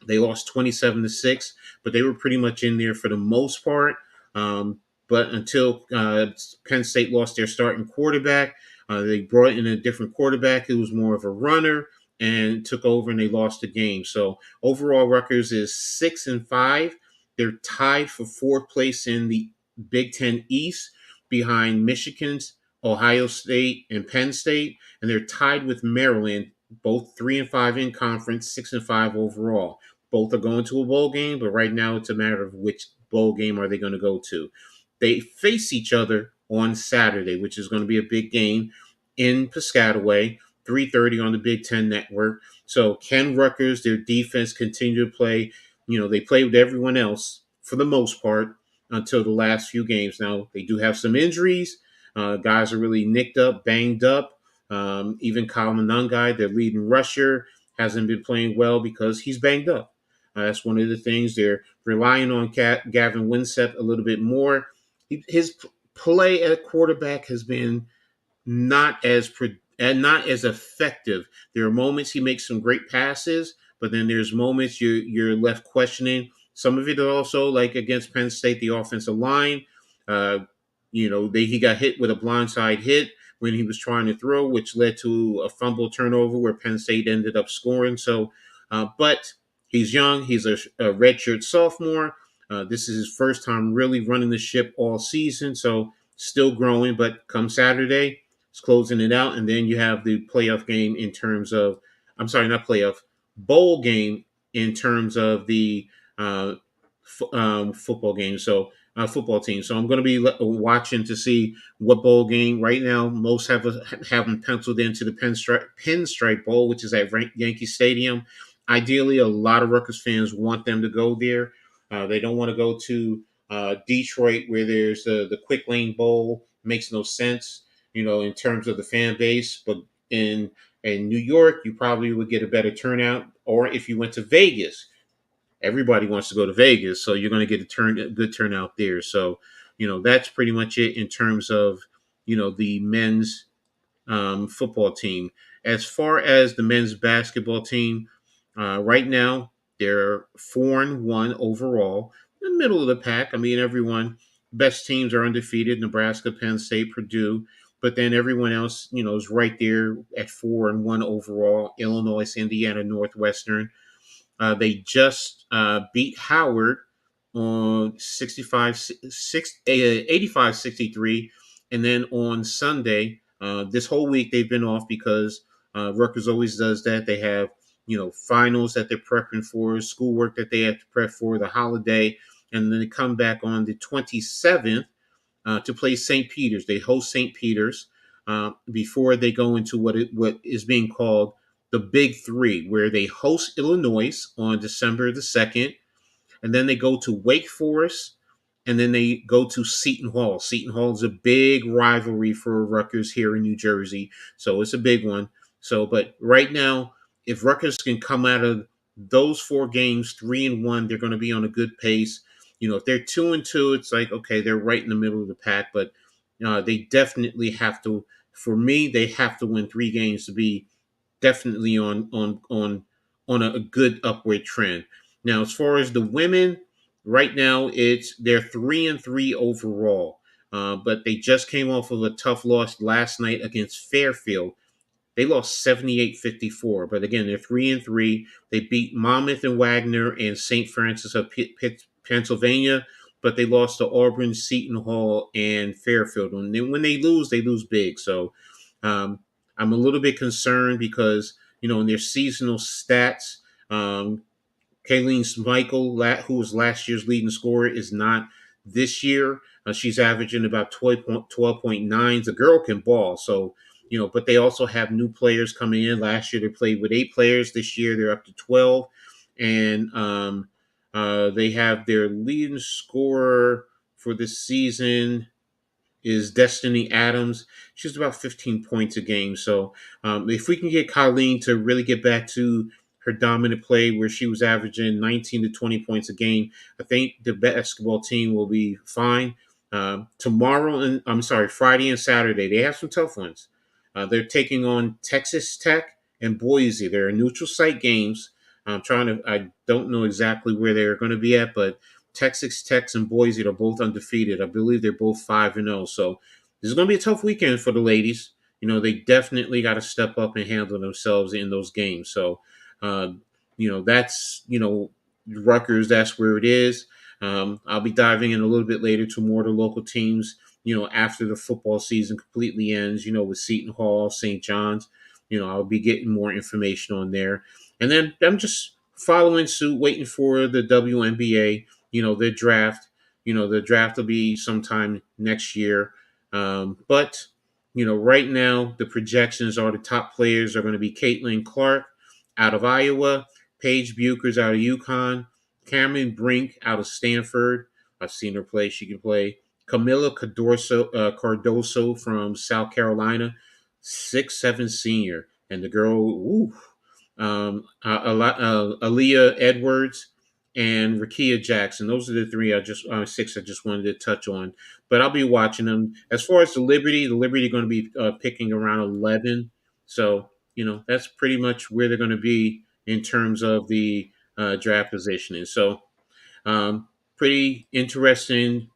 They lost 27-6, but they were pretty much in there for the most part. But until Penn State lost their starting quarterback, they brought in a different quarterback who was more of a runner and took over, and they lost the game. So overall, Rutgers is 6-5. They're tied for fourth place in the Big Ten East behind Michigan's, Ohio State, and Penn State, and they're tied with Maryland, both 3-5 in conference, 6-5 overall. Both are going to a bowl game, but right now it's a matter of which bowl game are they going to go to. They face each other on Saturday, which is going to be a big game in Piscataway, 3:30 on the Big Ten Network. So can Rutgers, their defense, continue to play? They play with everyone else for the most part until the last few games. Now, they do have some injuries. Guys are really nicked up, banged up. Even Kyle Monangai, their leading rusher, hasn't been playing well because he's banged up. That's one of the things. They're relying on Gavin Winsett a little bit more. His play at quarterback has been not as not as effective. There are moments he makes some great passes, but then there's moments you're left questioning. Some of it also, like against Penn State, the offensive line. Uh, he got hit with a blindside hit when he was trying to throw, which led to a fumble turnover where Penn State ended up scoring. So, but he's young. He's a redshirt sophomore. This is his first time really running the ship all season. So still growing, but come Saturday, it's closing it out. And then you have the playoff game in terms of, I'm sorry, not playoff, bowl game in terms of the football game. So, football team. So I'm going to be watching to see what bowl game. Right now, most have them penciled into the Pinstripe Bowl, which is at Yankee Stadium. Ideally, a lot of Rutgers fans want them to go there. They don't want to go to Detroit, where there's the Quick Lane Bowl. Makes no sense, in terms of the fan base. But in New York, you probably would get a better turnout. Or if you went to Vegas, everybody wants to go to Vegas, so you're going to get a good turnout there. So, that's pretty much it in terms of the men's football team. As far as the men's basketball team, right now they're 4-1 overall, in the middle of the pack. I mean, everyone best teams are undefeated: Nebraska, Penn State, Purdue. But then everyone else, is right there at 4-1 overall. Illinois, Indiana, Northwestern. They just beat Howard on 85-63. And then on Sunday, this whole week they've been off because Rutgers always does that. They have, finals that they're prepping for, schoolwork that they have to prep for, the holiday. And then they come back on the 27th to play St. Peter's. They host St. Peter's before they go into what is being called the Big Three, where they host Illinois on December the 2nd, and then they go to Wake Forest, and then they go to Seton Hall. Seton Hall is a big rivalry for Rutgers here in New Jersey, so it's a big one. So, but right now, if Rutgers can come out of those four games 3-1, they're going to be on a good pace. If they're 2-2, it's like, okay, they're right in the middle of the pack, but they definitely have to. For me, they have to win 3 games to be definitely on a good upward trend. Now, as far as the women, right now they're 3-3 overall, but they just came off of a tough loss last night against Fairfield. They lost 78-54, but again, they're 3-3. They beat Monmouth and Wagner and St. Francis of Pennsylvania. but they lost to Auburn, Seton Hall, and Fairfield. And then when they lose big. So um, I'm a little bit concerned because in their seasonal stats, um, Kayleen Schmeichel, who was last year's leading scorer, is not this year. She's averaging about 12.9. The girl can ball. So, but they also have new players coming in. Last year they played with 8 players. This year they're up to 12. And they have their leading scorer for this season is Destiny Adams. She's about 15 points a game. So if we can get Colleen to really get back to her dominant play where she was averaging 19 to 20 points a game, I think the basketball team will be fine. Tomorrow, and I'm sorry, Friday and Saturday, they have some tough ones. They're taking on Texas Tech and Boise. They're neutral site games. I don't know exactly where they're going to be at, but Texas Tech and Boise are both undefeated. I believe they're both 5-0. So this is going to be a tough weekend for the ladies. They definitely got to step up and handle themselves in those games. So, uh, that's Rutgers. That's where it is. I'll be diving in a little bit later to more of the local teams. After the football season completely ends. With Seton Hall, St. John's. I'll be getting more information on there, and then I'm just following suit, waiting for the WNBA. The draft. The draft will be sometime next year. But right now the projections are the top players are going to be Caitlin Clark out of Iowa, Paige Buchers out of UConn, Cameron Brink out of Stanford. I've seen her play; she can play. Camila Cardoso from South Carolina, 6'7" senior, and the girl, ooh, Aaliyah Edwards and Rakia Jackson. Those are the three six I just wanted to touch on. But I'll be watching them. As far as the Liberty are going to be picking around 11. So that's pretty much where they're going to be in terms of the draft positioning. So um, pretty interesting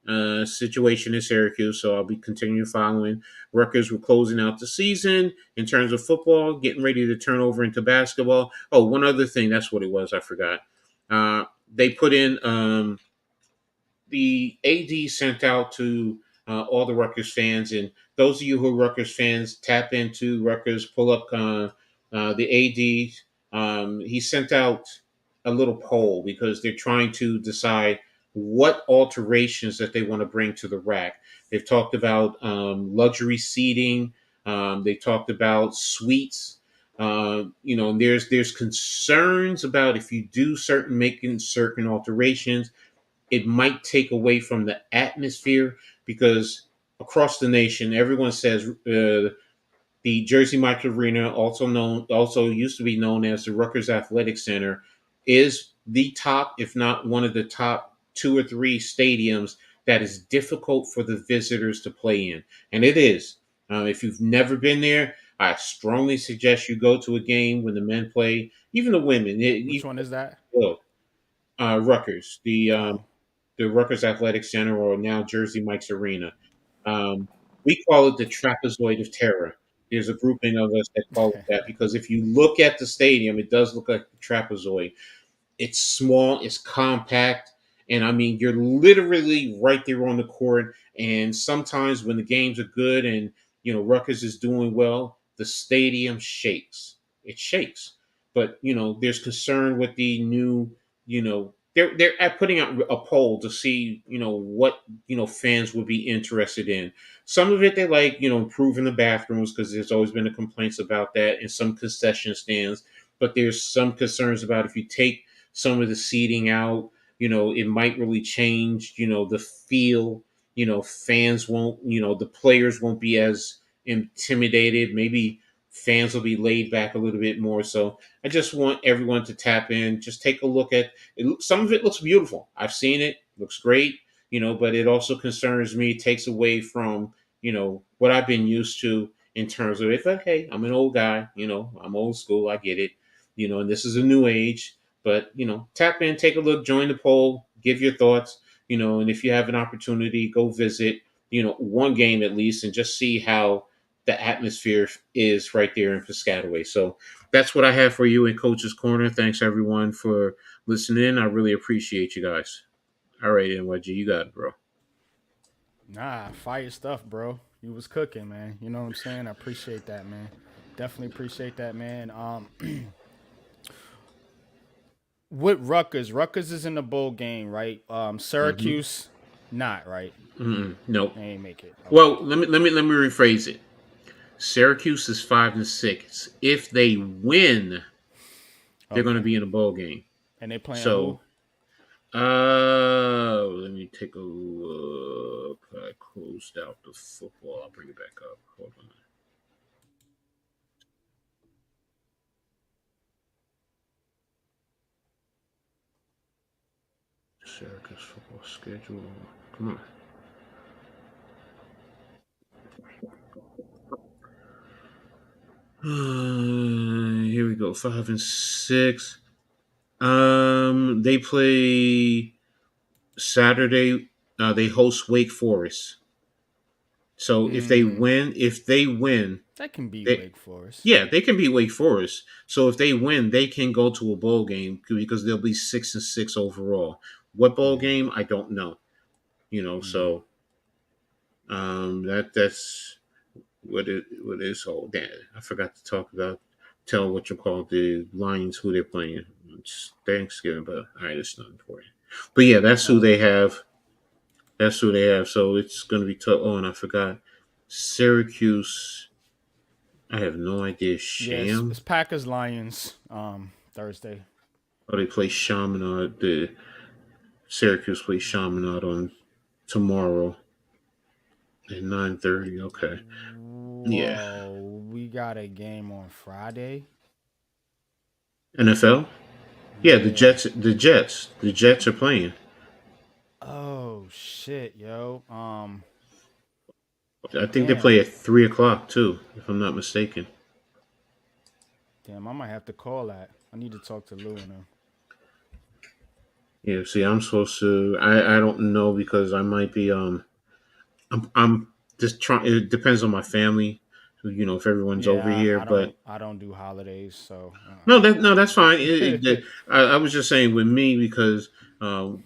situation in Syracuse. So I'll be continuing following. Rutgers were closing out the season in terms of football, getting ready to turn over into basketball. Oh, one other thing. That's what it was. I forgot. They put in the AD sent out to all the Rutgers fans, and those of you who are Rutgers fans, tap into Rutgers, pull up the AD. He sent out a little poll because they're trying to decide what alterations that they want to bring to the rack. They've talked about luxury seating. They talked about suites. And there's concerns about if you do making certain alterations, it might take away from the atmosphere because across the nation, everyone says the Jersey Mike Arena, also used to be known as the Rutgers Athletic Center, is the top, if not one of the top 2 or 3 stadiums that is difficult for the visitors to play in, and it is. If you've never been there, I strongly suggest you go to a game when the men play, even the women. Which one is that? Rutgers, Oh, the Rutgers Athletic Center, or now Jersey Mike's Arena. Um, we call it the trapezoid of terror. There's a grouping of us that call it that because if you look at the stadium, it does look like a trapezoid. It's small, it's compact, and I mean you're literally right there on the court. And sometimes when the games are good and Rutgers is doing well, the stadium shakes. It shakes. But there's concern with the new. They're at putting out a poll to see what fans would be interested in. Some of it they like improving the bathrooms because there's always been a complaints about that in some concession stands. But there's some concerns about if you take some of the seating out, it might really change, the feel. Fans won't, the players won't be as intimidated. Maybe fans will be laid back a little bit more. So I just want everyone to tap in, just take a look at it. Some of it looks beautiful. I've seen it, looks great, but it also concerns me, takes away from, what I've been used to in terms of if, okay, I'm an old guy, I'm old school, I get it, and this is a new age. But tap in, take a look, join the poll, give your thoughts, and if you have an opportunity, go visit, one game at least, and just see how the atmosphere is right there in Piscataway. So that's what I have for you in Coach's Corner. Thanks everyone for listening. I really appreciate you guys. All right, NYG, you got it, bro. Nah, fire stuff, bro. You was cooking, man. You know what I'm saying? I appreciate that, man. Definitely appreciate that, man. With Rutgers, Rutgers is in the bowl game, right? Mm-hmm. Syracuse, not right. Nope. They ain't make it. Okay, Well, let me rephrase it. Syracuse is 5-6. If they win, they're going to okay. be in a bowl game. And they playing who? So, let me take a look. I closed out the football. I'll bring it back up. Hold on. Syracuse football schedule. Come on. Here we go. 5-6. They play Saturday. They host Wake Forest. So if they win, That can be they Wake Forest. yeah, they can beat Wake Forest. So if they win, they can go to a bowl game because they'll be 6-6 overall. What bowl game? I don't know. So that's what is whole. Damn, I forgot to talk about tell what you call the Lions who they're playing. It's Thanksgiving, but all right, it's not important. But yeah, that's who they Okay. have. That's who they have. So it's going to be tough. Oh, and I forgot Syracuse. I have no idea. Yes, Sham. it's Packers Lions. Thursday. Oh, they play Chaminade. The Syracuse plays Chaminade on tomorrow at 9:30. Okay. Yeah. Whoa, we got a game on Friday. NFL. Yeah, the Yeah. Jets. The Jets are playing. Oh shit, yo. I think they Damn. play at 3 o'clock too, if I'm not mistaken. Damn, I might have to call that. I need to talk to Lou and him. Yeah. See, I'm supposed to. I don't know because I might be. I'm just trying. It depends on my family. If everyone's over Yeah, here, I but don't I don't do holidays, so no, that's fine. yeah, I was just saying with me because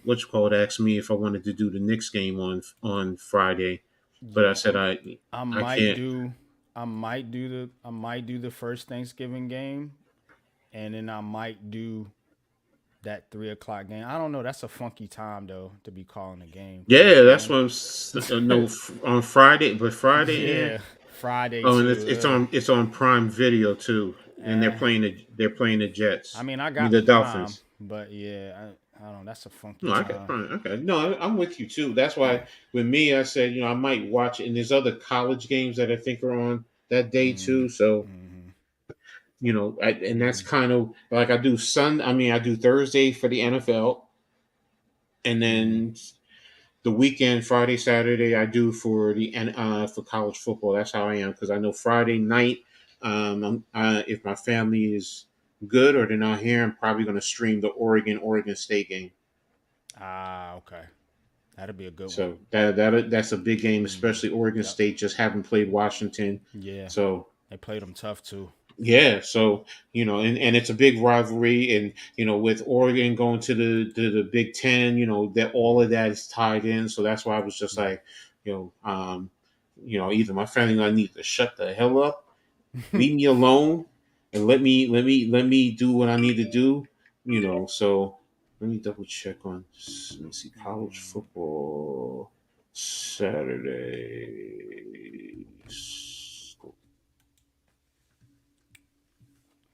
what you call it asked me if I wanted to do the Knicks game on Friday, but I said I'm I I I might can't. do I might do the first Thanksgiving game, and then I might do that 3 o'clock game. I don't know. That's a funky time though to be calling a game. Yeah, that's Thanksgiving. what no on Friday, but Friday, yeah. Yeah, Friday Oh, and it's too. on Prime Video too, and they're Eh. playing the I Jets. mean, I I mean got the Prime, Dolphins. but yeah, I don't know. That's a funky No, I got time. Prime. Okay, no, I'm with you too. That's why with me, I said I might watch it. And there's other college games that I think are on that day Mm, too. So mm, and that's mm, kind of like I do Thursday for the NFL, and mm. then the weekend, Friday, Saturday, I do for for college football. That's how I am because I know Friday night, if my family is good or they're not here, I'm probably going to stream the Oregon State game. Ah, okay. That'd be a good one. So that's a big game, Mm, especially Oregon yep. State just haven't played Washington. Yeah, So they played them tough too. yeah, so and it's a big rivalry, and with Oregon going to the Big Ten, that all of that is tied in. So that's why I was just Yeah. like, either my family and I need to shut the hell up, leave me alone, and let me do what I need to do. So let me double check on. Let me see college Mm. football Saturday.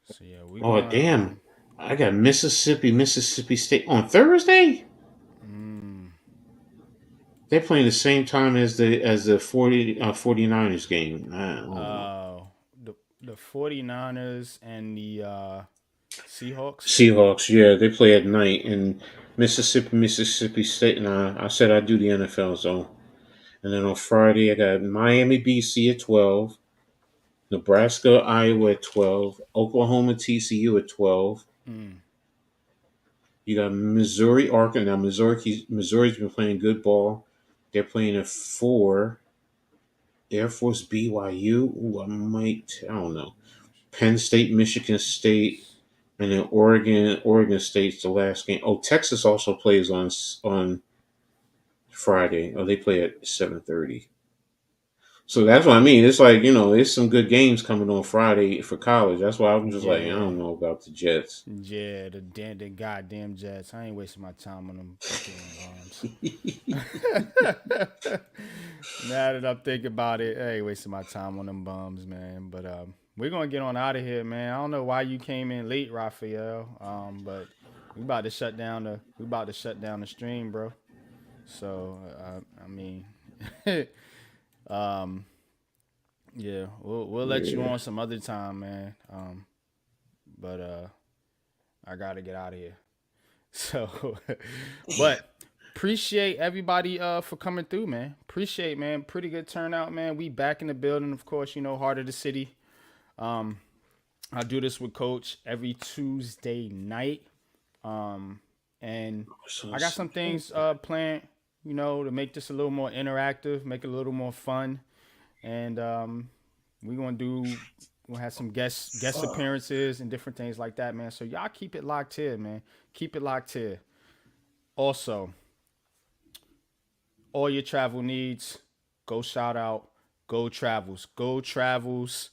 So yeah, we Oh gonna damn! I got Mississippi State on Thursday. mm, They're playing the same time as the 49ers game. I don't know. uh the 49ers and the Seahawks. Seahawks, yeah, they play at night in Mississippi State. And I said I do the NFL zone. And then on Friday, I got Miami BC at 12, Nebraska Iowa at 12, Oklahoma TCU at 12. Mm. You got Missouri Arkansas. Now Missouri's been playing good ball. They're playing at 4. Air Force BYU. Ooh, I don't know. Penn State, Michigan State, and then Oregon State's the last game. Oh, Texas also plays on. Friday. Oh, they play at 7:30. So that's what I mean. It's like, there's some good games coming on Friday for college. That's why I'm just like, I Yeah. don't know about the Jets. Yeah, the goddamn Jets. I ain't wasting my time on them damn bombs. Now that I'm thinking about it, I ain't wasting my time on them bums, man. But we're gonna get on out of here, man. I don't know why you came in late, Raphael. But we about to shut down the stream, bro. So I mean, um, yeah, we'll let you Yeah. on some other time, man. But I gotta get out of here. So, but appreciate everybody for coming through, man. Appreciate, man. Pretty good turnout, man. We back in the building, of course. Heart of the city. Um, I do this with Coach every Tuesday night. And I got some things planned, to make this a little more interactive, make it a little more fun, and we're gonna do. We'll have some guest appearances and different things like that, man. So y'all keep it locked here, man. Keep it locked here. Also, all your travel needs, go shout out, go travels. Go travels.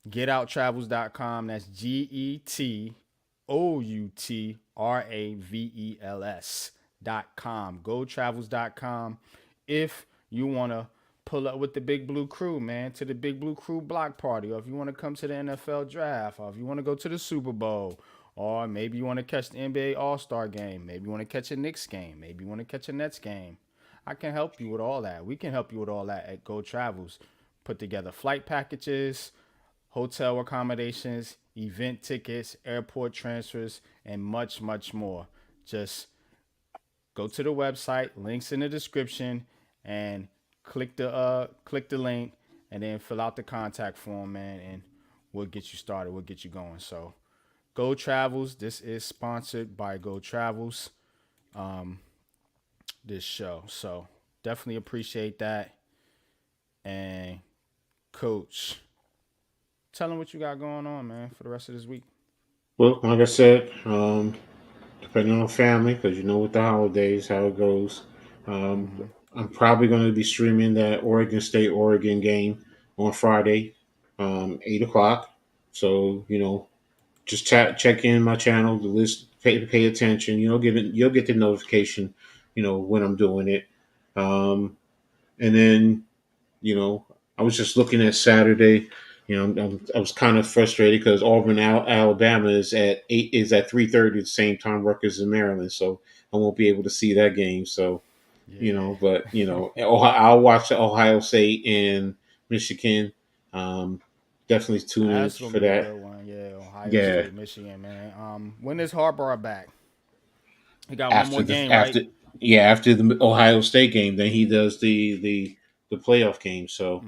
Getouttravels.com. That's GETOUTRAVELS.com. GoTravels.com. If you want to pull up with the Big Blue Crew, man, to the Big Blue Crew block party, or if you want to come to the NFL draft, or if you want to go to the Super Bowl, or maybe you want to catch the NBA All-Star game, maybe you want to catch a Knicks game, maybe you want to catch a Nets game, I can help you with all that. We can help you with all that at Go Travels. Put together flight packages, hotel accommodations, event tickets, airport transfers, and much, much more. Just go to the website, links in the description, and click the link, and then fill out the contact form, man, and we'll get you started. We'll get you going. So, Go Travels. This is sponsored by Go Travels. This show. So definitely appreciate that. And Coach, tell them what you got going on, man, for the rest of this week. Well, like I said, depending on family, because with the holidays, how it goes. Mm-hmm. I'm probably going to be streaming that Oregon State Oregon game on Friday, 8 o'clock. So just check in my channel, the list, pay attention. You'll get the notification, when I'm doing it. And then I was just looking at Saturday. I was kind of frustrated because Auburn, Alabama is at 3:30 the same time Rutgers in Maryland, so I won't be able to see that game. So Yeah. but I'll watch Ohio State and Michigan. Um, Definitely tune in That's gonna for be a that. good one. Yeah, Ohio Yeah, State, Michigan, man. When is Harbaugh back? He got one after more the game, right? after yeah after the Ohio State game, then he does the playoff game. So. Okay.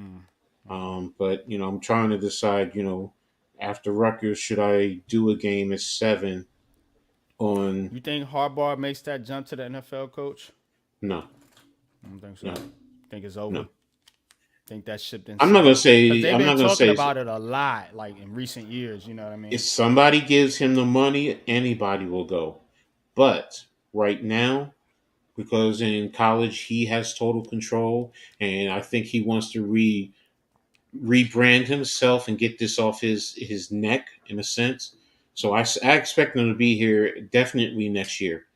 But I'm trying to decide. After Rutgers, should I do a game at 7 on? You think Harbaugh makes that jump to the NFL coach? No, I don't think no, so. Think it's over. no. Think that ship then I'm not gonna sailed. Because say. they've I'm been not gonna talking say. about it a lot, like in recent years. You know what I If mean? somebody gives him the money, anybody will go. But right now, because in college he has total control, and I think he wants to rebrand himself and get this off his neck in a sense. So I expect him to be here definitely next year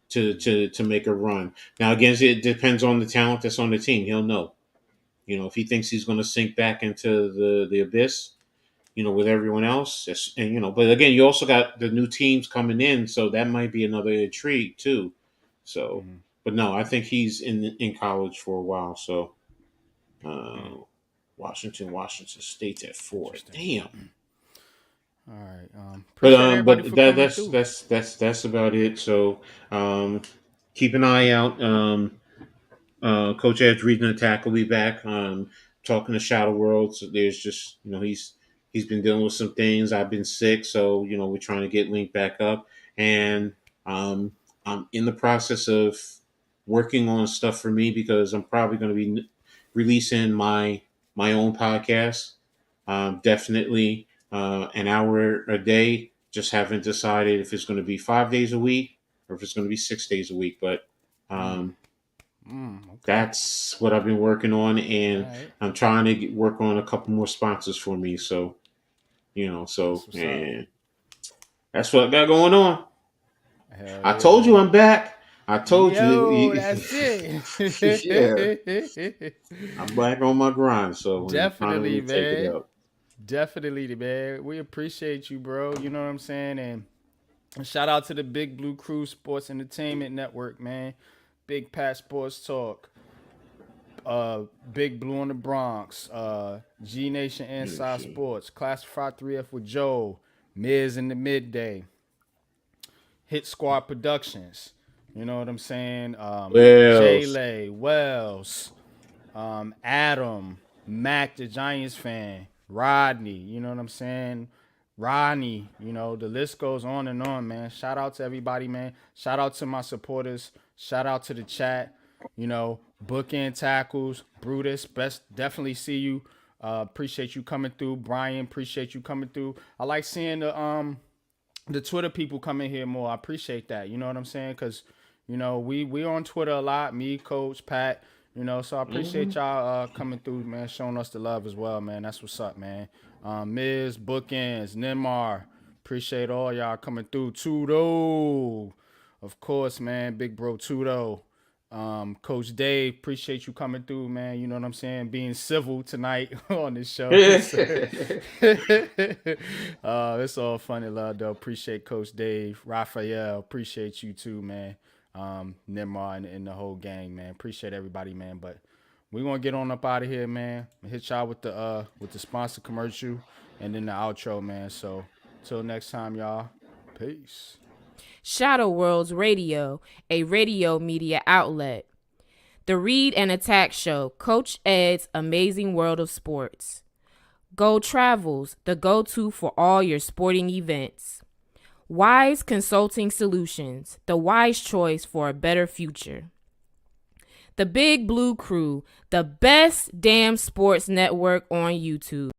to make a run. Now, again, it depends on the talent that's on the team. He'll know. If he thinks he's going to sink back into the abyss, with everyone else, and but again, you also got the new teams coming in, so that might be another intrigue too. So, Mm-hmm. but no, I think he's in college for a while. So, Mm, uh, Washington State's at 4. interesting. Damn. All right. But Appreciate everybody for that coming that's through. that's that's that's about it. So, keep an eye out. Coach Ed's reading attack will be back. Talking to Shadow World. So there's just he's been dealing with some things. I've been sick, so we're trying to get linked back up, and um, I'm in the process of working on stuff for me because I'm probably going to be releasing my own podcast. Definitely an hour a day. Just haven't decided if it's going to be 5 days a week or if it's going to be 6 days a week, but Okay. That's what I've been working on, All and right. I'm trying to work on a couple more sponsors for me. So That's what's up. and that's what I got going on. Hell I yeah, told you man. I'm back. I told Yo, you. that's it. Yeah, I'm back on my grind. So and trying to Definitely, really take it man. up. Definitely, man. We appreciate you, bro. You know what I'm saying? And shout out to the Big Blue Crew Sports Entertainment Network, man. Big Pat Sports Talk. Big Blue in the Bronx. G Nation Inside Sports. Classified 3F with Joe. Miz in the Midday. Hit Squad Productions. You know what I'm saying? Well, Jay Wells, Adam, Mac, the Giants fan, Rodney, you know what I'm saying? Rodney, the list goes on and on, man. Shout out to everybody, man. Shout out to my supporters. Shout out to the chat. Bookend tackles, Brutus, best definitely see you. Appreciate you coming through. Brian, appreciate you coming through. I like seeing the Twitter people come in here more. I appreciate that. You know what I'm saying? Because, we on Twitter a lot. Me, Coach, Pat. So I appreciate y'all coming through, man, showing us the love as well, man. That's what's up, man. Miz, Bookends, Nemar. Appreciate all y'all coming through. Tudo. Of course, man. Big bro Tudo. Coach Dave, appreciate you coming through, man. You know what I'm saying? Being civil tonight on this show. It's all funny, love, though. Appreciate Coach Dave. Raphael, appreciate you too, man. Nimar and the whole gang, man. Appreciate everybody, man. But we're gonna get on up out of here, man. Hit y'all with the sponsor commercial and then the outro, man. So till next time, y'all. Peace. Shadow Worlds Radio, a radio media outlet. The Read and Attack Show, Coach Ed's Amazing World of Sports. Go Travels, the go-to for all your sporting events. Wise Consulting Solutions, the wise choice for a better future. The Big Blue Crew, the best damn sports network on YouTube.